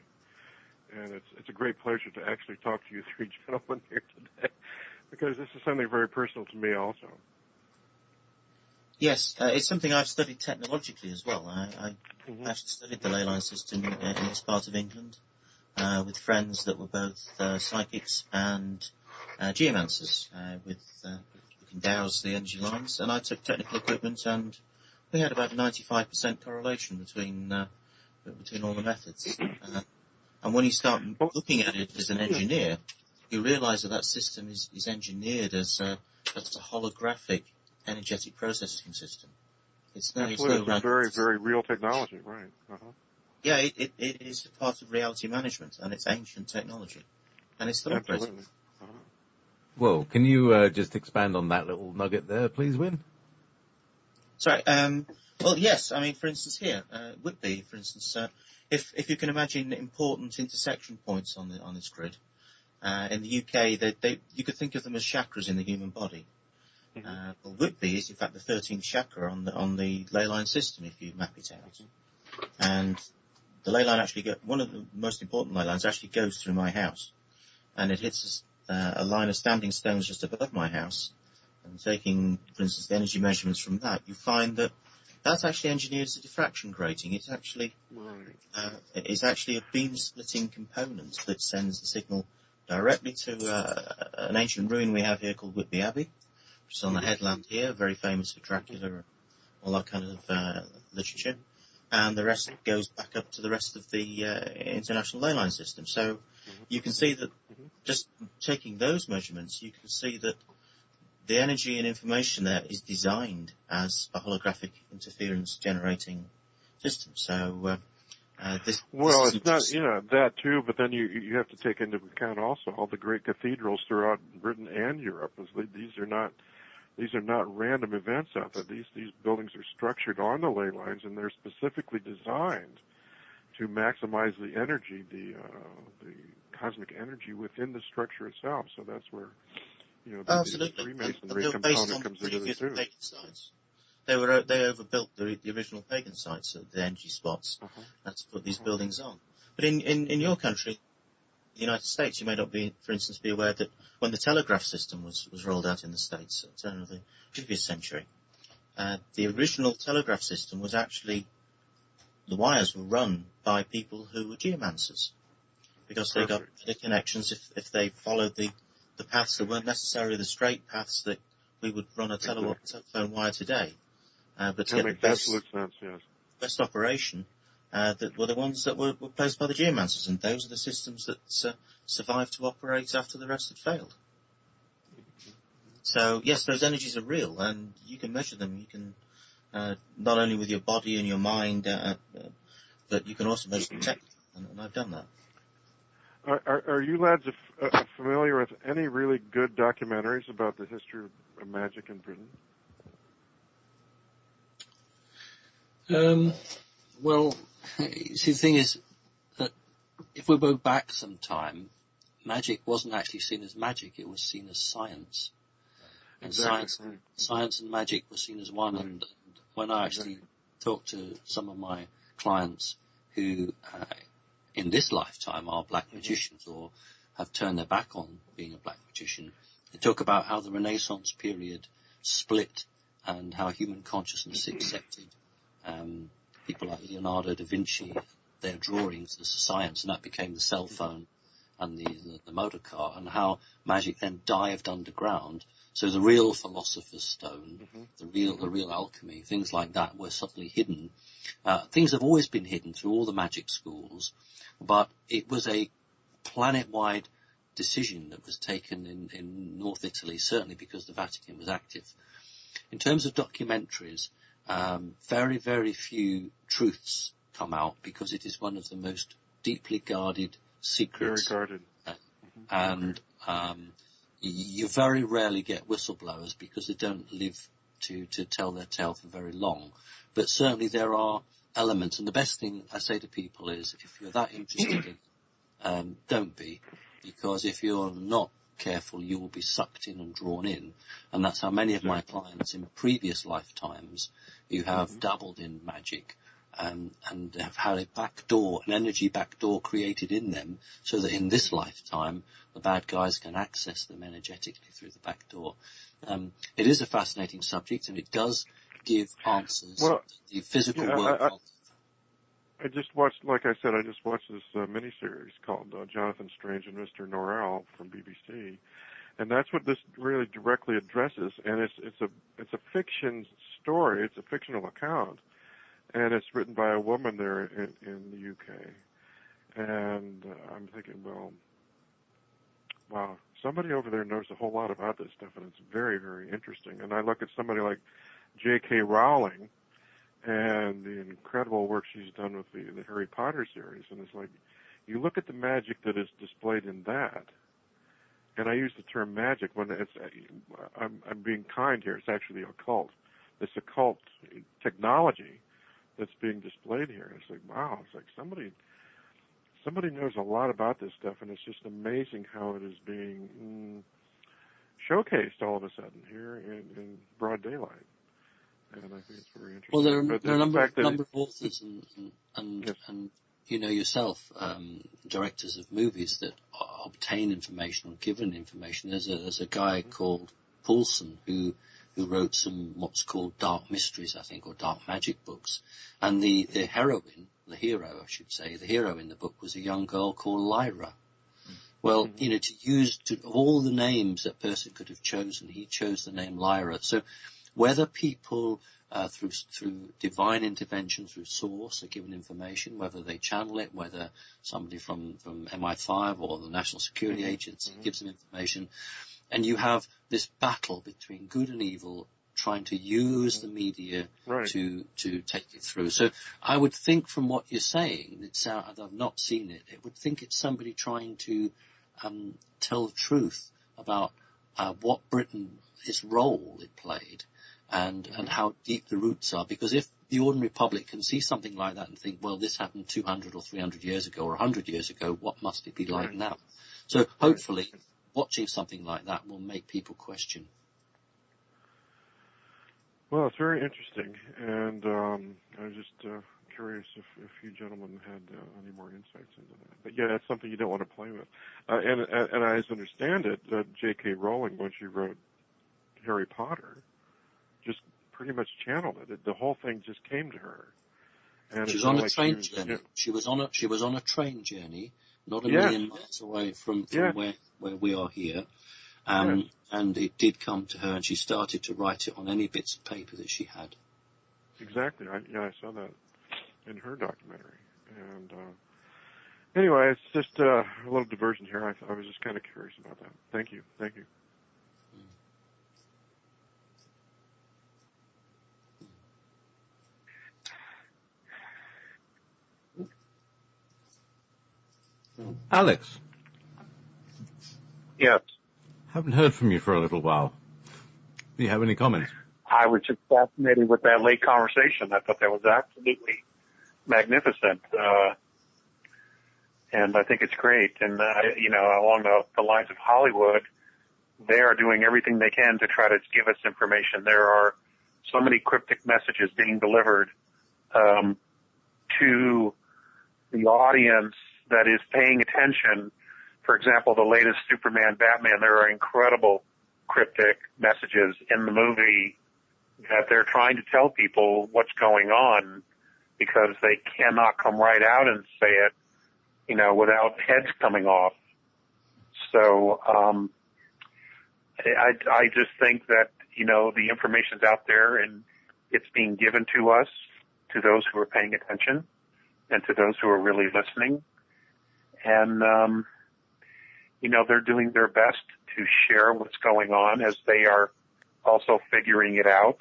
And it's a great pleasure to actually talk to you three gentlemen here today, because this is something very personal to me also. Yes, it's something I've studied technologically as well. I actually studied the ley line system in this part of England with friends that were both psychics and geomancers. We can dowse the energy lines, and I took technical equipment, and we had about 95% correlation between all the methods. And when you start looking at it as an engineer, you realise that system is engineered as a holographic energetic processing system. It's a very, very real technology, right? Yeah, it is a part of reality management, and it's ancient technology, and it's still operating. Well, can you just expand on that little nugget there, please, Win? Sorry. Well, yes. I mean, for instance, here, Whitby, for instance, if you can imagine important intersection points on this grid, in the UK, you could think of them as chakras in the human body. Well, Whitby is in fact the 13th chakra on the ley line system, if you map it out. And the ley line one of the most important ley lines actually goes through my house, and it hits a line of standing stones just above my house. And taking, for instance, the energy measurements from that, you find that that's actually engineered as a diffraction grating. It's actually a beam splitting component that sends the signal directly to an ancient ruin we have here called Whitby Abbey, which is on the headland here, very famous for Dracula and all that kind of literature. And the rest goes back up to the rest of the international ley line system. So you can see that just taking those measurements, you can see that the energy and information there is designed as a holographic interference generating system. So it's not, that too, but then you have to take into account also all the great cathedrals throughout Britain and Europe. These are not random events out there. These buildings are structured on the ley lines, and they're specifically designed to maximize the energy, the cosmic energy within the structure itself. So that's where the Freemasonry component comes into this too. They overbuilt the original pagan sites at the energy spots to put these buildings on. But in your country, the United States, you may not be, for instance, be aware that when the telegraph system was rolled out in the States at the turn of the previous century, the original telegraph system was actually, the wires were run by people who were geomancers, because they got better connections if they followed the paths that weren't necessarily the straight paths that we would run a telephone wire today. But to get the best operation, that were the ones that were placed by the geomancers, and those are the systems that survived to operate after the rest had failed. So yes, those energies are real, and you can measure them. You can not only with your body and your mind, but you can also measure them technically, and I've done that. Are you lads familiar with any really good documentaries about the history of magic in Britain? Well, see, the thing is that if we go back some time, magic wasn't actually seen as magic, it was seen as science. And Exactly. science and magic were seen as one. And when I actually talk to some of my clients who, in this lifetime, are black magicians or have turned their back on being a black magician, they talk about how the Renaissance period split and how human consciousness accepted people like Leonardo da Vinci, their drawings as science, and that became the cell phone and the motor car, and how magic then dived underground. So the real philosopher's stone, the real alchemy, things like that were suddenly hidden. Things have always been hidden through all the magic schools, but it was a planet-wide decision that was taken in North Italy, certainly because the Vatican was active. In terms of documentaries, very, very few truths come out because it is one of the most deeply guarded secrets. Very guarded. And you very rarely get whistleblowers because they don't live to tell their tale for very long. But certainly there are elements, and the best thing I say to people is, if you're that interested in, don't be, because if you're not careful, you will be sucked in and drawn in. And that's how many of my clients in previous lifetimes who have dabbled in magic and have had a backdoor, an energy backdoor created in them, so that in this lifetime the bad guys can access them energetically through the back door. It is a fascinating subject, and it does give answers. Well, the physical world. I just watched, like I said, I just watched this miniseries called Jonathan Strange and Mr. Norrell from BBC, and that's what this really directly addresses. And it's a fiction story. It's a fictional account, and it's written by a woman there in the UK. And I'm thinking, well, wow, somebody over there knows a whole lot about this stuff, and it's very, very interesting. And I look at somebody like J.K. Rowling and the incredible work she's done with the Harry Potter series, and it's like, you look at the magic that is displayed in that, and I use the term magic when it's, I'm being kind here, it's actually occult. This occult technology that's being displayed here. It's like, wow, it's like somebody knows a lot about this stuff, and it's just amazing how it is being showcased all of a sudden here in broad daylight. And I think it's very interesting. Well, there are a number of authors and yes. and you know yourself, directors of movies that obtain information or given information. There's a guy called Paulson who wrote some what's called dark mysteries, I think, or dark magic books. And the hero in the book was a young girl called Lyra. Well, you know, of all the names that person could have chosen, he chose the name Lyra. So whether people through divine intervention, through source, are given information, whether they channel it, whether somebody from MI5 or the National Security Agency gives them information, and you have this battle between good and evil trying to use the media to take it through. So I would think from what you're saying, I've not seen it, it would think it's somebody trying to tell the truth about what Britain, its role it played, and how deep the roots are. Because if the ordinary public can see something like that and think, well, this happened 200 or 300 years ago or 100 years ago, what must it be like now? So hopefully watching something like that will make people question. Well, it's very interesting, and I was just curious if you gentlemen had any more insights into that. But yeah, it's something you don't want to play with. And as I understand it, J.K. Rowling, when she wrote Harry Potter, just pretty much channeled it. The whole thing just came to her. And she was on a train journey. Yeah. She was on a train journey, not a million miles away from where we are here. And it did come to her, and she started to write it on any bits of paper that she had. Exactly. I saw that in her documentary. And anyway, it's just a little diversion here. I was just kind of curious about that. Thank you. Alex. Yes. Haven't heard from you for a little while. Do you have any comments? I was just fascinated with that late conversation. I thought that was absolutely magnificent. And I think it's great. And, along the lines of Hollywood, they are doing everything they can to try to give us information. There are so many cryptic messages being delivered to the audience that is paying attention. For example, the latest Superman, Batman, there are incredible cryptic messages in the movie that they're trying to tell people what's going on because they cannot come right out and say it, without heads coming off. So I just think that, the information's out there and it's being given to us, to those who are paying attention and to those who are really listening. And, they're doing their best to share what's going on as they are also figuring it out.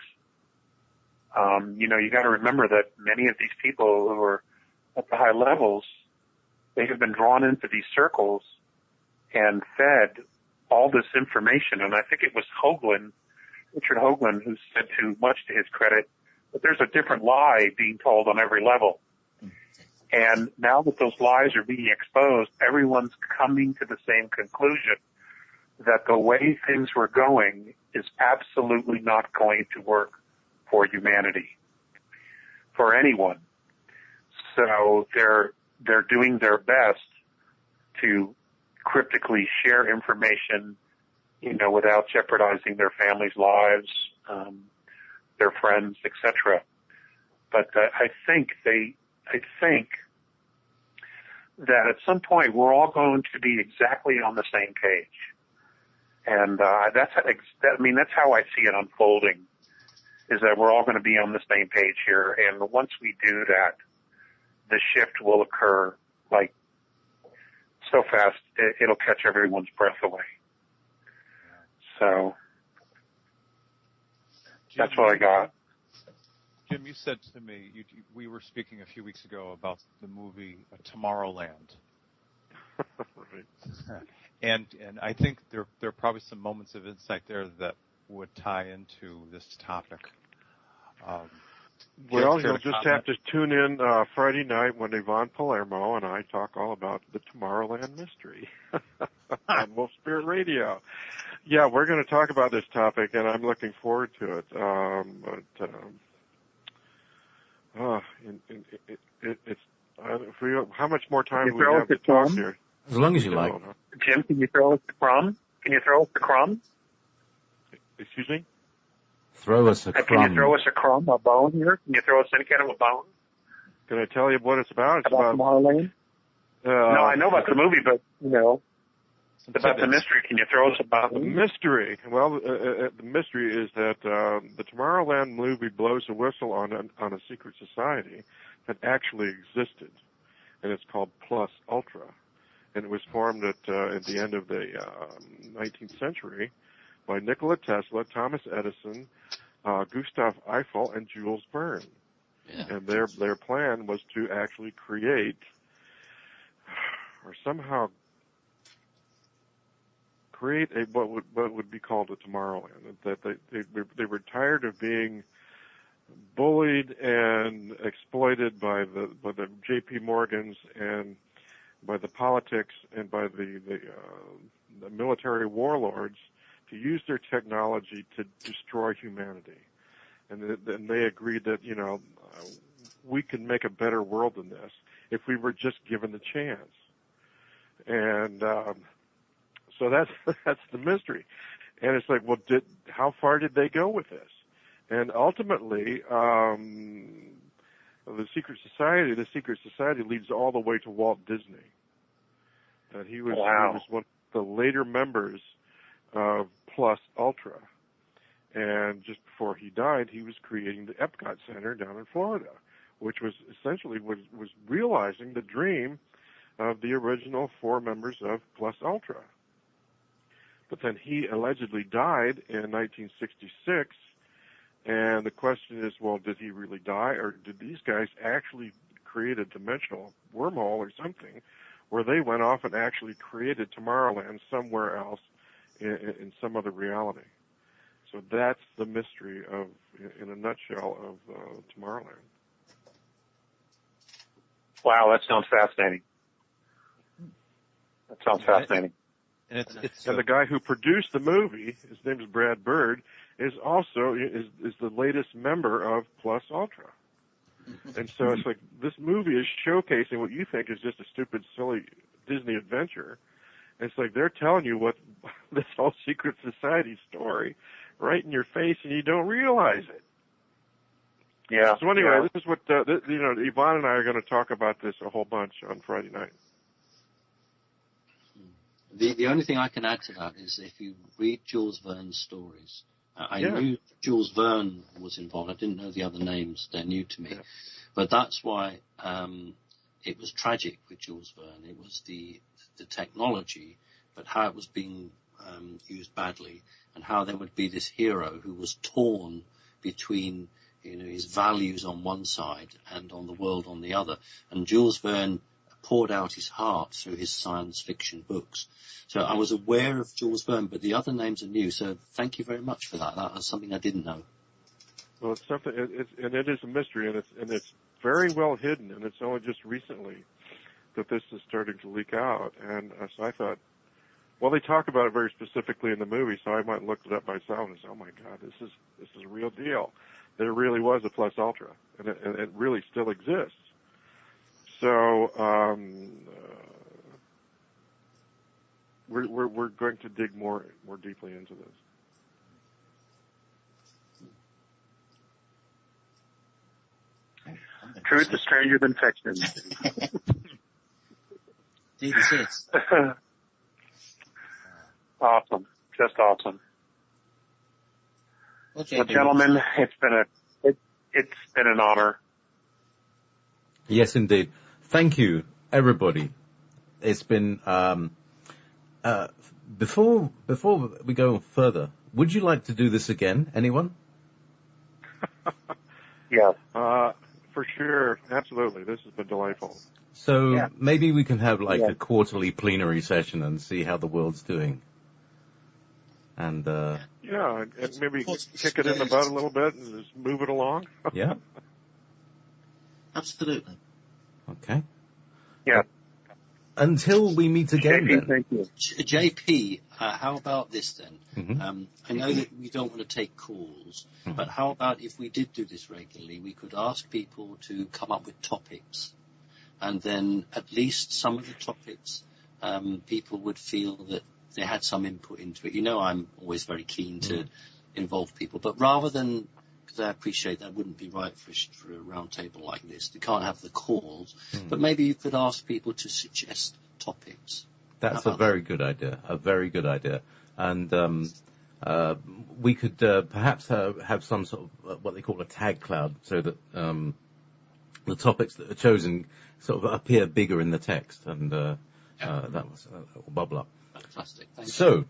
You got to remember that many of these people who are at the high levels, they have been drawn into these circles and fed all this information. And I think it was Richard Hoagland, who said, too much to his credit, that there's a different lie being told on every level. And now that those lies are being exposed, everyone's coming to the same conclusion that the way things were going is absolutely not going to work for humanity, for anyone. So they're doing their best to cryptically share information, without jeopardizing their families' lives, their friends, etc. But I think that at some point we're all going to be exactly on the same page, and that's how I see it unfolding. Is that we're all going to be on the same page here, and once we do that, the shift will occur like so fast it'll catch everyone's breath away. So Jim, that's what I got. Jim, you said to me, we were speaking a few weeks ago about the movie Tomorrowland. Right. And I think there are probably some moments of insight there that would tie into this topic. Well, you'll just have to tune in Friday night when Yvonne Palermo and I talk all about the Tomorrowland mystery on Wolf Spirit Radio. Yeah, we're going to talk about this topic, and I'm looking forward to it. How much more time do we have to talk here? As long as you like. Jim, can you throw us the crumb? Excuse me? Throw us a crumb. Can you throw us a crumb, a bone here? Can you throw us any kind of a bone? Can I tell you what it's about? It's about Tomorrowland? No, I know about the movie, but, about the mystery. Can you throw us about the mystery? Well, the mystery is that the Tomorrowland movie blows a whistle on a secret society that actually existed, and it's called Plus Ultra, and it was formed at the end of the 19th century by Nikola Tesla, Thomas Edison, Gustav Eiffel, and Jules Verne. Yeah. And their plan was to actually create, or somehow create what would be called a Tomorrowland. That they were tired of being bullied and exploited by the J.P. Morgans and by the politics and by the military warlords to use their technology to destroy humanity. And then they agreed that, we can make a better world than this if we were just given the chance. And so that's the mystery. And it's like, well, how far did they go with this? And ultimately, the secret society leads all the way to Walt Disney. And he was one of the later members of Plus Ultra. And just before he died, he was creating the Epcot Center down in Florida, which was essentially was realizing the dream of the original 4 members of Plus Ultra. But then he allegedly died in 1966, and the question is, well, did he really die, or did these guys actually create a dimensional wormhole or something where they went off and actually created Tomorrowland somewhere else in some other reality? So that's the mystery of, in a nutshell, of Tomorrowland. Wow, that sounds fascinating. That sounds fascinating. And And the guy who produced the movie, his name is Brad Bird, is also is the latest member of Plus Ultra. And so it's like this movie is showcasing what you think is just a stupid, silly Disney adventure. And it's like they're telling you what this whole secret society story right in your face, and you don't realize it. Yeah. So anyway, this is what Yvonne and I are going to talk about this a whole bunch on Friday night. The only thing I can add to that is if you read Jules Verne's stories, I knew Jules Verne was involved. I didn't know the other names. They're new to me. Yeah. But that's why it was tragic with Jules Verne. It was the technology, but how it was being used badly, and how there would be this hero who was torn between his values on one side and on the world on the other. And Jules Verne poured out his heart through his science fiction books. So I was aware of Jules Verne, but the other names are new. So thank you very much for that. That was something I didn't know. Well, it's something, and it is a mystery, and it's very well hidden, and it's only just recently that this is starting to leak out. And so I thought, well, they talk about it very specifically in the movie, so I might look it up myself and say, oh my God, this is a real deal. There really was a Plus Ultra, and it really still exists. So we're going to dig more deeply into this. Truth is stranger than fiction. Jesus. Awesome, just awesome. Well, gentlemen, it's been an honor. Yes, indeed. Thank you, everybody. It's been before we go further. Would you like to do this again? Anyone? Yeah. For sure, absolutely. This has been delightful. So maybe we can have a quarterly plenary session and see how the world's doing. And and maybe kick it in the butt a little bit and just move it along. Yeah. Absolutely. Okay. Yeah. Until we meet again, JP, thank you. JP, how about this then? Mm-hmm. I know that we don't want to take calls, but how about if we did do this regularly, we could ask people to come up with topics, and then at least some of the topics, people would feel that they had some input into it. I'm always very keen to involve people, but rather than, because I appreciate that wouldn't be right for a round table like this. You can't have the calls, but maybe you could ask people to suggest topics. That's a very good idea. A very good idea. And we could perhaps have some sort of what they call a tag cloud, so that the topics that are chosen sort of appear bigger in the text, and that was bubble up. Fantastic. Thank you. So,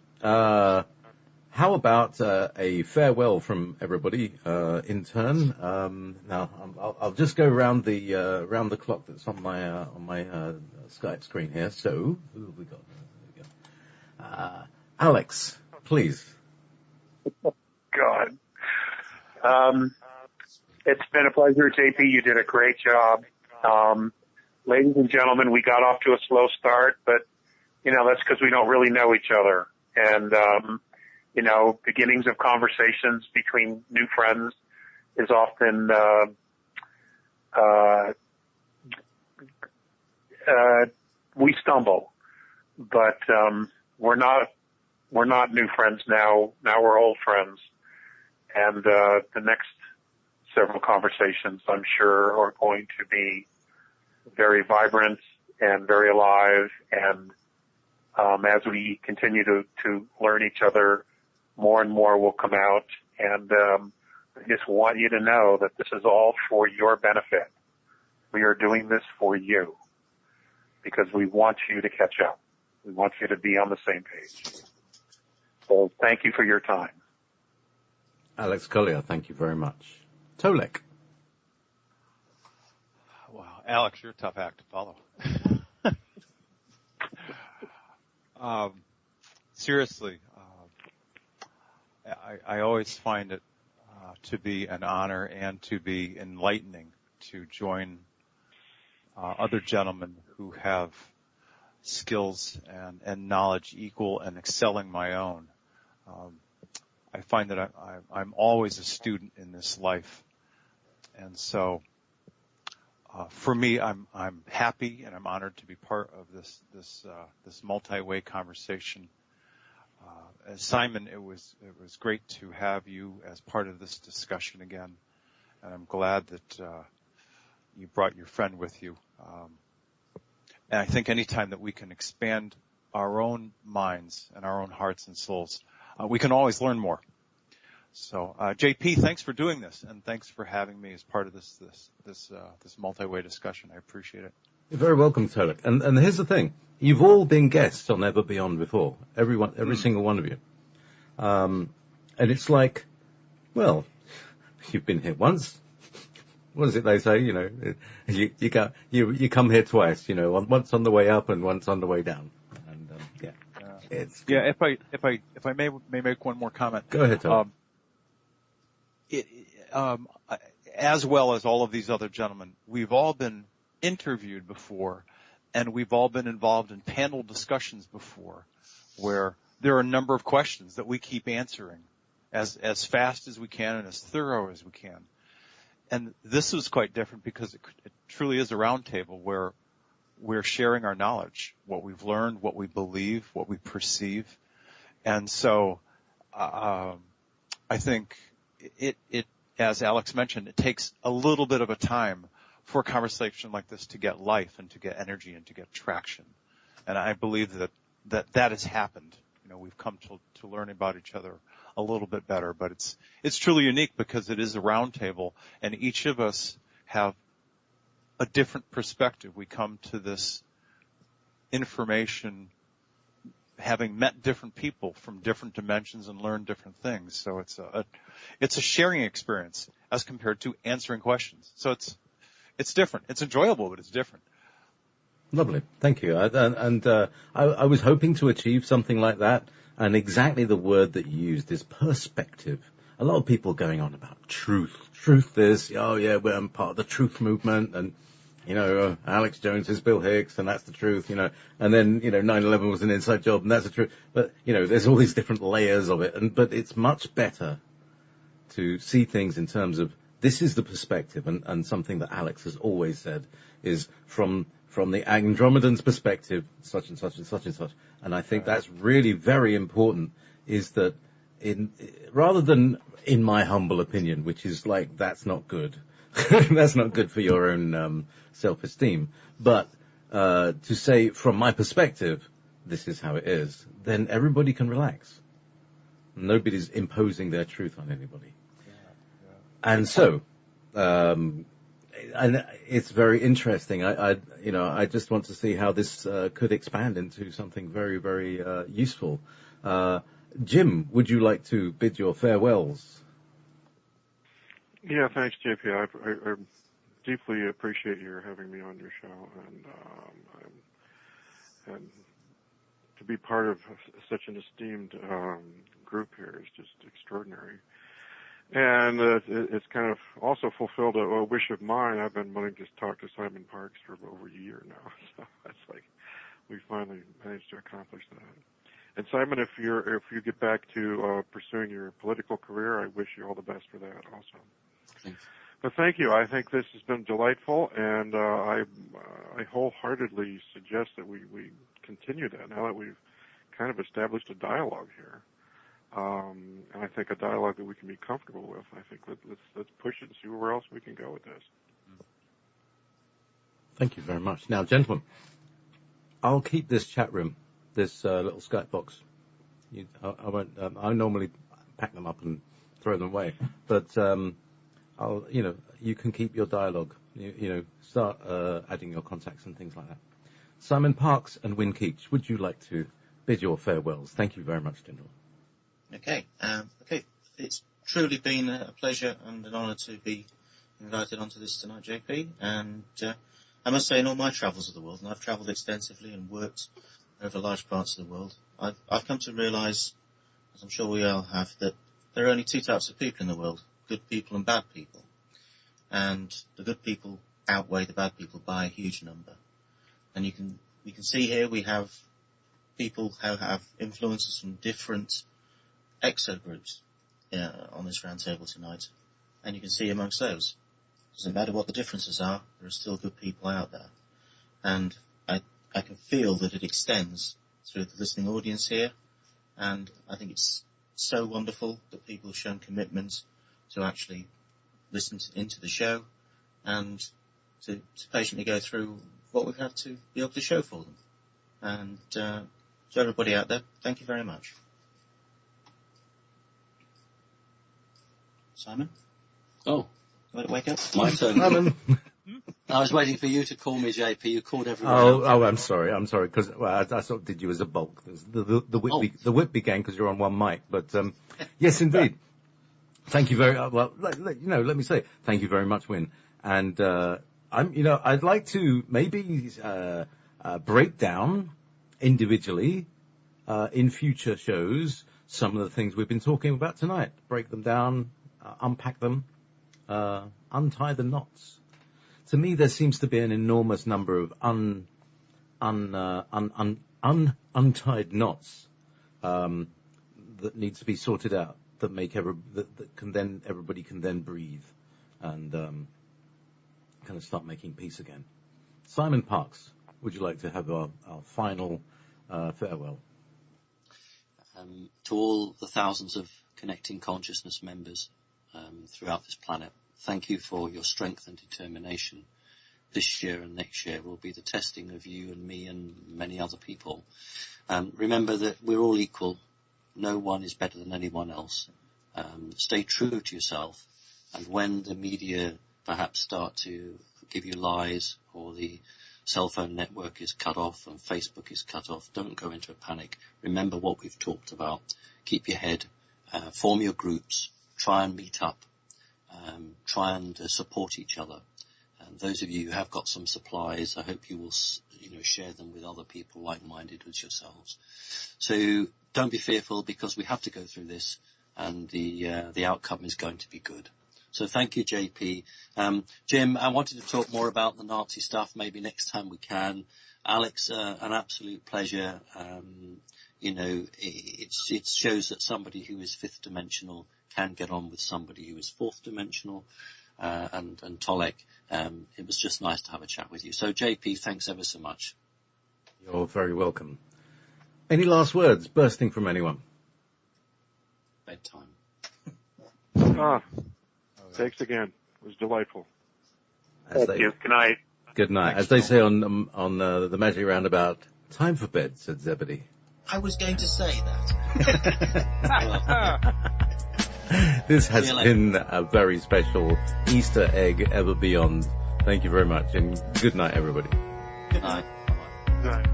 how about a farewell from everybody in turn? Now, I'll just go round the clock that's on my Skype screen here. So, who have we got? There we go. Alex, please. God. It's been a pleasure, JP. You did a great job. Ladies and gentlemen, we got off to a slow start, but that's because we don't really know each other. And, beginnings of conversations between new friends is often, we stumble, but, we're not new friends now. Now we're old friends. And, the next several conversations, I'm sure, are going to be very vibrant and very alive, and as we continue to learn each other, more and more will come out. And I just want you to know that this is all for your benefit. We are doing this for you because we want you to catch up. We want you to be on the same page. So thank you for your time. Alex Collier, thank you very much. Tolek. Wow, Alex, you're a tough act to follow. Seriously, I always find it to be an honor and to be enlightening to join other gentlemen who have skills and knowledge equal and excelling my own. I find that I'm always a student in this life, and so for me, I'm happy and I'm honored to be part of this multi-way conversation. Simon, it was great to have you as part of this discussion again, and I'm glad that you brought your friend with you. And I think anytime that we can expand our own minds and our own hearts and souls, we can always learn more. So, JP, thanks for doing this, and thanks for having me as part of this multi-way discussion. I appreciate it. You're very welcome, Tolek. And here's the thing: you've all been guests on Ever Beyond before, every single one of you. And it's like, well, you've been here once. What is it they say? You come here twice. Once on the way up and once on the way down. And If I may make one more comment. Go ahead, Tom. As well as all of these other gentlemen, we've all been interviewed before, and we've all been involved in panel discussions before, where there are a number of questions that we keep answering as fast as we can and as thorough as we can. And this was quite different because it truly is a roundtable where we're sharing our knowledge, what we've learned, what we believe, what we perceive. And so I think it, as Alex mentioned, it takes a little bit of a time for a conversation like this to get life and to get energy and to get traction. And I believe that has happened. We've come to learn about each other a little bit better, but it's truly unique because it is a round table and each of us have a different perspective. We come to this information having met different people from different dimensions and learned different things. So it's a sharing experience as compared to answering questions. So it's different. It's enjoyable, but it's different. Lovely. Thank you. I was hoping to achieve something like that. And exactly the word that you used is perspective. A lot of people going on about truth. Truth is, I'm part of the truth movement. And, Alex Jones is Bill Hicks and that's the truth, And then, 9/11 was an inside job and that's the truth. But, there's all these different layers of it. But it's much better to see things in terms of this is the perspective. And something that Alex has always said is from the Andromedan's perspective, such and such and such and such. And I think that's really very important, is that rather than in my humble opinion, which is like, that's not good. That's not good for your own self-esteem. But to say, from my perspective, this is how it is, then everybody can relax. Nobody's imposing their truth on anybody. And so, and it's very interesting. I just want to see how this could expand into something very, very useful. Jim, would you like to bid your farewells? Yeah, thanks, JP. I deeply appreciate your having me on your show, and to be part of such an esteemed group here is just extraordinary. And it's kind of also fulfilled a wish of mine. I've been wanting to talk to Simon Parkes for over a year now, so that's like we finally managed to accomplish that. And Simon, if you get back to pursuing your political career, I wish you all the best for that also. Thanks. But thank you. I think this has been delightful, and I wholeheartedly suggest that we continue that now that we've kind of established a dialogue here. And I think a dialogue that we can be comfortable with. I think let's push it and see where else we can go with this. Thank you very much. Now, gentlemen, I'll keep this chat room, this little Skype box. I won't. I normally pack them up and throw them away, but you can keep your dialogue. Start adding your contacts and things like that. Simon Parkes and Win Keach, would you like to bid your farewells? Thank you very much, gentlemen. Okay. It's truly been a pleasure and an honour to be invited onto this tonight, JP. And I must say, in all my travels of the world, and I've travelled extensively and worked over large parts of the world, I've come to realise, as I'm sure we all have, that there are only two types of people in the world, good people and bad people. And the good people outweigh the bad people by a huge number. And you can see here we have people who have influences from different exogroups on this roundtable tonight. And you can see amongst those, doesn't matter what the differences are, there are still good people out there. And I can feel that it extends through the listening audience here. And I think it's so wonderful that people have shown commitment to actually listen into the show and to patiently go through what we've had to be able to show for them. And to everybody out there, thank you very much. Simon? Oh. You want to wake up? My turn. Simon. I was waiting for you to call me, JP. You called everyone else. Oh, I'm sorry, because I sort of did you as a bulk. The whip began because you're on one mic, but yes, indeed. Thank you very well. Let me say thank you very much, Win. And I'd like to maybe break down individually in future shows some of the things we've been talking about tonight. Break them down, unpack them, untie the knots. To me, there seems to be an enormous number of untied knots that needs to be sorted out. That everybody can then breathe and kind of start making peace again. Simon Parks, would you like to have our final farewell? To all the thousands of Connecting Consciousness members throughout this planet, thank you for your strength and determination. This year and next year will be the testing of you and me and many other people. Remember that we're all equal. No one is better than anyone else. Stay true to yourself. And when the media perhaps start to give you lies, or the cell phone network is cut off and Facebook is cut off, don't go into a panic. Remember what we've talked about. Keep your head. Form your groups. Try and meet up. Try and support each other. And those of you who have got some supplies, I hope you will, share them with other people like-minded as yourselves. So don't be fearful, because we have to go through this, and the outcome is going to be good. So thank you, JP. Jim, I wanted to talk more about the Nazi stuff. Maybe next time we can. Alex, an absolute pleasure. It shows that somebody who is fifth dimensional can get on with somebody who is fourth dimensional. And Tolek, it was just nice to have a chat with you. So JP, thanks ever so much. You're very welcome. Any last words bursting from anyone? Bedtime. Thanks again. It was delightful. Thank you. Good night. Good night. As they say on the Magic Roundabout, time for bed, said Zebedee. I was going to say that. This has been a very special Easter egg ever beyond. Thank you very much, and good night, everybody. Good night. Good night.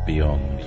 Beyond.